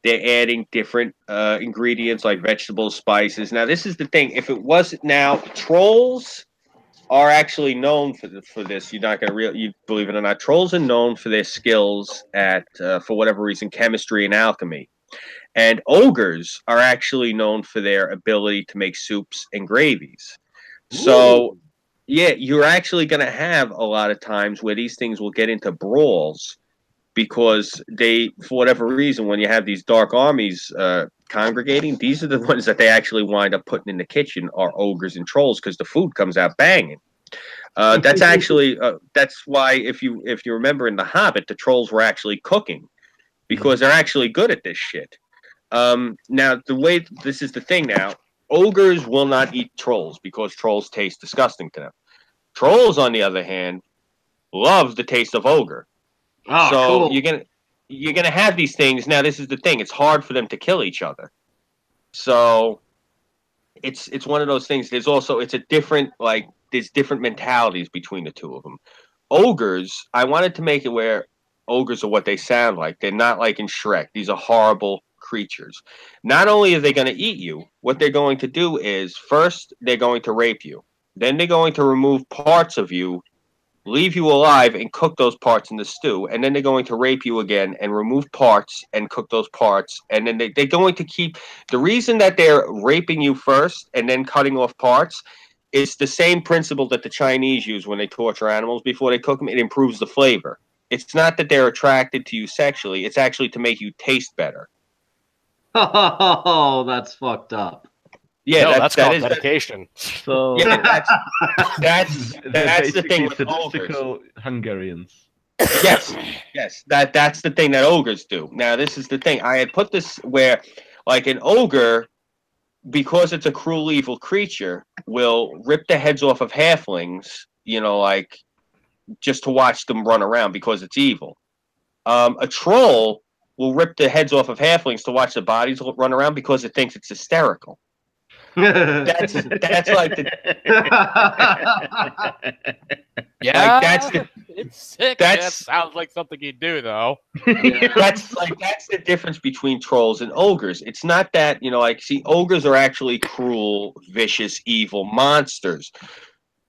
They're adding different ingredients like vegetables, spices. Now, this is the thing. If it wasn't now, trolls are actually known for this. You're not gonna you believe it or not. Trolls are known for their skills at for whatever reason, chemistry and alchemy. And ogres are actually known for their ability to make soups and gravies. So, yeah, you're actually going to have a lot of times where these things will get into brawls because they, for whatever reason, when you have these dark armies congregating, these are the ones that they actually wind up putting in the kitchen are ogres and trolls because the food comes out banging. That's actually that's why if you remember in The Hobbit, the trolls were actually cooking because they're actually good at this shit. Now, this is the thing now, ogres will not eat trolls because trolls taste disgusting to them. Trolls, on the other hand, love the taste of ogre. Oh, so cool. you're gonna have these things. Now, this is the thing, it's hard for them to kill each other. So it's one of those things. There's also there's different mentalities between the two of them. Ogres, I wanted to make it where ogres are what they sound like. They're not like in Shrek. These are horrible creatures. Not only are they going to eat you, what they're going to do is first they're going to rape you. Then they're going to remove parts of you, leave you alive, and cook those parts in the stew. And then they're going to rape you again and remove parts and cook those parts. And then they're going to keep... The reason that they're raping you first and then cutting off parts is the same principle that the Chinese use when they torture animals before they cook them. It improves the flavor. It's not that they're attracted to you sexually. It's actually to make you taste better. Oh, that's fucked up. Yeah, no, that's called dedication. So yeah, that's the thing with statistical ogres. Hungarians. Yes, that's the thing that ogres do. Now, this is the thing. I had put this where, like, an ogre, because it's a cruel, evil creature, will rip the heads off of halflings, like, just to watch them run around because it's evil. A troll will rip the heads off of halflings to watch the bodies run around because it thinks it's hysterical. That's like the yeah. It's sick. That sounds like something he'd do, though. That's the difference between trolls and ogres. It's not that ogres are actually cruel, vicious, evil monsters.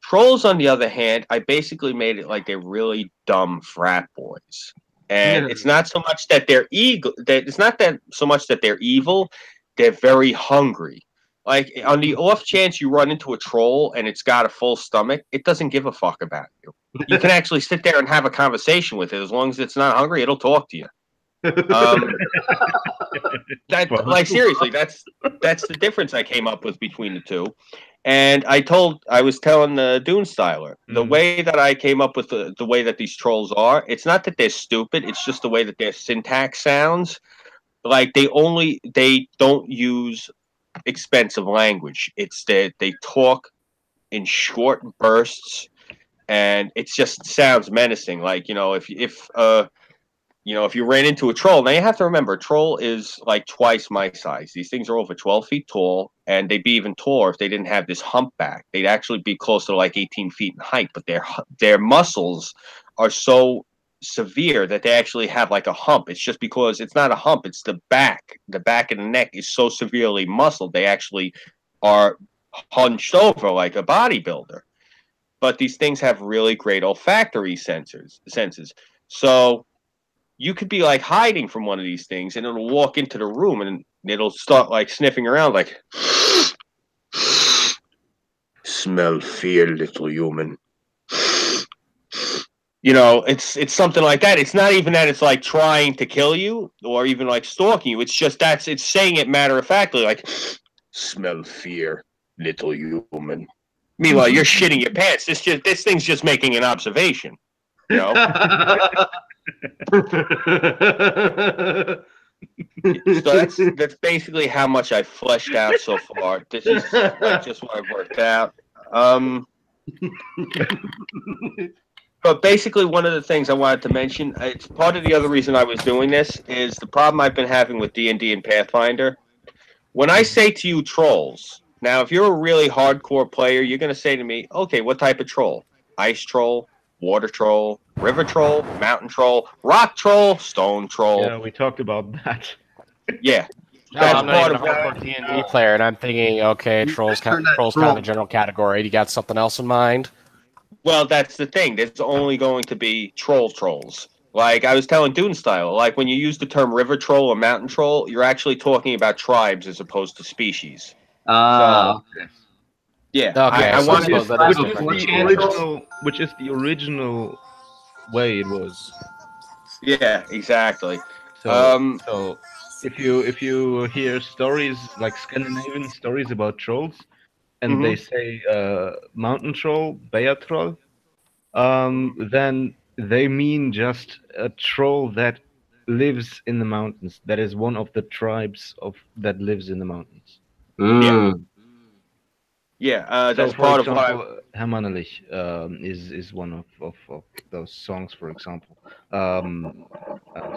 Trolls, on the other hand, I basically made it like they're really dumb frat boys. And it's not so much that they're it's not that so much that they're evil. They're very hungry. Like, on the off chance you run into a troll and it's got a full stomach, it doesn't give a fuck about you. You can actually sit there and have a conversation with it. As long as it's not hungry, it'll talk to you. Seriously, that's the difference I came up with between the two. And I was telling the Dune Styler, the way that I came up with the way that these trolls are, it's not that they're stupid, it's just the way that their syntax sounds. Like, they don't use expensive language. It's that they talk in short bursts, and it just sounds menacing. Like, if you ran into a troll, now you have to remember, a troll is like twice my size. These things are over 12 feet tall, and they'd be even taller if they didn't have this humpback. They'd actually be closer to like 18 feet in height, but their muscles are so severe that they actually have like a hump. It's just because it's not a hump, it's the back. The back of the neck is so severely muscled, they actually are hunched over like a bodybuilder. But these things have really great olfactory senses. So you could be like hiding from one of these things, and it'll walk into the room and it'll start like sniffing around, like, smell fear, little human. It's something like that. It's not even that it's like trying to kill you or even like stalking you. It's just it's saying it matter of factly, like, smell fear, little human. Meanwhile, you're shitting your pants. This thing's just making an observation. So that's basically how much I fleshed out so far. This is like just what I've worked out. But basically, one of the things I wanted to mention, it's part of the other reason I was doing this, is the problem I've been having with D&D and Pathfinder. When I say to you trolls, now if you're a really hardcore player, you're going to say to me, okay, what type of troll? Ice troll? water troll, river troll, mountain troll, rock troll, stone troll. Yeah, we talked about that. Yeah. No, That's I'm not even a part of hardcore D&D player, and I'm thinking, okay, trolls kind of a general category. You got something else in mind? Well, that's the thing. There's only going to be trolls. Like I was telling Dune Style, like when you use the term river troll or mountain troll, you're actually talking about tribes as opposed to species. Ah, Yeah, Okay, I so I wanted suppose to. that is which is different. the which is the original way it was. Yeah, exactly. So, so if you hear stories like Scandinavian stories about trolls, and they say mountain troll, bear troll, then they mean just a troll that lives in the mountains. That is one of the tribes of that lives in the mountains. Yeah, So, that's for part of what I. example, Hermannerlich is one of those songs. For example,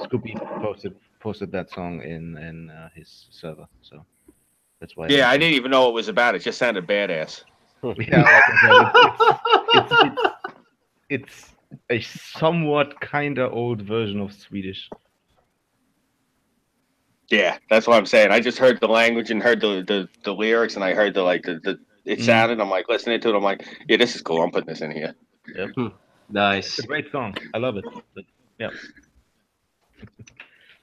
Scoopy posted that song in his server. So that's why I Yeah, I mentioned. didn't even know what it was about. It just sounded badass. Yeah, like I said, it's a somewhat kinda old version of Swedish. Yeah, that's what I'm saying. I just heard the language and heard the lyrics, and I heard the it sounded. I'm like listening to it. I'm like, yeah, this is cool. I'm putting this in here. Yep. nice. It's a great song. I love it. But, yeah.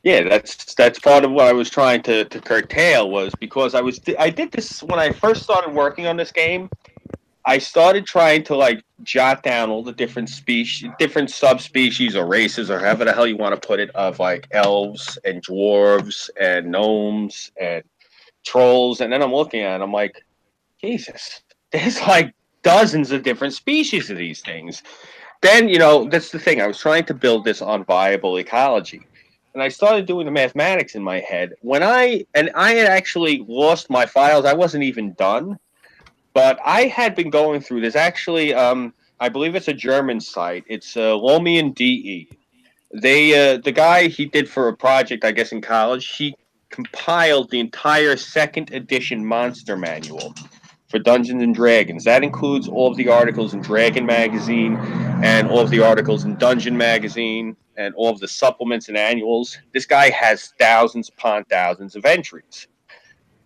Yeah, that's part of what I was trying to curtail was because I did this when I first started working on this game. I started trying to like jot down all the different species, different subspecies or races or however the hell you want to put it of like elves and dwarves and gnomes and trolls, and then I'm looking at it, I'm like, Jesus, there's like dozens of different species of these things. Then, that's the thing. I was trying to build this on viable ecology. And I started doing the mathematics in my head. I had actually lost my files. I wasn't even done. But I had been going through this. Actually, I believe it's a German site. It's Lomian DE. The guy he did for a project, I guess, in college, he compiled the entire second edition monster manual for Dungeons and Dragons. That includes all of the articles in Dragon Magazine and all of the articles in Dungeon Magazine and all of the supplements and annuals. This guy has thousands upon thousands of entries.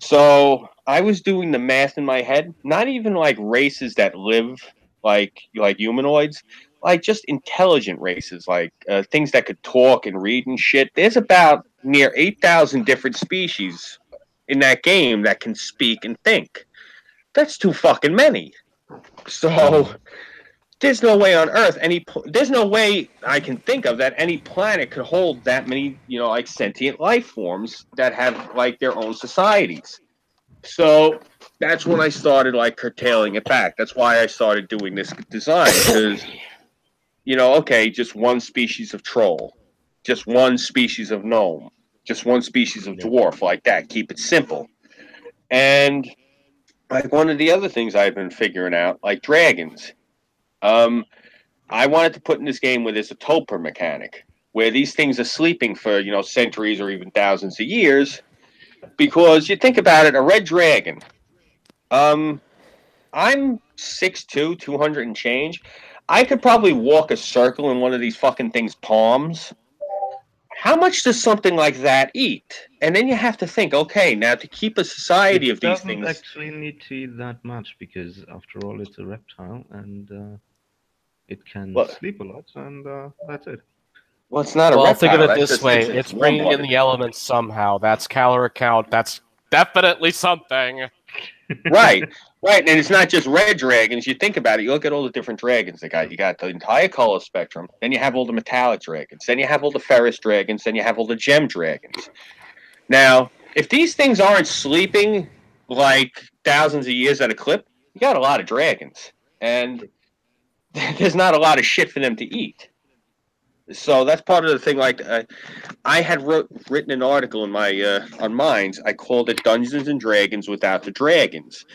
So I was doing the math in my head, not even like races that live like humanoids, like just intelligent races, like things that could talk and read and shit. There's about near 8,000 different species in that game that can speak and think. That's too fucking many. So there's no way on Earth there's no way I can think of that any planet could hold that many, like sentient life forms that have like their own societies. So that's when I started like curtailing it back. That's why I started doing this design because okay, just one species of troll, just one species of gnome, just one species of dwarf, like that. Keep it simple. And like one of the other things I've been figuring out, like dragons. I wanted to put in this game where there's a Topper mechanic, where these things are sleeping for, centuries or even thousands of years. Because you think about it, a red dragon, I'm 6'2", 200 and change. I could probably walk a circle in one of these fucking things' palms. How much does something like that eat? And then you have to think, okay, now to keep a society of It these doesn't things. actually need to eat that much because, after all, it's a reptile and it can sleep a lot, and that's it. Well, it's not a Well, reptile. think of it That's this just, way: it's it's bringing in warm-blooded. the elements somehow. That's calorie count. That's definitely something. Right. And it's not just red dragons. You think about it. You look at all the different dragons they got. You got the entire color spectrum. Then you have all the metallic dragons. Then you have all the ferrous dragons. Then you have all the gem dragons. Now, if these things aren't sleeping like thousands of years at a clip, you got a lot of dragons, and there's not a lot of shit for them to eat. So that's part of the thing. Like, I had written an article in my on Minds. I called it "Dungeons and Dragons Without the Dragons."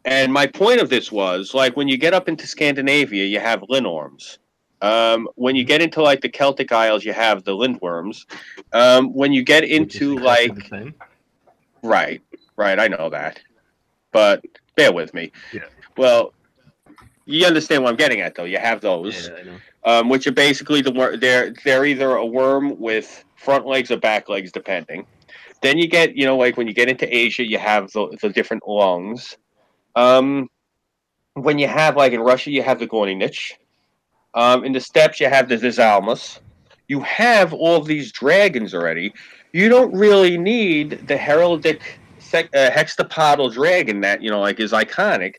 And my point of this was, like, when you get up into Scandinavia, you have linorms. When you get into, like, the Celtic Isles, you have the lindworms. When you get into, exactly like... the same. Right, I know that. But bear with me. Yeah. Well, you understand what I'm getting at, though. You have those. Yeah, I know. which are basically they're either a worm with front legs or back legs, depending. Then you get, like when you get into Asia, you have the different lungs. When you have, like in Russia, you have the Gorny Niche. In the steppes, you have the Vizalmas. You have all these dragons already. You don't really need the heraldic hexapodal dragon that, like is iconic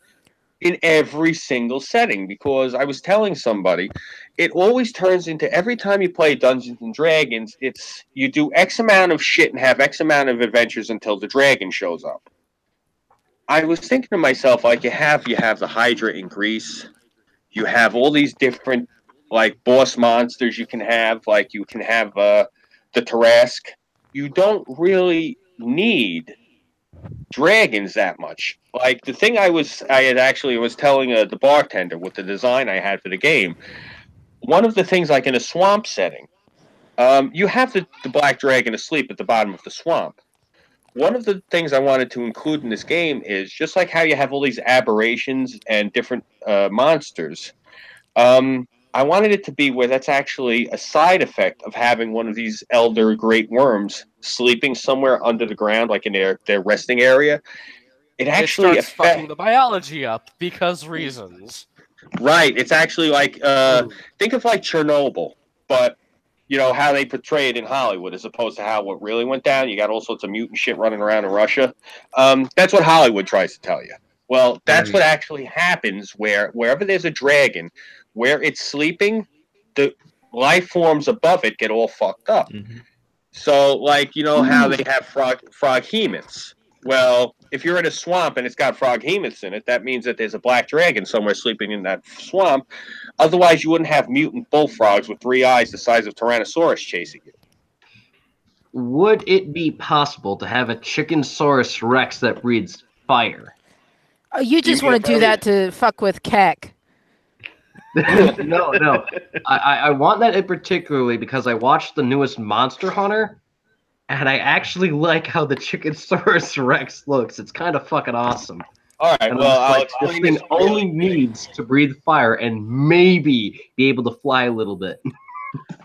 in every single setting, because I was telling somebody it always turns into, every time you play Dungeons and Dragons, it's you do X amount of shit and have X amount of adventures until the dragon shows up. I was thinking to myself, like, you have the Hydra in Greece, you have all these different like boss monsters you can have, like you can have the Tarask. You don't really need dragons that much. Like the thing I was telling the bartender with the design I had for the game. One of the things, like in a swamp setting, you have the black dragon asleep at the bottom of the swamp. One of the things I wanted to include in this game is just like how you have all these aberrations and different monsters. I wanted it to be where that's actually a side effect of having one of these elder great worms sleeping somewhere under the ground, like in their resting area. It actually starts fucking the biology up because reasons. Right. It's actually like think of like Chernobyl, but how they portray it in Hollywood as opposed to how what really went down. You got all sorts of mutant shit running around in Russia. That's what Hollywood tries to tell you. Well, that's what actually happens wherever there's a dragon, where it's sleeping, the life forms above it get all fucked up. Mm-hmm. So, like, how they have froghemoths. Well, if you're in a swamp and it's got froghemoths in it, that means that there's a black dragon somewhere sleeping in that swamp. Otherwise, you wouldn't have mutant bullfrogs with 3 eyes the size of Tyrannosaurus chasing you. Would it be possible to have a Chickensaurus Rex that breathes fire? Oh, you just want to do that to fuck with Keck. No. I want that in particularly because I watched the newest Monster Hunter, and I actually like how the Chickensaurus Rex looks. It's kind of fucking awesome. All right, and well, like, this thing only needs to breathe fire and maybe be able to fly a little bit.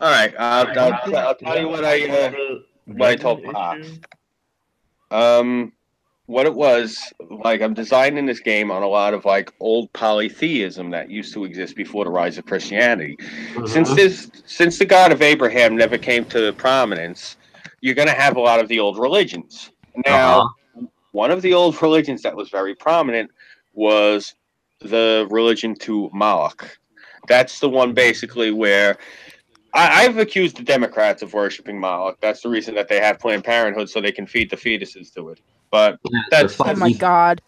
All right, I'll tell you what I told Pop. What it was, like, I'm designing this game on a lot of like old polytheism that used to exist before the rise of Christianity. Since the God of Abraham never came to prominence, you're going to have a lot of the old religions. Now, one of the old religions that was very prominent was the religion to Moloch. That's the one basically where I've accused the Democrats of worshiping Moloch. That's the reason that they have Planned Parenthood, so they can feed the fetuses to it. But that's oh my god.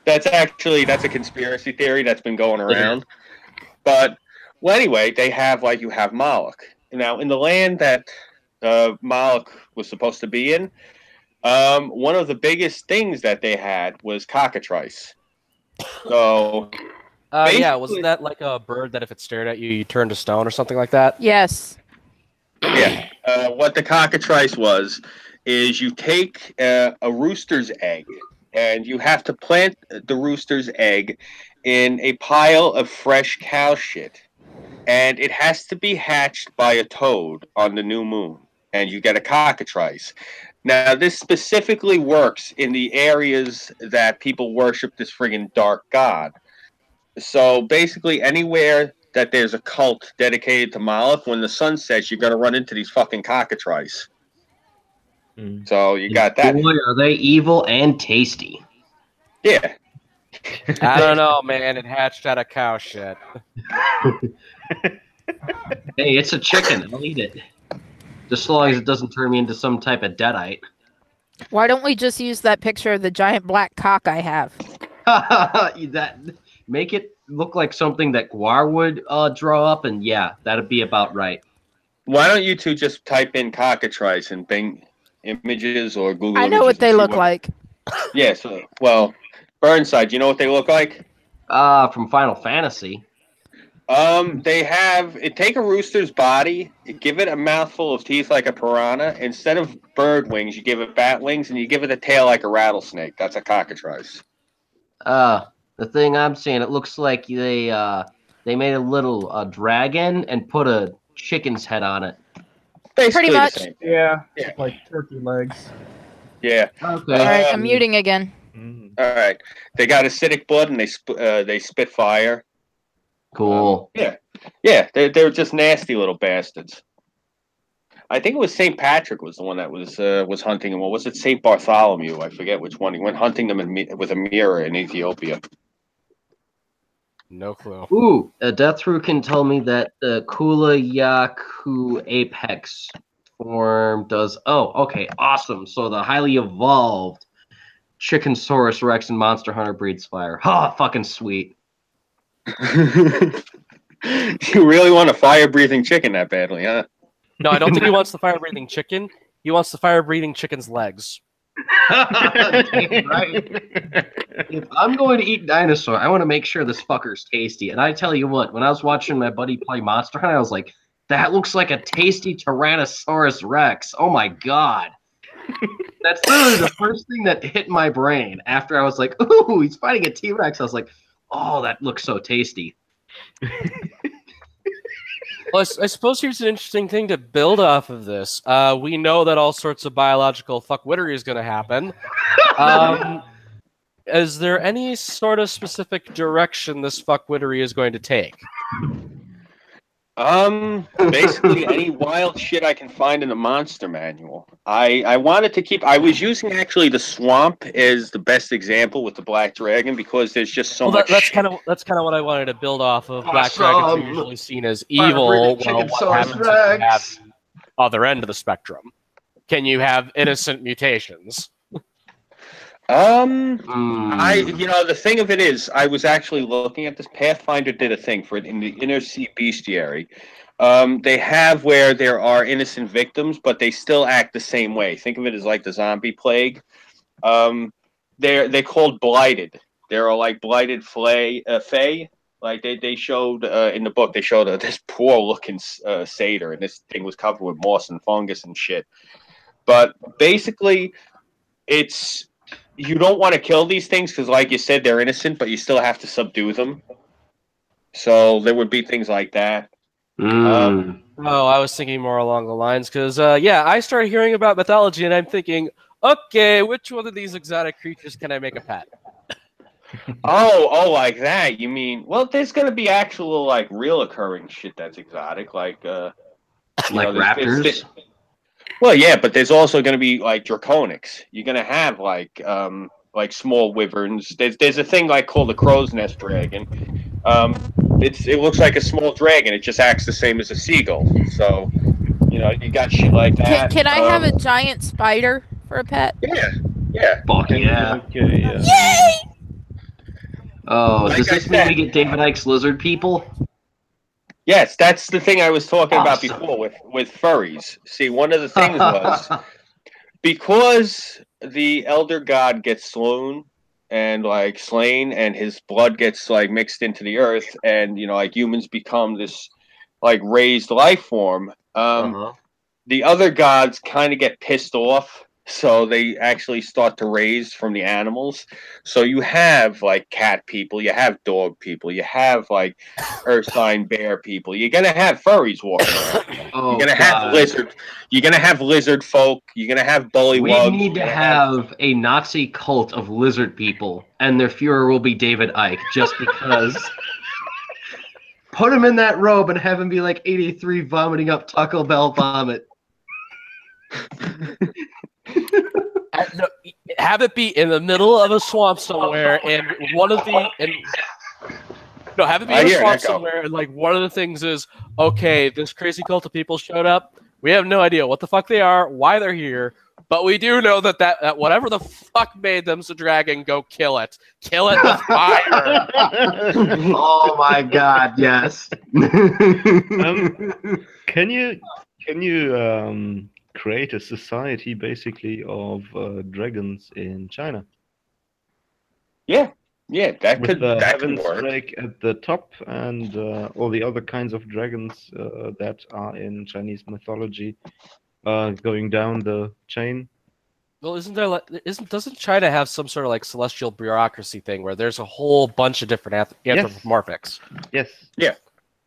That's a conspiracy theory that's been going around. But well, anyway, you have Moloch. Now, in the land that Moloch was supposed to be in, one of the biggest things that they had was cockatrice. So yeah, wasn't that like a bird that if it stared at you, you turned to stone or something like that? Yes. Yeah. What the cockatrice was is you take a rooster's egg and you have to plant the rooster's egg in a pile of fresh cow shit. And it has to be hatched by a toad on the new moon. And you get a cockatrice. Now, this specifically works in the areas that people worship this friggin' dark god. So basically, anywhere that there's a cult dedicated to Moloch, when the sun sets, you're going to run into these fucking cockatrice. So you got that. Boy, are they evil and tasty. Yeah. I don't know, man. It hatched out of cow shit. Hey, it's a chicken. I'll eat it. Just as long as it doesn't turn me into some type of deadite. Why don't we just use that picture of the giant black cock I have? Make it look like something that Guar would draw up, and yeah, that'd be about right. Why don't you two just type in cockatrice and Bing images or Google I know images what they look like. Yeah, so, well, Burnside, you know what they look like? From Final Fantasy. Take a rooster's body, give it a mouthful of teeth like a piranha. Instead of bird wings, you give it bat wings, and you give it a tail like a rattlesnake. That's a cockatrice. The thing I'm seeing, it looks like they They made a little dragon and put a chicken's head on it. Basically much. the same. Yeah, Yeah. it's like turkey legs. Yeah. Okay. All right, I'm muting again. All right. They got acidic blood and they spit fire. Cool. Yeah. Yeah. They're just nasty little bastards. I think it was St. Patrick was the one that was hunting them. Or was it St. Bartholomew? I forget which one. He went hunting them with a mirror in Ethiopia. No clue. Ooh, Deathroot can tell me that the Kula Yaku Apex form does. Oh, okay, awesome. So the highly evolved Chickensaurus Rex and Monster Hunter breeds fire. Ha, fucking sweet. You really want a fire-breathing chicken that badly, huh? No, I don't think he wants the fire-breathing chicken. He wants the fire-breathing chicken's legs. Right. If I'm going to eat dinosaur, I want to make sure this fucker's tasty. And I tell you what, when I was watching my buddy play Monster Hunter, I was like, that looks like a tasty Tyrannosaurus Rex. Oh my god. That's literally the first thing that hit my brain after I was like, ooh, he's fighting a T-Rex. I was like, oh, that looks so tasty. Well, I suppose here's an interesting thing to build off of this. We know that all sorts of biological fuckwittery is going to happen. Is there any sort of specific direction this fuckwittery is going to take? Basically any wild shit I can find in the monster manual. I wanted to keep. I was using actually the swamp as the best example with the black dragon because there's just so much. That's kind of what I wanted to build off of. Black dragons are usually seen as evil. Well, what happens if you have the other end of the spectrum? Can you have innocent mutations? The thing of it is, I was actually looking at this. Pathfinder did a thing for it in the Inner Sea Bestiary. They have where there are innocent victims, but they still act the same way. Think of it as like the zombie plague. They're called blighted. They're like blighted fae. Like they showed in the book, they showed this poor looking satyr, and this thing was covered with moss and fungus and shit. But basically, it's. You don't want to kill these things because, like you said, they're innocent, but you still have to subdue them. So there would be things like that. I was thinking more along the lines because, I started hearing about mythology and I'm thinking, okay, which one of these exotic creatures can I make a pet? Oh, like that. You mean? Well, there's going to be actual, like, real occurring shit that's exotic, like raptors. Well, yeah, but there's also going to be like draconics. You're going to have like small wyverns. There's a thing like called the crow's nest dragon. It looks like a small dragon. It just acts the same as a seagull. So, you got shit like that. Can I have a giant spider for a pet? Yeah. Fuck yeah. Okay, yeah. Yay! Oh, Like does this mean we get David Icke's lizard people? Yes, that's the thing I was talking about Awesome. before with furries. See, one of the things was because the elder god gets slain and his blood gets like mixed into the earth, and like humans become this like raised life form. The other gods kind of get pissed off, so they actually start to raise from the animals. So you have like cat people, you have dog people, you have like earth sign bear people. You're gonna have furries walking around. You're gonna have lizard. You're gonna have lizard folk. You're gonna have bullywugs. We need to have a Nazi cult of lizard people, and their Führer will be David Icke, just because. Put him in that robe and have him be like 83 vomiting up Taco Bell vomit. Have it be in the middle of a swamp somewhere, and have it be in a swamp somewhere, and like one of the things is, okay, this crazy cult of people showed up. We have no idea what the fuck they are, why they're here, but we do know that whatever the fuck made them's a dragon, go kill it. Kill it with fire. Oh my god, yes. Can you create a society basically of dragons in China? Yeah, that With could the that could heavens work. drake at the top and all the other kinds of dragons that are in Chinese mythology going down the chain. Well, doesn't China have some sort of like celestial bureaucracy thing where there's a whole bunch of different anthropomorphics? Yes. Yeah.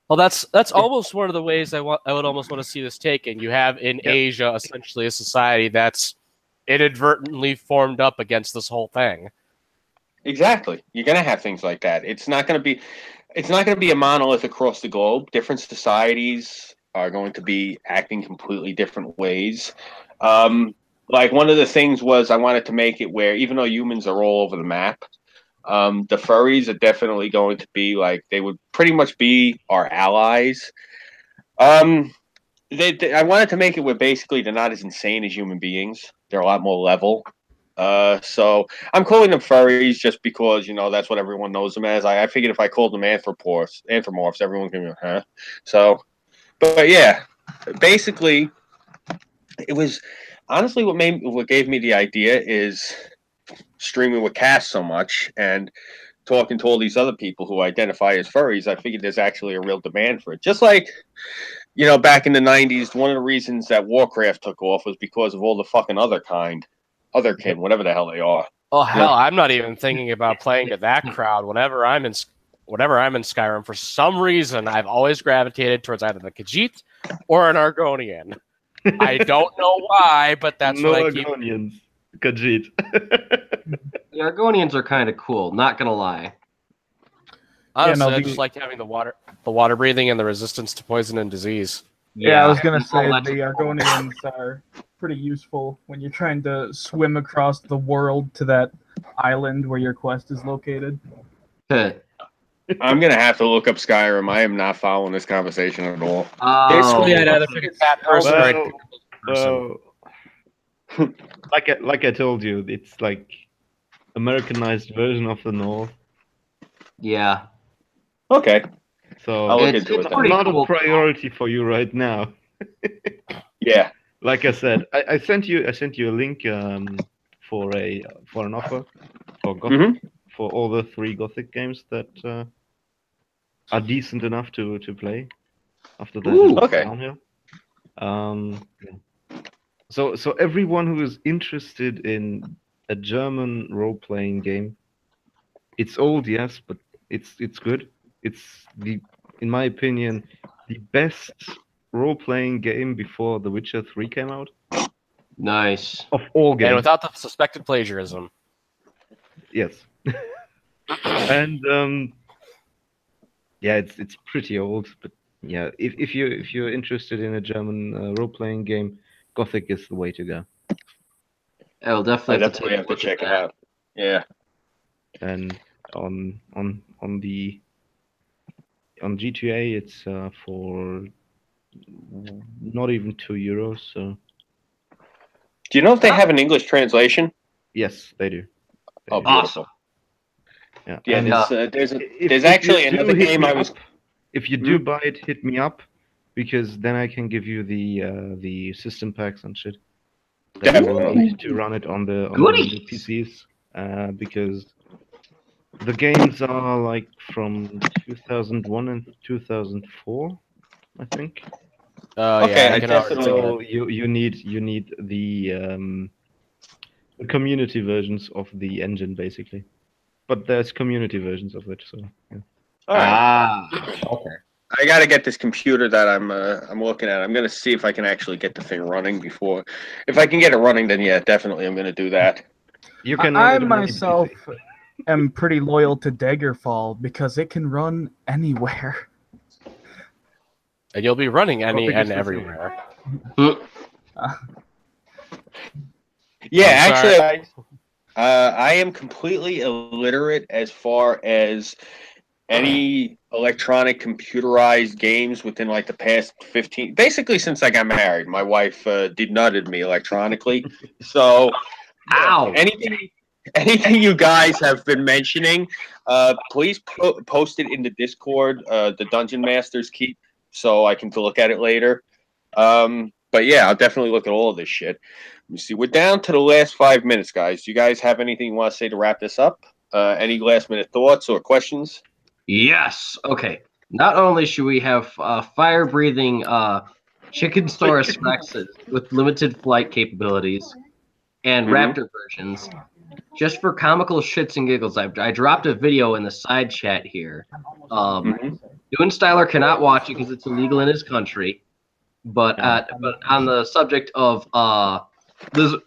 Well, that's almost one of the ways I would almost want to see this taken. You have in Asia essentially a society that's inadvertently formed up against this whole thing. Exactly. You're gonna have things like that. It's not gonna be a monolith across the globe. Different societies are going to be acting completely different ways. Like one of the things was I wanted to make it where even though humans are all over the map, the furries are definitely going to be like they would pretty much be our allies. I wanted to make it where basically they're not as insane as human beings. They're a lot more level. So I'm calling them furries just because that's what everyone knows them as. I figured if I called them anthropomorphs, everyone's gonna be huh. So, but yeah, basically, it was honestly what gave me the idea is streaming with Cass so much and talking to all these other people who identify as furries. I figured there's actually a real demand for it. Just like back in the '90s, one of the reasons that Warcraft took off was because of all the fucking otherkin, whatever the hell they are. Oh hell, I'm not even thinking about playing to that crowd. Whenever I'm in Skyrim, for some reason, I've always gravitated towards either the Khajiit or an Argonian. I don't know why, but that's no what I keep. Argonians. Khajiit. The Argonians are kind of cool, not gonna lie. Honestly, I just like having the water breathing and the resistance to poison and disease. Yeah, I was gonna say the Argonians are pretty useful when you're trying to swim across the world to that island where your quest is located. I'm gonna have to look up Skyrim. I am not following this conversation at all. Basically, I'd either pick a cat person or I'd pick a person. Like I told you, it's like Americanized version of the North. Yeah. Okay. So I'll look into it's it. pretty not cool. a priority for you right now. Yeah. Like I said, I sent you a link for an offer for Gothic, for all the 3 Gothic games that are decent enough to play. After that, Ooh, okay. Downhill. So everyone who is interested in a German role-playing game, it's old, yes, but it's good. It's in my opinion, the best role-playing game before The Witcher 3 came out. Nice. Of all games. And without the suspected plagiarism. Yes. And yeah, it's pretty old, but yeah, if you're interested in a German role-playing game, Gothic is the way to go. I'll I definitely have to check it out. Yeah. And on GTA, it's for not even €2. So Do you know if they have an English translation? yes, they do. Oh, beautiful. Yeah. Yeah, And there's actually another game I was. If you do buy it, hit me up, because then I can give you the system packs and shit. Definitely. To run it on the Goodies. new PCs, because the games are like from 2001 and 2004, I think. Okay, Yeah, I I can already definitely- tell. So you need the community versions of the engine, basically. But there's community versions of it, so yeah. All right. Ah, okay. I got to get this computer that I'm looking at. I'm going to see if I can actually get the thing running before. If I can get it running, then yeah, definitely I'm going to do that. You can I run it on any myself PC. am pretty loyal to Daggerfall because it can run anywhere. And you'll be running any Gothic is and the same. everywhere. Yeah, I'm actually, sorry. I am completely illiterate as far as any electronic computerized games within like the past 15, basically since I got married. My wife did nutted me electronically. So Ow. anything you guys have been mentioning, please post it in the Discord, the Dungeon Masters keep, so I can look at it later. But yeah, I'll definitely look at all of this shit. Let me see. We're down to the last 5 minutes, guys. Do you guys have anything you want to say to wrap this up? Any last minute thoughts or questions? Yes. Okay. Not only should we have fire-breathing Chickensaurus rexes with limited flight capabilities and raptor versions. Just for comical shits and giggles, I dropped a video in the side chat here. Dune Styler cannot watch it because it's illegal in his country. But on the subject of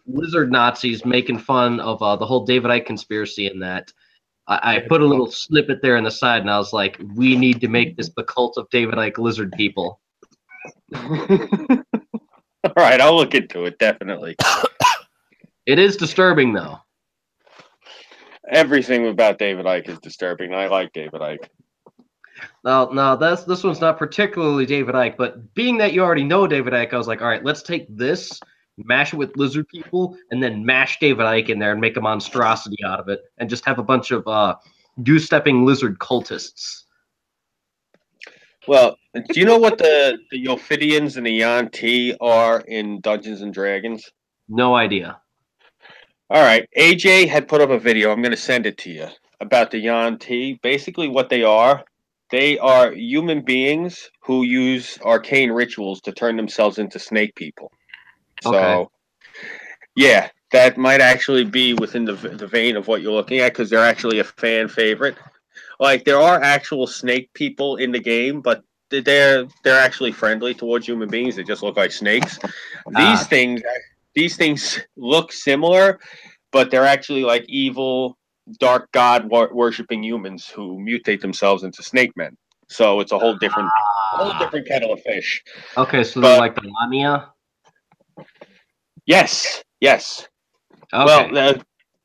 lizard Nazis making fun of the whole David Icke conspiracy and that, I put a little snippet there on the side, and I was like, we need to make this the cult of David Icke lizard people. All right, I'll look into it, definitely. It is disturbing, though. Everything about David Icke is disturbing. I like David Icke. No, this one's not particularly David Icke, but being that you already know David Icke, I was like, all right, let's take this, mash it with lizard people, and then mash David Icke in there and make a monstrosity out of it, and just have a bunch of goose-stepping lizard cultists. Well, do you know what the Ophidians and the Yuan-Ti are in Dungeons and Dragons? No idea. All right, AJ had put up a video. I'm going to send it to you about the Yuan-Ti. Basically, what they are human beings who use arcane rituals to turn themselves into snake people. So, yeah, that might actually be within the vein of what you're looking at, because they're actually a fan favorite. Like, there are actual snake people in the game, but they're actually friendly towards human beings. They just look like snakes. These things look similar, but they're actually like evil, dark god worshipping humans who mutate themselves into snake men. So it's a whole different kettle of fish. Okay, so they're like the Lamia? Yes. Okay. Well,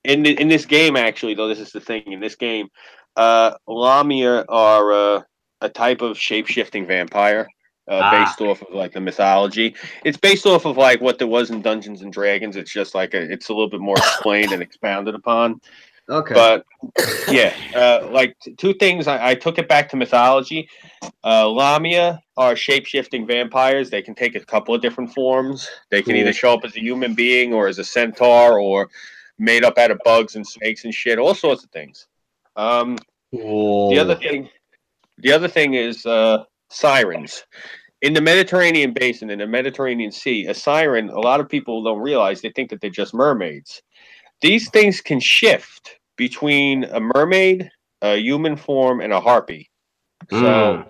in this game, actually, though, this is the thing. In this game, Lamia are a type of shape-shifting vampire based off of like the mythology. It's based off of like what there was in Dungeons and Dragons. It's just like it's a little bit more explained and expounded upon. Okay. But yeah, like two things. I took it back to mythology. Lamia are shape-shifting vampires. They can take a couple of different forms. They can either show up as a human being or as a centaur or made up out of bugs and snakes and shit. All sorts of things. The other thing is sirens. In the Mediterranean basin, in the Mediterranean Sea, a siren, a lot of people don't realize, they think that they're just mermaids. These things can shift between a mermaid, a human form, and a harpy. So,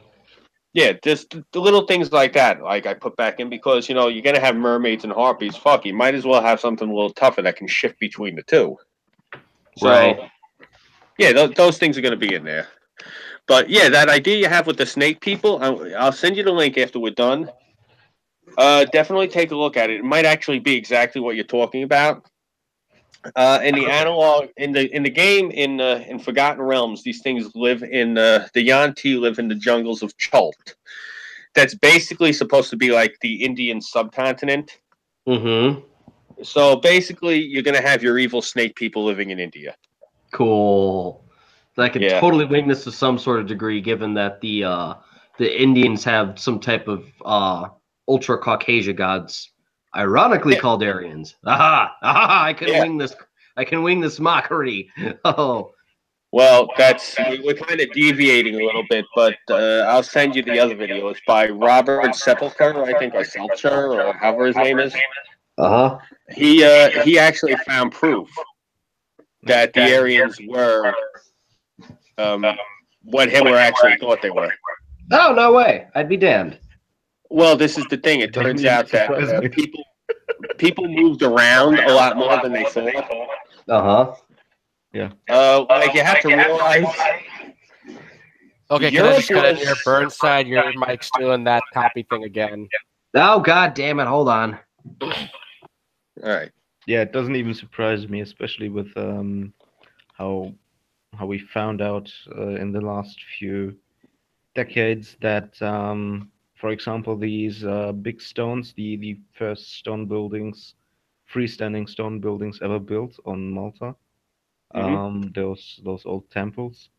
yeah, just the little things like that, like I put back in, because, you're going to have mermaids and harpies. Fuck, you might as well have something a little tougher that can shift between the two. So, right. Yeah, those things are going to be in there. But yeah, that idea you have with the snake people, I'll send you the link after we're done. Definitely take a look at it. It might actually be exactly what you're talking about. In the analog, in the game, in Forgotten Realms, these things live in the Yuan-Ti live in the jungles of Chult. That's basically supposed to be like the Indian subcontinent. So basically, you're going to have your evil snake people living in India. Cool. So I could totally wing this to some sort of degree, given that the Indians have some type of ultra Caucasia gods, ironically called Aryans. Aha! I can wing this. I can wing this mockery. Oh. Well, we're kind of deviating a little bit, but I'll send you the other video. It's by Robert Sepulcher, I think, or Selcher, or however his name is. He actually found proof that the Aryans were what Hitler actually thought they were. Oh, no way. I'd be damned. Well, this is the thing. It turns out that people moved around a lot more than they thought. Yeah. Like, you have to realize... Okay, can I just cut in here? Burnside, your mic's doing that copy thing again. Oh, god damn it. Hold on. All right. Yeah, it doesn't even surprise me, especially with how we found out in the last few decades that, for example, these big stones, the first stone buildings, freestanding stone buildings ever built on Malta, those old temples,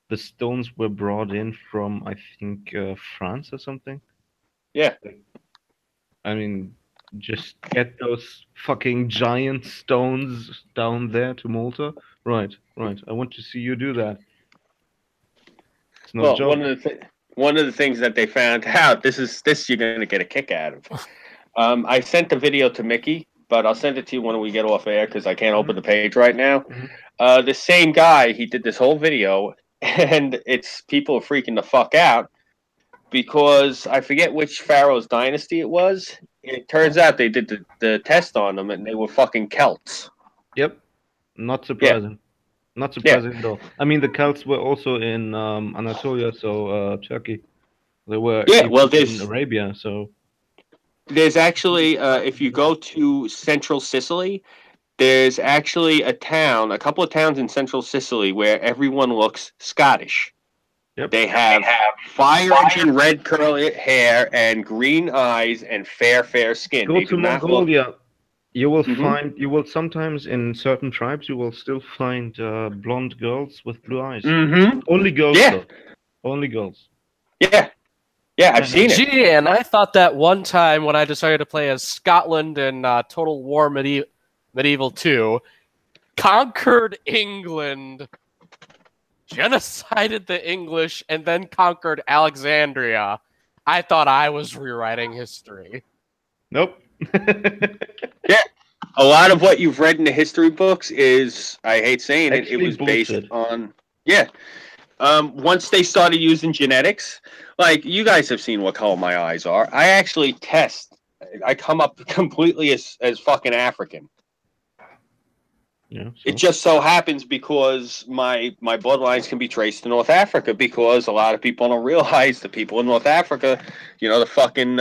the stones were brought in from, I think, France or something. Yeah. I mean, just get those fucking giant stones down there to Malta. Right. I want to see you do that. It's no joke. One of the things that they found out, this you're going to get a kick out of. I sent the video to Mickey, but I'll send it to you when we get off air because I can't open the page right now. Mhm. The same guy, he did this whole video, and it's people are freaking the fuck out because I forget which pharaoh's dynasty it was. It turns out they did the test on them, and they were fucking Celts. Yep. Not Yeah, surprising. Not yeah, surprising at all. I mean, the Celts were also in Anatolia, so Turkey. They were yeah. even Well, in Arabia, so there's actually if you go to central Sicily, there's actually a couple of towns in central Sicily where everyone looks Scottish. yep. They have fire engine red curly hair and green eyes and fair skin. Go They to do not look. Mongolia. You will Mhm. find, you will sometimes in certain tribes, you will still find blonde girls with blue eyes. Mhm. Only girls, Yeah. though. Only girls. Yeah. Yeah, I've seen it. Gee, and I thought that one time when I decided to play as Scotland in Total War Medieval 2, conquered England, genocided the English, and then conquered Alexandria. I thought I was rewriting history. Nope. Yeah. A lot of what you've read in the history books is, I hate saying it, it Actually was based bullshit. on, yeah. Once they started using genetics, like you guys have seen what color my eyes are. I actually test. I come up completely as fucking African. Yeah, so. It just so happens because my bloodlines can be traced to North Africa because a lot of people don't realize the people in North Africa, the fucking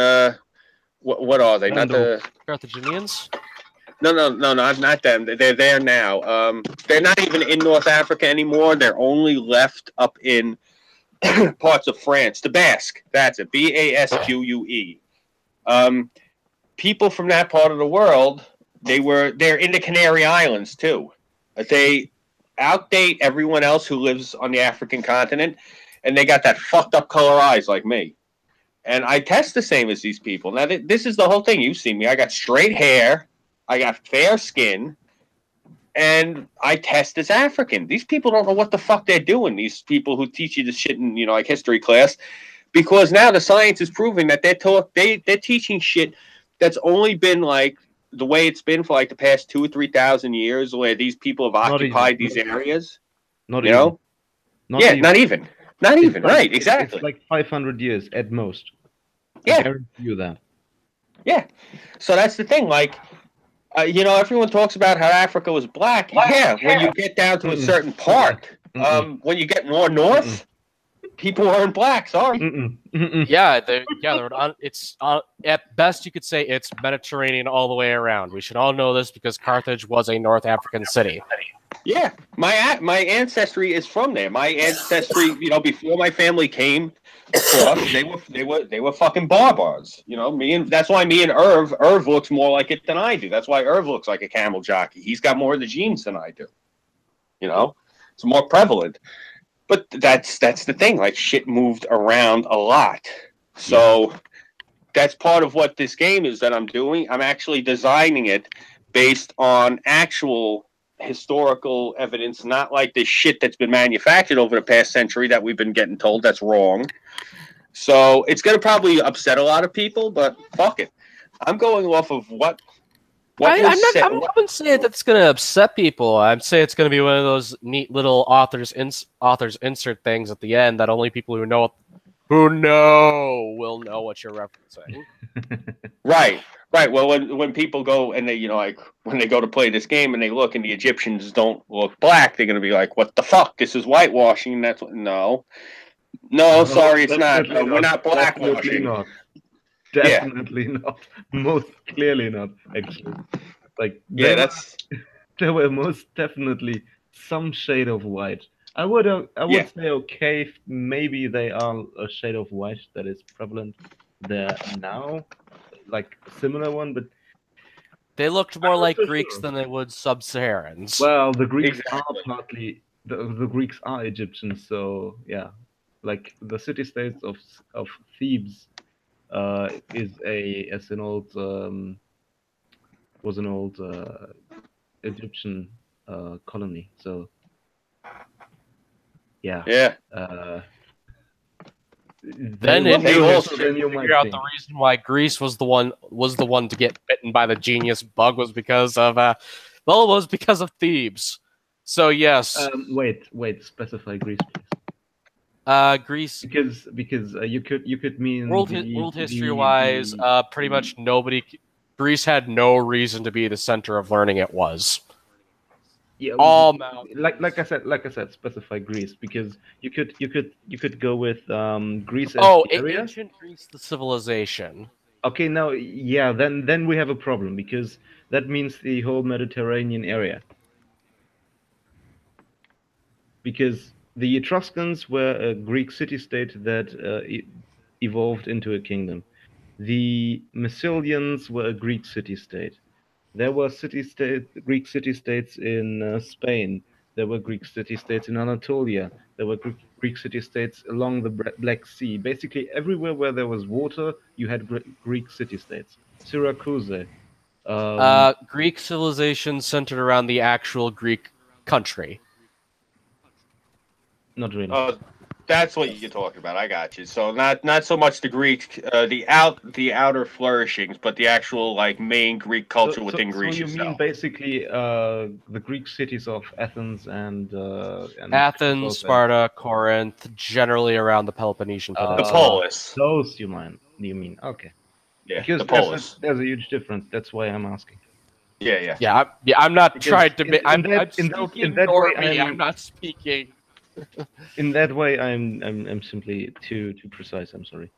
what are they? Not the Carthaginians? no, not them. They're there now. They're not even in North Africa anymore. They're only left up in parts of France. The Basque. That's it. Basque. People from that part of the world, they're in the Canary Islands too. They outdate everyone else who lives on the African continent, and they got that fucked up color eyes like me. And I test the same as these people. Now, this is the whole thing. You've seen me. I got straight hair. I got fair skin. And I test as African. These people don't know what the fuck they're doing. These people who teach you this shit in, like history class, because now the science is proving that they're teaching shit that's only been like the way it's been for like the past 2,000 or 3,000 years, where these people have occupied these areas. Not you even. know, Not yeah, even. not It's even, like, right? Exactly. It's like 500 years at most. Yeah. I guarantee you that. Yeah. So that's the thing. Like, everyone talks about how Africa was black. Yeah. When you get down to a certain part, when you get more north, people aren't black. Sorry. Yeah, they're on. It's at best you could say it's Mediterranean all the way around. We should all know this because Carthage was a North African city. Yeah, my ancestry is from there. My ancestry, before my family came across, they were fucking barbars. That's why me and Irv looks more like it than I do. That's why Irv looks like a camel jockey. He's got more of the genes than I do. It's more prevalent. But that's the thing. Like, shit moved around a lot. So that's part of what this game is that I'm doing. I'm actually designing it based on actual historical evidence, not like this shit that's been manufactured over the past century that we've been getting told that's wrong. So it's going to probably upset a lot of people, but fuck it. I'm going off of what I wouldn't say that's going to upset people. I'd say it's going to be one of those neat little authors insert things at the end that only people who know will know what you're referencing. Right. Well, when people go and they, when they go to play this game and they look and the Egyptians don't look black, they're going to be like, "What the fuck? This is whitewashing." That's what. No, sorry, it's not. No, we're not blackwashing. Definitely not. Most clearly not. Actually, like there were most definitely some shade of white. I would say okay, maybe they are a shade of white that is prevalent there now, like a similar one, but they looked more like Greeks than they would sub-Saharans. Well, the Greeks are partly the Greeks are Egyptians, so yeah, like the city-states of Thebes was an old Egyptian colony. So yeah. Then Then India you was also- trying then to you figure might out think. the reason why Greece was the one to get bitten by the genius bug was because of because of Thebes. So yes, Wait, specify Greece, please. Greece Because you could mean world history wise, pretty much nobody. Greece had no reason to be the center of learning. It was yeah, all mountains. like I said, specify Greece because you could go with Greece as Oh, the area. ancient Greece, the civilization. Okay, now yeah, then we have a problem because that means the whole Mediterranean area. Because the Etruscans were a Greek city-state that evolved into a kingdom. The Massilians were a Greek city-state. There were Greek city-states in Spain. There were Greek city-states in Anatolia. There were Greek city-states along the Black Sea. Basically, everywhere where there was water, you had Greek city-states. Syracuse. Greek civilization centered around the actual Greek country. Not really. That's what you're talking about. I got you. So not so much the Greek, the outer flourishings, but the actual like main Greek culture within Greece So you mean itself. basically the Greek cities of Athens and Athens, both Sparta, Corinth, generally around the Peloponnesian The Peninsula. polis. those you mean okay? Yeah, Because the polis. there's a huge difference. That's why I'm asking. Yeah. I'm not Because trying to. I'm in speaking that way, normally. I'm not speaking. In that way, I'm simply too precise. I'm sorry.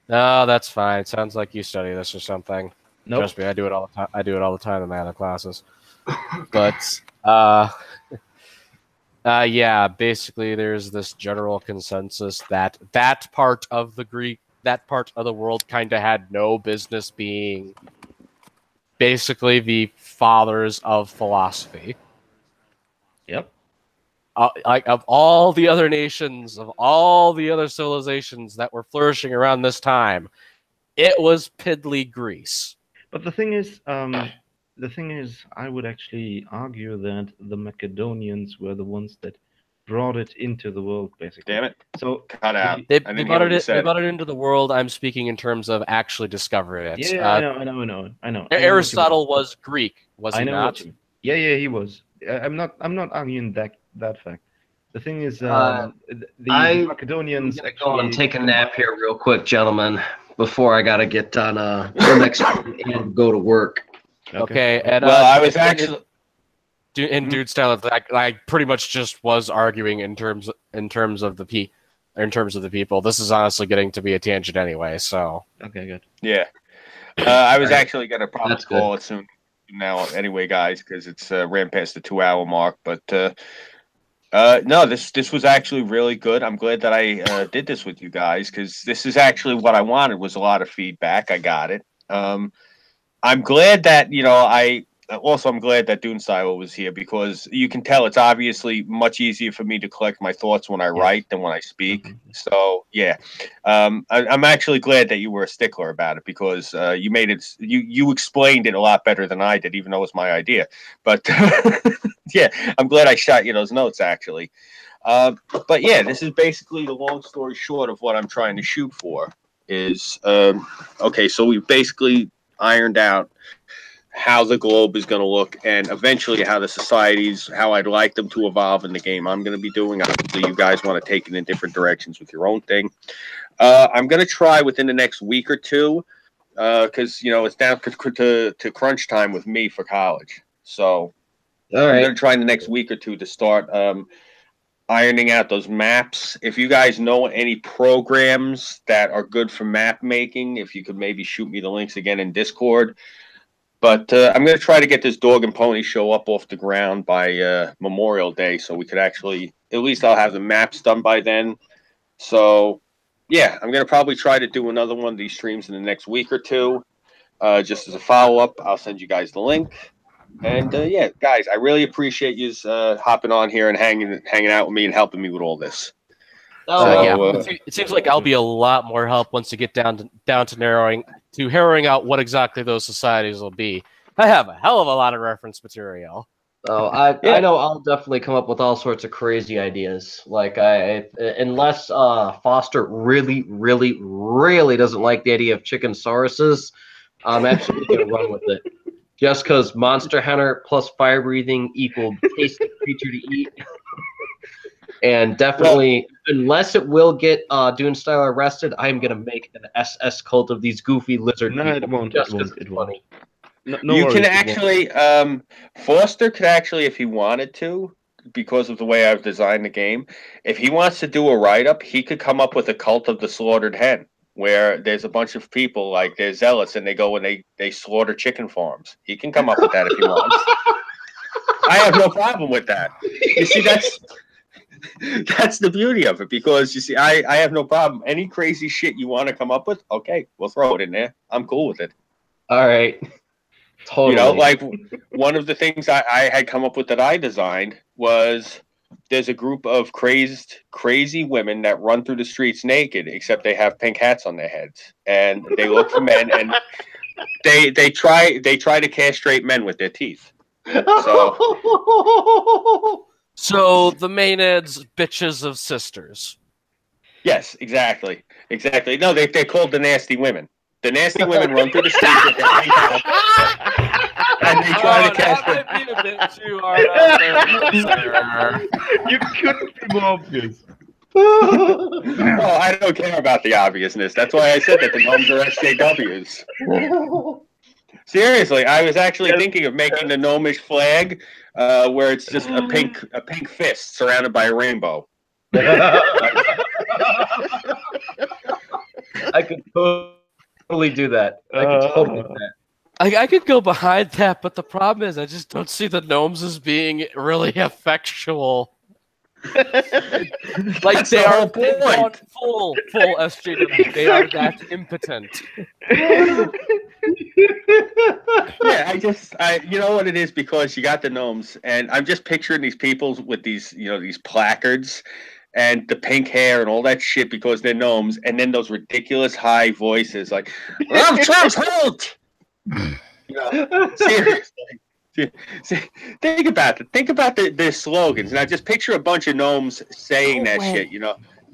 No, that's fine. Sounds like you study this or something. Nope. Trust me, I do it all the time. I do it all the time in my other classes. But yeah, basically, there's this general consensus that that part of the world kind of had no business being basically the fathers of philosophy. Yep. Like of all the other nations, of all the other civilizations that were flourishing around this time, it was piddly Greece. But the thing is, I would actually argue that the Macedonians were the ones that brought it into the world, basically. Damn it. So Cut out. They I didn't brought hear what you it. They said. brought it into the world. I'm speaking in terms of actually discovering it. yeah, I know. Aristotle was Greek, was he I know not? what you mean. Yeah, he was. I'm not arguing that fact. The thing is, I- the Macedonians I'm gonna go and actually take a nap here real quick, gentlemen, before I gotta get on the next and go to work. Okay, and Well, I was actually. in dude style. I pretty much just was arguing in terms of the people. This is honestly getting to be a tangent anyway. So Okay, good. Yeah. I was actually going to probably That's call it soon now anyway, guys, because it's ran past the 2-hour mark. But no, this was actually really good. I'm glad that I did this with you guys because this is actually what I wanted was a lot of feedback. I got it. I'm glad that, I'm glad that Dune Silo was here because you can tell it's obviously much easier for me to collect my thoughts when I write than when I speak. Mhm. So yeah, I'm actually glad that you were a stickler about it because you made it. You explained it a lot better than I did, even though it was my idea. But yeah, I'm glad I shot you those notes actually. But yeah, this is basically the long story short of what I'm trying to shoot for. Is okay. So we basically ironed out how the globe is going to look and eventually how the societies, how I'd like them to evolve in the game I'm going to be doing. Obviously, you guys want to take it in different directions with your own thing. I'm going to try within the next week or two because, it's down to crunch time with me for college. So All I'm right. going to try in the next week or two to start ironing out those maps. If you guys know any programs that are good for map making, if you could maybe shoot me the links again in Discord. But I'm going to try to get this dog and pony show up off the ground by Memorial Day so we could actually, at least I'll have the maps done by then. So, yeah, I'm going to probably try to do another one of these streams in the next week or two. Just as a follow-up, I'll send you guys the link. And, yeah, guys, I really appreciate you hopping on here and hanging out with me and helping me with all this. It seems like I'll be a lot more help once you get down to narrowing out what exactly those societies will be. I have a hell of a lot of reference material. Oh, I Yeah. know I'll definitely come up with all sorts of crazy ideas. Like unless Foster really doesn't like the idea of chicken sauruses, I'm absolutely gonna run with it. Just because Monster Hunter plus fire breathing equal tasty creature to eat, and definitely unless it will get Dune Style arrested, I'm gonna make an SS cult of these goofy lizard No, people it won't. just It because won't. it's It won't. funny. No You can worries. It won't. actually, Foster could actually, if he wanted to, because of the way I've designed the game, if he wants to do a write-up, he could come up with a cult of the slaughtered hen, where there's a bunch of people, like they're zealots, and they go and they slaughter chicken farms. He can come up with that if he wants. I have no problem with that. You see, that's the beauty of it, because you see, I have no problem. Any crazy shit you want to come up with, okay, we'll throw it in there. I'm cool with it. All right, totally. You know, like one of the things I had come up with that I designed was there's a group of crazy women that run through the streets naked, except they have pink hats on their heads, and they look for men, and they try to castrate men with their teeth. So the Maenads, bitches of sisters. Yes, exactly. No, they're called the nasty women. The nasty women run through the streets with their pink hats, and they try to castrate. That might be a bit too hard out there. You couldn't be more obvious. Well, I don't care about the obviousness. That's why I said that the gnomes are SJWs. Seriously, I was actually thinking of making the gnomish flag, where it's just a pink fist surrounded by a rainbow. I could totally do that. I could totally do that. I could go behind that, but the problem is I just don't see the gnomes as being really effectual. Like That's they the are whole point. full SJW. They are that impotent. Yeah, you know what it is, because you got the gnomes, and I'm just picturing these people with these, these placards and the pink hair and all that shit because they're gnomes, and then those ridiculous high voices like "Love Trump's hate." Seriously. Think about it. Think about their slogans. Now just picture a bunch of gnomes saying that shit,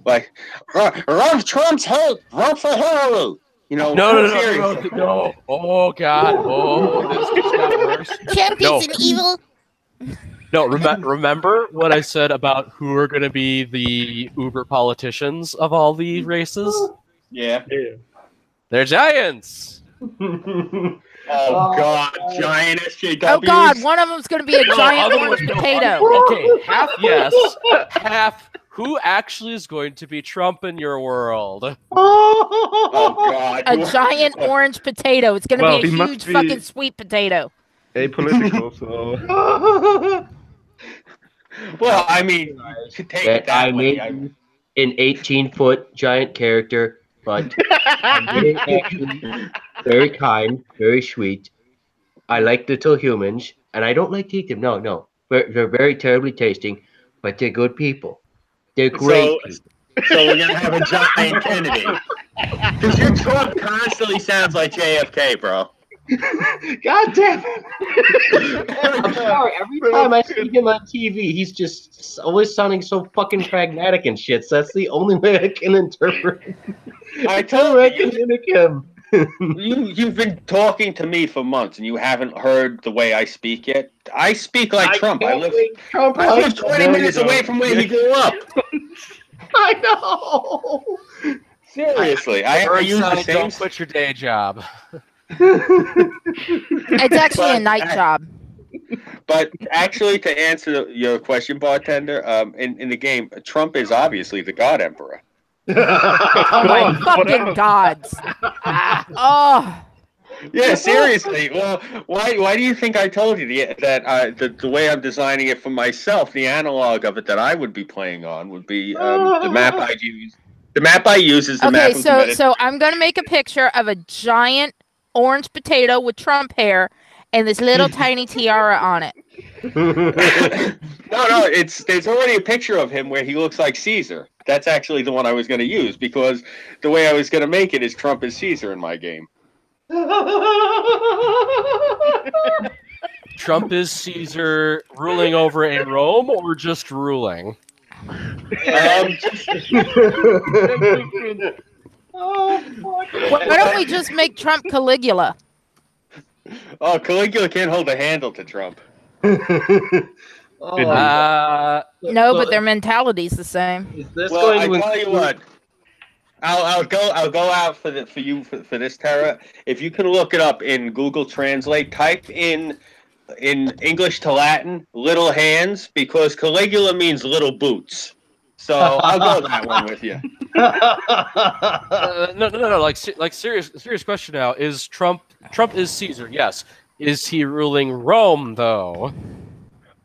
like "Love Trump's hate, vote for Hillary." No. Oh God. Oh, this just got worse. Champions and evil. No, remember what I said about who are going to be the uber politicians of all the races? Yeah. They're giants. Oh God, giant SJWs. Oh God, one of them's going to be a giant orange potato. Okay, half yes, half who actually is going to be Trump in your world? Oh God, A giant orange potato. It's going to be a he must huge be- fucking sweet potato. Apolitical, so. Well, I mean, you could take it I that way. made an 18-foot giant character, but I'm actually very kind, very sweet. I like little humans, and I don't like to eat them. No. They're very terribly tasting, but they're good people. They're great people. So we're gonna have a giant Kennedy. Because your Trump constantly sounds like JFK, bro. God damn it! I'm sorry. Every time I see him on TV, he's just always sounding so fucking pragmatic and shit. So that's the only way I can interpret. I told I can mimic him. You've been talking to me for months, and you haven't heard the way I speak yet. I speak like Trump. I live 20 minutes away from where he grew up. I know. Seriously, I use the same. Don't quit your day job. It's actually a night job. But actually, to answer your question, bartender, in the game, Trump is obviously the God Emperor. Oh my fucking gods! Oh. Yeah, seriously. Well, why do you think I told you that the way I'm designing it for myself, the analog of it that I would be playing on would be the map I use. The map I use is the map. Okay, so I'm gonna make a picture of a giant orange potato with Trump hair and this little tiny tiara on it. No, there's already a picture of him where he looks like Caesar. That's actually the one I was going to use because the way I was going to make it is Trump is Caesar in my game. Trump is Caesar ruling over a Rome or just ruling? Oh, fuck. Why don't we just make Trump Caligula? Oh, Caligula can't hold a handle to Trump. Oh, No, but their mentality's the same. is this Well, going I to tell you what. I'll go out for this, Tara. If you can look it up in Google Translate, type in English to Latin, little hands, because Caligula means little boots. So I'll go that one with you. No. Like serious question now. Is Trump is Caesar? Yes. Is he ruling Rome though?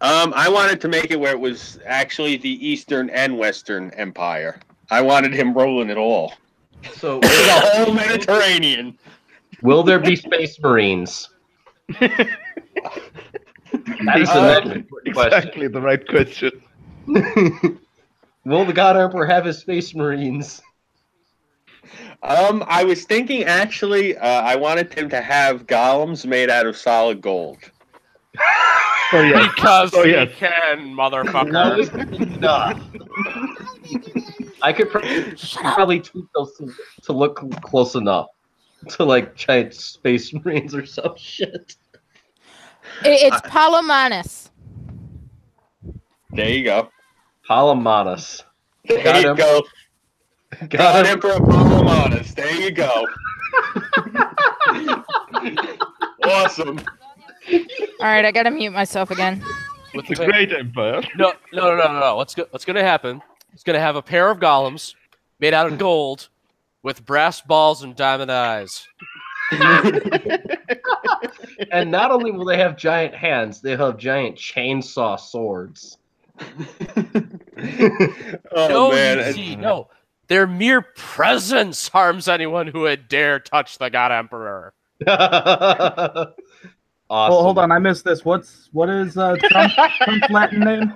I wanted to make it where it was actually the Eastern and Western Empire. I wanted him ruling it all. So The whole Mediterranean. will there be space marines? That is the next important question. Exactly the right question. Will the God Emperor have his space marines? I was thinking actually, I wanted him to have golems made out of solid gold. Oh yes. Because Oh, he yes. can, That motherfucker. is enough. I could probably tweak those to look close enough to like giant space marines or some shit. It's Palomanes. There you go. Palomanes. There God you go. God God Emperor. Emperor Palomanes. There you go. Awesome. All right, I gotta mute myself again. With The great empire. No. What's gonna happen? It's gonna have a pair of golems made out of gold with brass balls and diamond eyes. And not only will they have giant hands, they'll have giant chainsaw swords. Oh man. UC, no. Their mere presence harms anyone who would dare touch the God Emperor. Awesome. Well, hold on, I missed this. What is Trump's Latin name?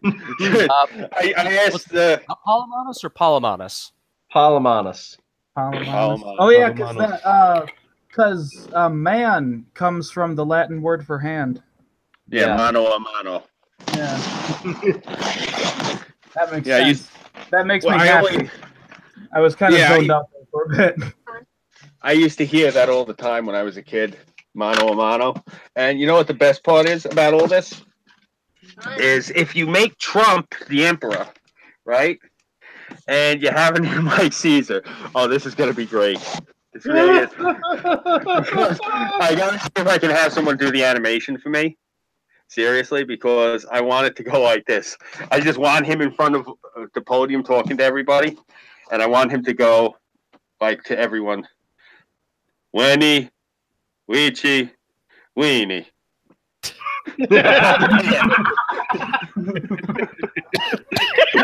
I asked Palomanes or Palomanes? Palomanes. Palomanes. Oh yeah, because man comes from the Latin word for hand. yeah, mano a mano. Yeah. That makes Yeah, sense. That makes Well, me I happy. only- I was kind of Yeah, zoned out there for a bit. I used to hear that all the time when I was a kid, mano a mano. And you know what the best part is about all this? Is if you make Trump the emperor, right? And you have a name like Caesar. Oh, this is gonna be great. This really is. I gotta see if I can have someone do the animation for me. Seriously, because I want it to go like this. I just want him in front of the podium talking to everybody, and I want him to go like to everyone. Wenny, Weechi, Weenie.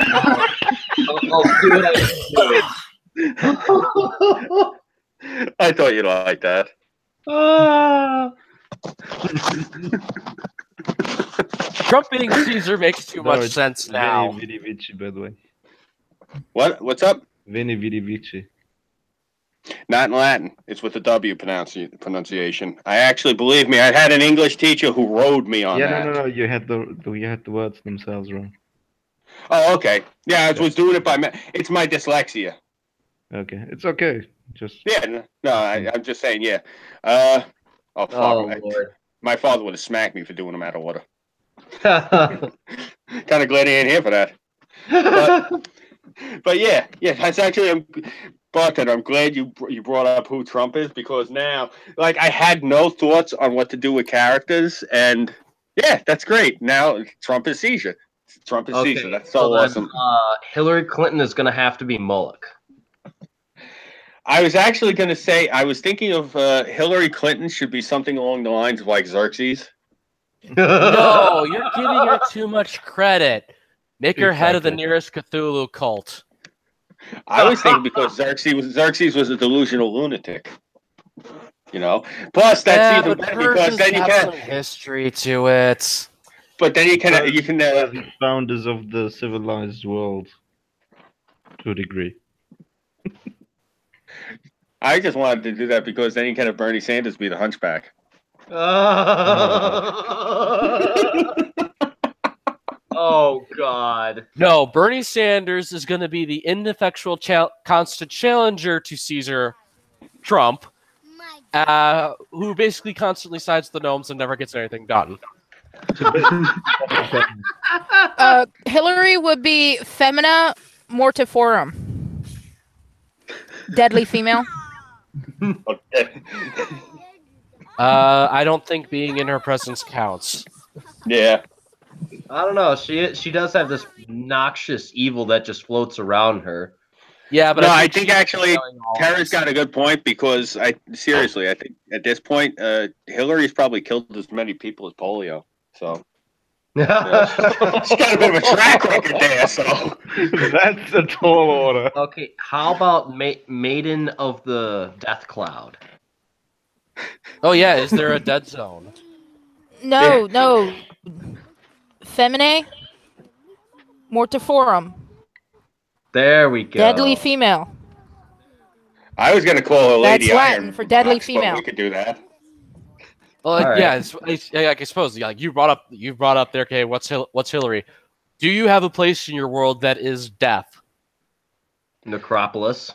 I'll see what I can do. I thought you'd like that. Trump being Caesar makes too No, much it's sense now. Veni Vidi Vici, by the way. What's up? Veni Vidi Vici. Not in Latin. It's with the W pronunciation. I actually, believe me, I had an English teacher who rode me on Yeah, that. no. You had the words themselves wrong. Oh, okay. Yeah, I was doing it by it's my dyslexia. Okay, it's okay. Just Yeah, no, I'm just saying, yeah. Oh, fuck. Oh, Lord. My father would have smacked me for doing them out of order. Kind of glad he ain't here for that. But yeah, that's actually, bartender, I'm glad you brought up who Trump is, because now, like, I had no thoughts on what to do with characters, and yeah, that's great. Now Trump is Caesar. Trump is Caesar. That's so awesome. Hillary Clinton is going to have to be Moloch. I was actually going to say, I was thinking of Hillary Clinton should be something along the lines of like Xerxes. No, you're giving her too much credit. Make her head of the nearest Cthulhu cult. I was thinking because Xerxes was a delusional lunatic. You know. Plus, that's even better because then you can history to it. But then you can the founders of the civilized world, to a degree. I just wanted to do that because then you can have Bernie Sanders be the hunchback. Oh God. No, Bernie Sanders is going to be the ineffectual constant challenger to Caesar Trump, who basically constantly sides the gnomes and never gets anything done. Hillary would be Femina Mortiforum. Deadly female. Okay. I don't think being in her presence counts. Yeah. I don't know. She does have this noxious evil that just floats around her. Yeah, but No, I think she's actually failing all Tara's this. got a good point because I think at this point, Hillary's probably killed as many people as polio. So she's got a bit of a track record there. So That's a tall order. Okay, how about Maiden of the Death Cloud? Oh yeah, is there a dead zone? No, no. Femine Mortiforum. There we go. Deadly female. I was gonna call her Lady That's Latin Iron for deadly Box, but female. we could do that. Well, All right. yeah, I suppose. Yeah, like you brought up there. Okay, what's Hillary? Do you have a place in your world that is death? Necropolis.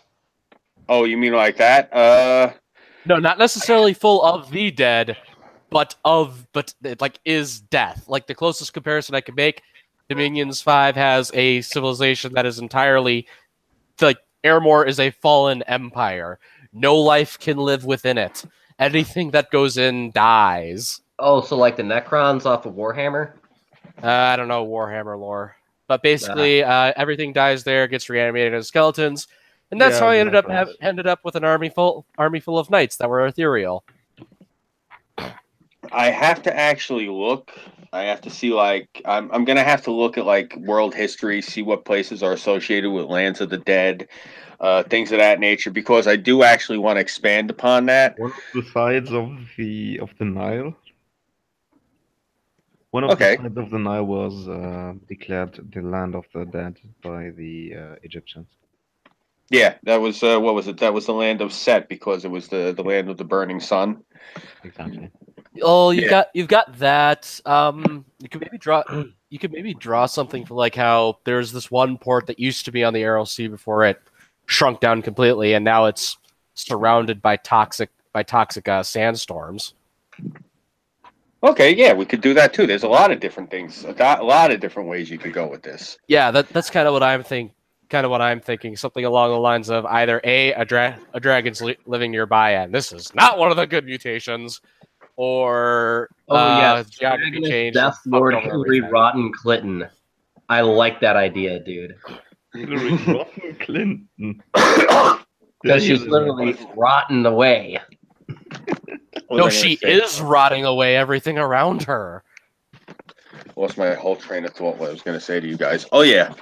Oh, you mean like that? No, not necessarily full of the dead, but it, like is death. Like the closest comparison I could make, Dominions 5 has a civilization that is entirely like Airmore is a fallen empire. No life can live within it. Anything that goes in dies. Oh, so like the Necrons off of Warhammer? I don't know Warhammer lore, but basically everything dies there, gets reanimated as skeletons, and that's how I ended up with an army full of knights that were ethereal. I have to actually look. I have to see I'm gonna have to look at like world history, see what places are associated with lands of the dead, things of that nature, because I do actually want to expand upon that. One of the sides of the Nile. One of Okay. the sides of the Nile was declared the land of the dead by the Egyptians. Yeah, that was what was it? That was the land of Set because it was the land of the burning sun. Exactly. Oh, you've got that. You could maybe draw something for like how there's this one port that used to be on the Aral Sea before it shrunk down completely, and now it's surrounded by toxic sandstorms. Okay, yeah, we could do that too. There's a lot of different things, a lot of different ways you could go with this. Yeah, that's kind of what I'm thinking. Something along the lines of either a dragon's living nearby, and this is not one of the good mutations, or geography change. Death Lord Hillary Rotten Clinton. I like that idea, dude. Hillary Rotten Clinton. Because she's literally rotten away. No, she is rotting away everything around her. Lost my whole train of thought. What I was going to say to you guys. Oh yeah.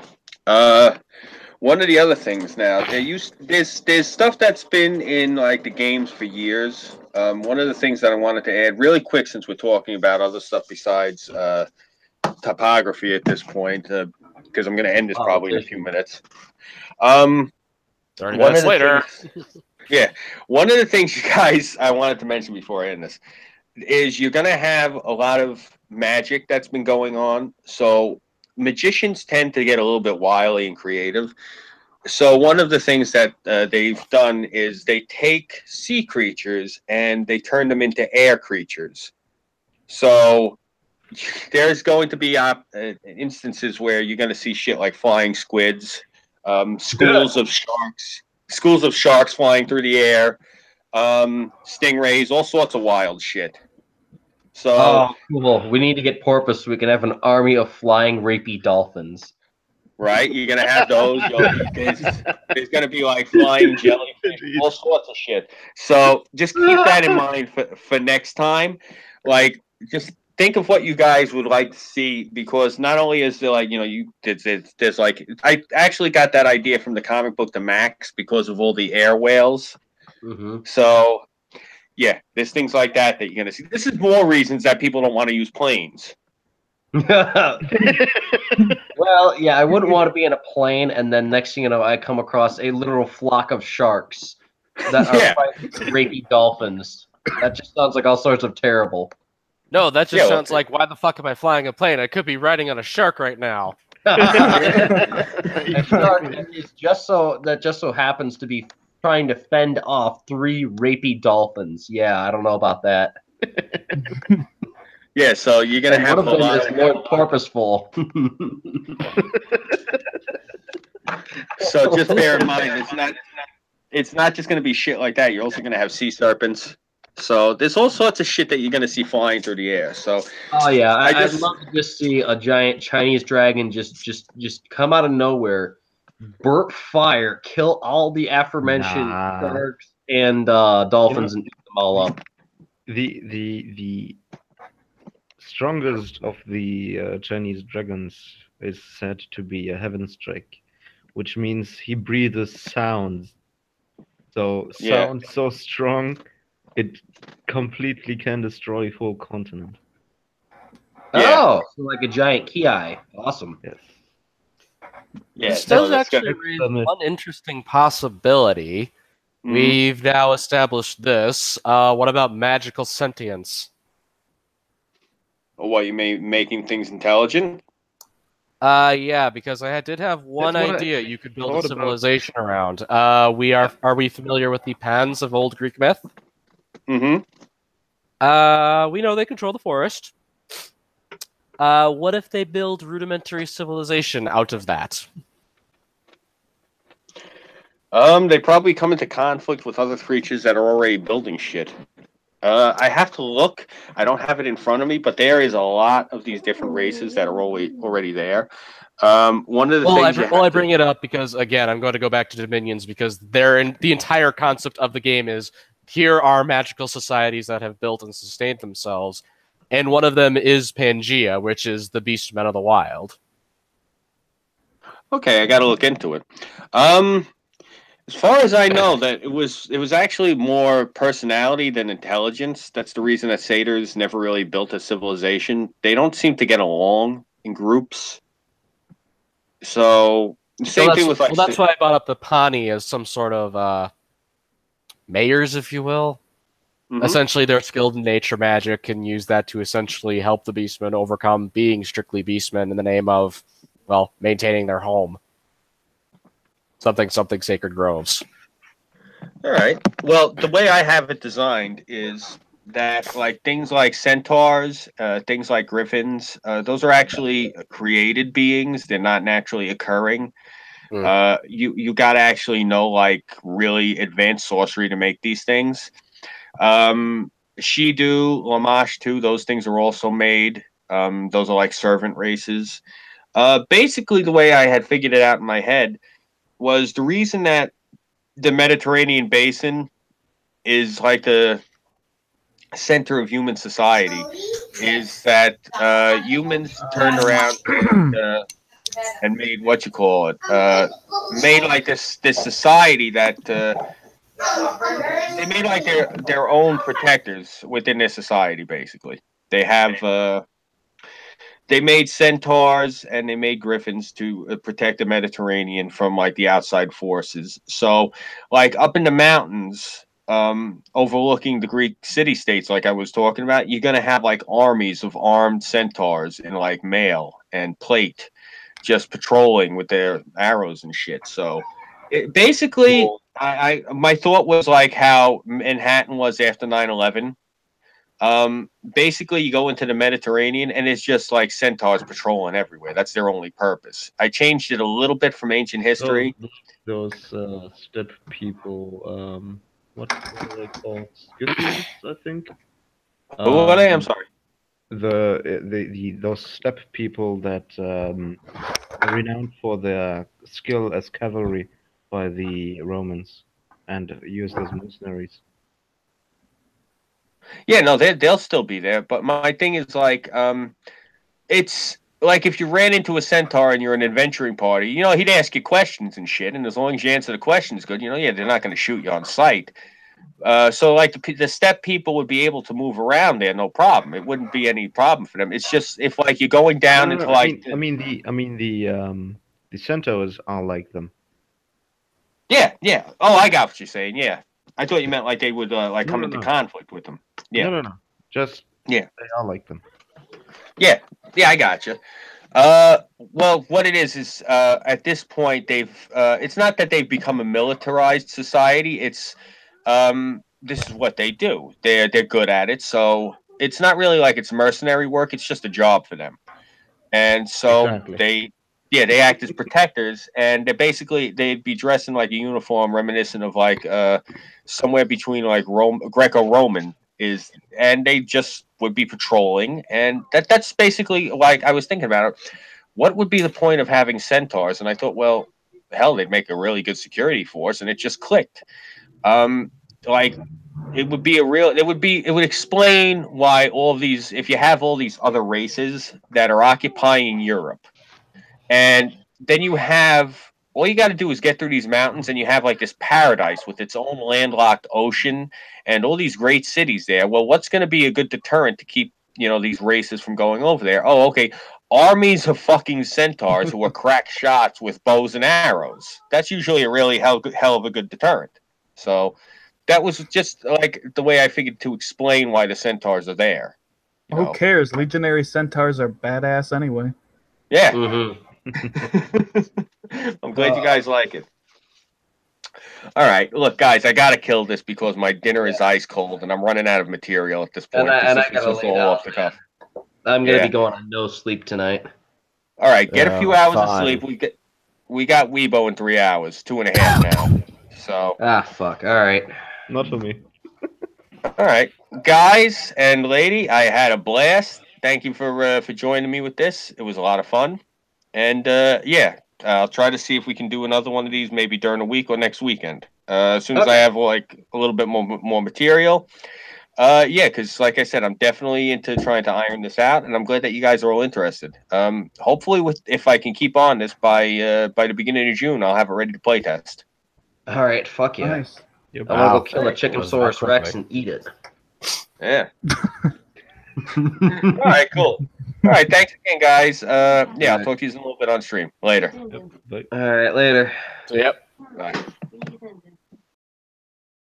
One of the other things now, there's stuff that's been in like the games for years. One of the things that I wanted to add really quick, since we're talking about other stuff besides topography at this point, because I'm going to end this probably in a few minutes. 30 minutes later. Yeah, one of the things, you guys, I wanted to mention before I end this is you're going to have a lot of magic that's been going on. So magicians tend to get a little bit wily and creative. So one of the things that they've done is they take sea creatures and they turn them into air creatures. So there's going to be instances where you're going to see shit like flying squids, schools of sharks flying through the air, stingrays, all sorts of wild shit. So, cool. We need to get porpoise so we can have an army of flying rapey dolphins. Right? You're going to have those. There's going to be like flying jellyfish, all sorts of shit. So just keep that in mind for next time. Like, just think of what you guys would like to see, because not only is there like, there's like, I actually got that idea from the comic book The Max because of all the air whales. Mm-hmm. So yeah, there's things like that you're going to see. This is more reasons that people don't want to use planes. Well, yeah, I wouldn't want to be in a plane and then next thing you know, I come across a literal flock of sharks that are fighting rapey dolphins. That just sounds like all sorts of terrible. No, that just Yeah, well, sounds like, why the fuck am I flying a plane? I could be riding on a shark right now. A shark is just so happens to be trying to fend off 3 rapey dolphins. Yeah, I don't know about that. Yeah, so you're gonna And have one a of them lot is of. more purposeful. So just bear in mind, it's not just gonna be shit like that. You're also gonna have sea serpents. So there's all sorts of shit that you're gonna see flying through the air. So Oh yeah, I I'd just love to just see a giant Chinese dragon just come out of nowhere, burp fire, kill all the aforementioned Nah. sharks and dolphins, and eat them all up. The strongest of the Chinese dragons is said to be a heaven's drake, which means he breathes sounds. So Yeah. sound so strong, it completely can destroy full continent. Yeah. Oh, so like a giant ki. Awesome. Yes. Yeah, This no, does that's good. actually raise one interesting possibility. Mhm. We've now established this. What about magical sentience? What you making things intelligent? Yeah, because I did have one That's what I idea you could build a thought about. civilization around. Are we familiar with the Pans of old Greek myth? Mm-hmm. We know they control the forest. What if they build rudimentary civilization out of that? They probably come into conflict with other creatures that are already building shit. I have to look. I don't have it in front of me, but there is a lot of these different races that are already there. One of the things I bring it up because, again, I'm going to go back to Dominions because the entire concept of the game is here are magical societies that have built and sustained themselves, and one of them is Pangea, which is the Beastmen of the Wild. Okay, I got to look into it. As far as I know, that it was actually more personality than intelligence. That's the reason that satyrs never really built a civilization. They don't seem to get along in groups. So same thing with like. Well, that's why I brought up the Pawnee as some sort of mayors, if you will. Mhm. Essentially, they're skilled in nature magic and use that to essentially help the Beastmen overcome being strictly Beastmen in the name of, well, maintaining their home. Something Sacred Groves. All right. Well, the way I have it designed is that like things like centaurs, things like griffins, those are actually created beings. They're not naturally occurring. You got to actually know like really advanced sorcery to make these things. Shidu, Lamash too. Those things are also made. Those are like servant races. Basically, the way I had figured it out in my head was the reason that the Mediterranean basin is like the center of human society is that humans turned around and made what you call it made like this society that they made like their own protectors within their society. Basically, they have they made centaurs and they made griffins to protect the Mediterranean from like the outside forces. So, like up in the mountains, overlooking the Greek city states, like I was talking about, you're gonna have like armies of armed centaurs in like mail and plate, just patrolling with their arrows and shit. So, basically, I my thought was like how Manhattan was after 9/11. Basically, you go into the Mediterranean and it's just like centaurs patrolling everywhere. That's their only purpose. I changed it a little bit from ancient history. Those steppe people, what are they called? Scythians, I think. Who are they? I'm sorry. Those steppe people that are renowned for their skill as cavalry by the Romans and used as mercenaries. Yeah, no, they'll still be there. But my thing is like, it's like if you ran into a centaur and you're an adventuring party, you know, he'd ask you questions and shit, and as long as you answer the questions good, you know, yeah, they're not going to shoot you on sight. So like the steppe people would be able to move around there, no problem. It wouldn't be any problem for them. It's just if like you're going down into like, I mean the centaurs are like them. yeah. Oh, I got what you're saying. Yeah, I thought you meant like they would like come into conflict with them. Yeah. No. Just yeah, they all like them. Yeah, I gotcha. Well, what it is at this point they've. It's not that they've become a militarized society. It's this is what they do. They're good at it. So it's not really like it's mercenary work. It's just a job for them. And so Exactly. they act as protectors, and they'd be dressed in like a uniform reminiscent of like somewhere between like Greco-Roman is, and they just would be patrolling, and that's basically like I was thinking about it. What would be the point of having centaurs? And I thought, well, hell, they'd make a really good security force, and it just clicked. Like it would be it would explain why all of these, if you have all these other races that are occupying Europe, and then you have all you got to do is get through these mountains, and you have like this paradise with its own landlocked ocean and all these great cities there. Well, what's going to be a good deterrent to keep these races from going over there? Oh, okay, armies of fucking centaurs who are crack shots with bows and arrows. That's usually a really hell of a good deterrent. So that was just like the way I figured to explain why the centaurs are there. Who cares? Legionary centaurs are badass anyway. Yeah. Mm-hmm. I'm glad you guys like it. All right, look, guys, I gotta kill this because my dinner is ice cold and I'm running out of material at this point. And I This gotta was lay all down, off the cuff. I'm gonna be going on no sleep tonight. All right, get a few hours of fine. sleep. We got Weibo in 3 hours, 2.5 now. So fuck. All right. Not for me. All right, guys and lady, I had a blast. Thank you for joining me with this. It was a lot of fun, and I'll try to see if we can do another one of these maybe during the week or next weekend. As soon as I have like a little bit more material. Because like I said, I'm definitely into trying to iron this out, and I'm glad that you guys are all interested. Hopefully, if I can keep on this by the beginning of June, I'll have it ready to play test. All right. Fuck yeah. Nice. I'm gonna go kill a Chickenosaurus Rex and eat it. Yeah. All right. Cool. All right. Thanks again, guys. I'll talk to you in a little bit on stream later. All right. Later. Yep. Bye.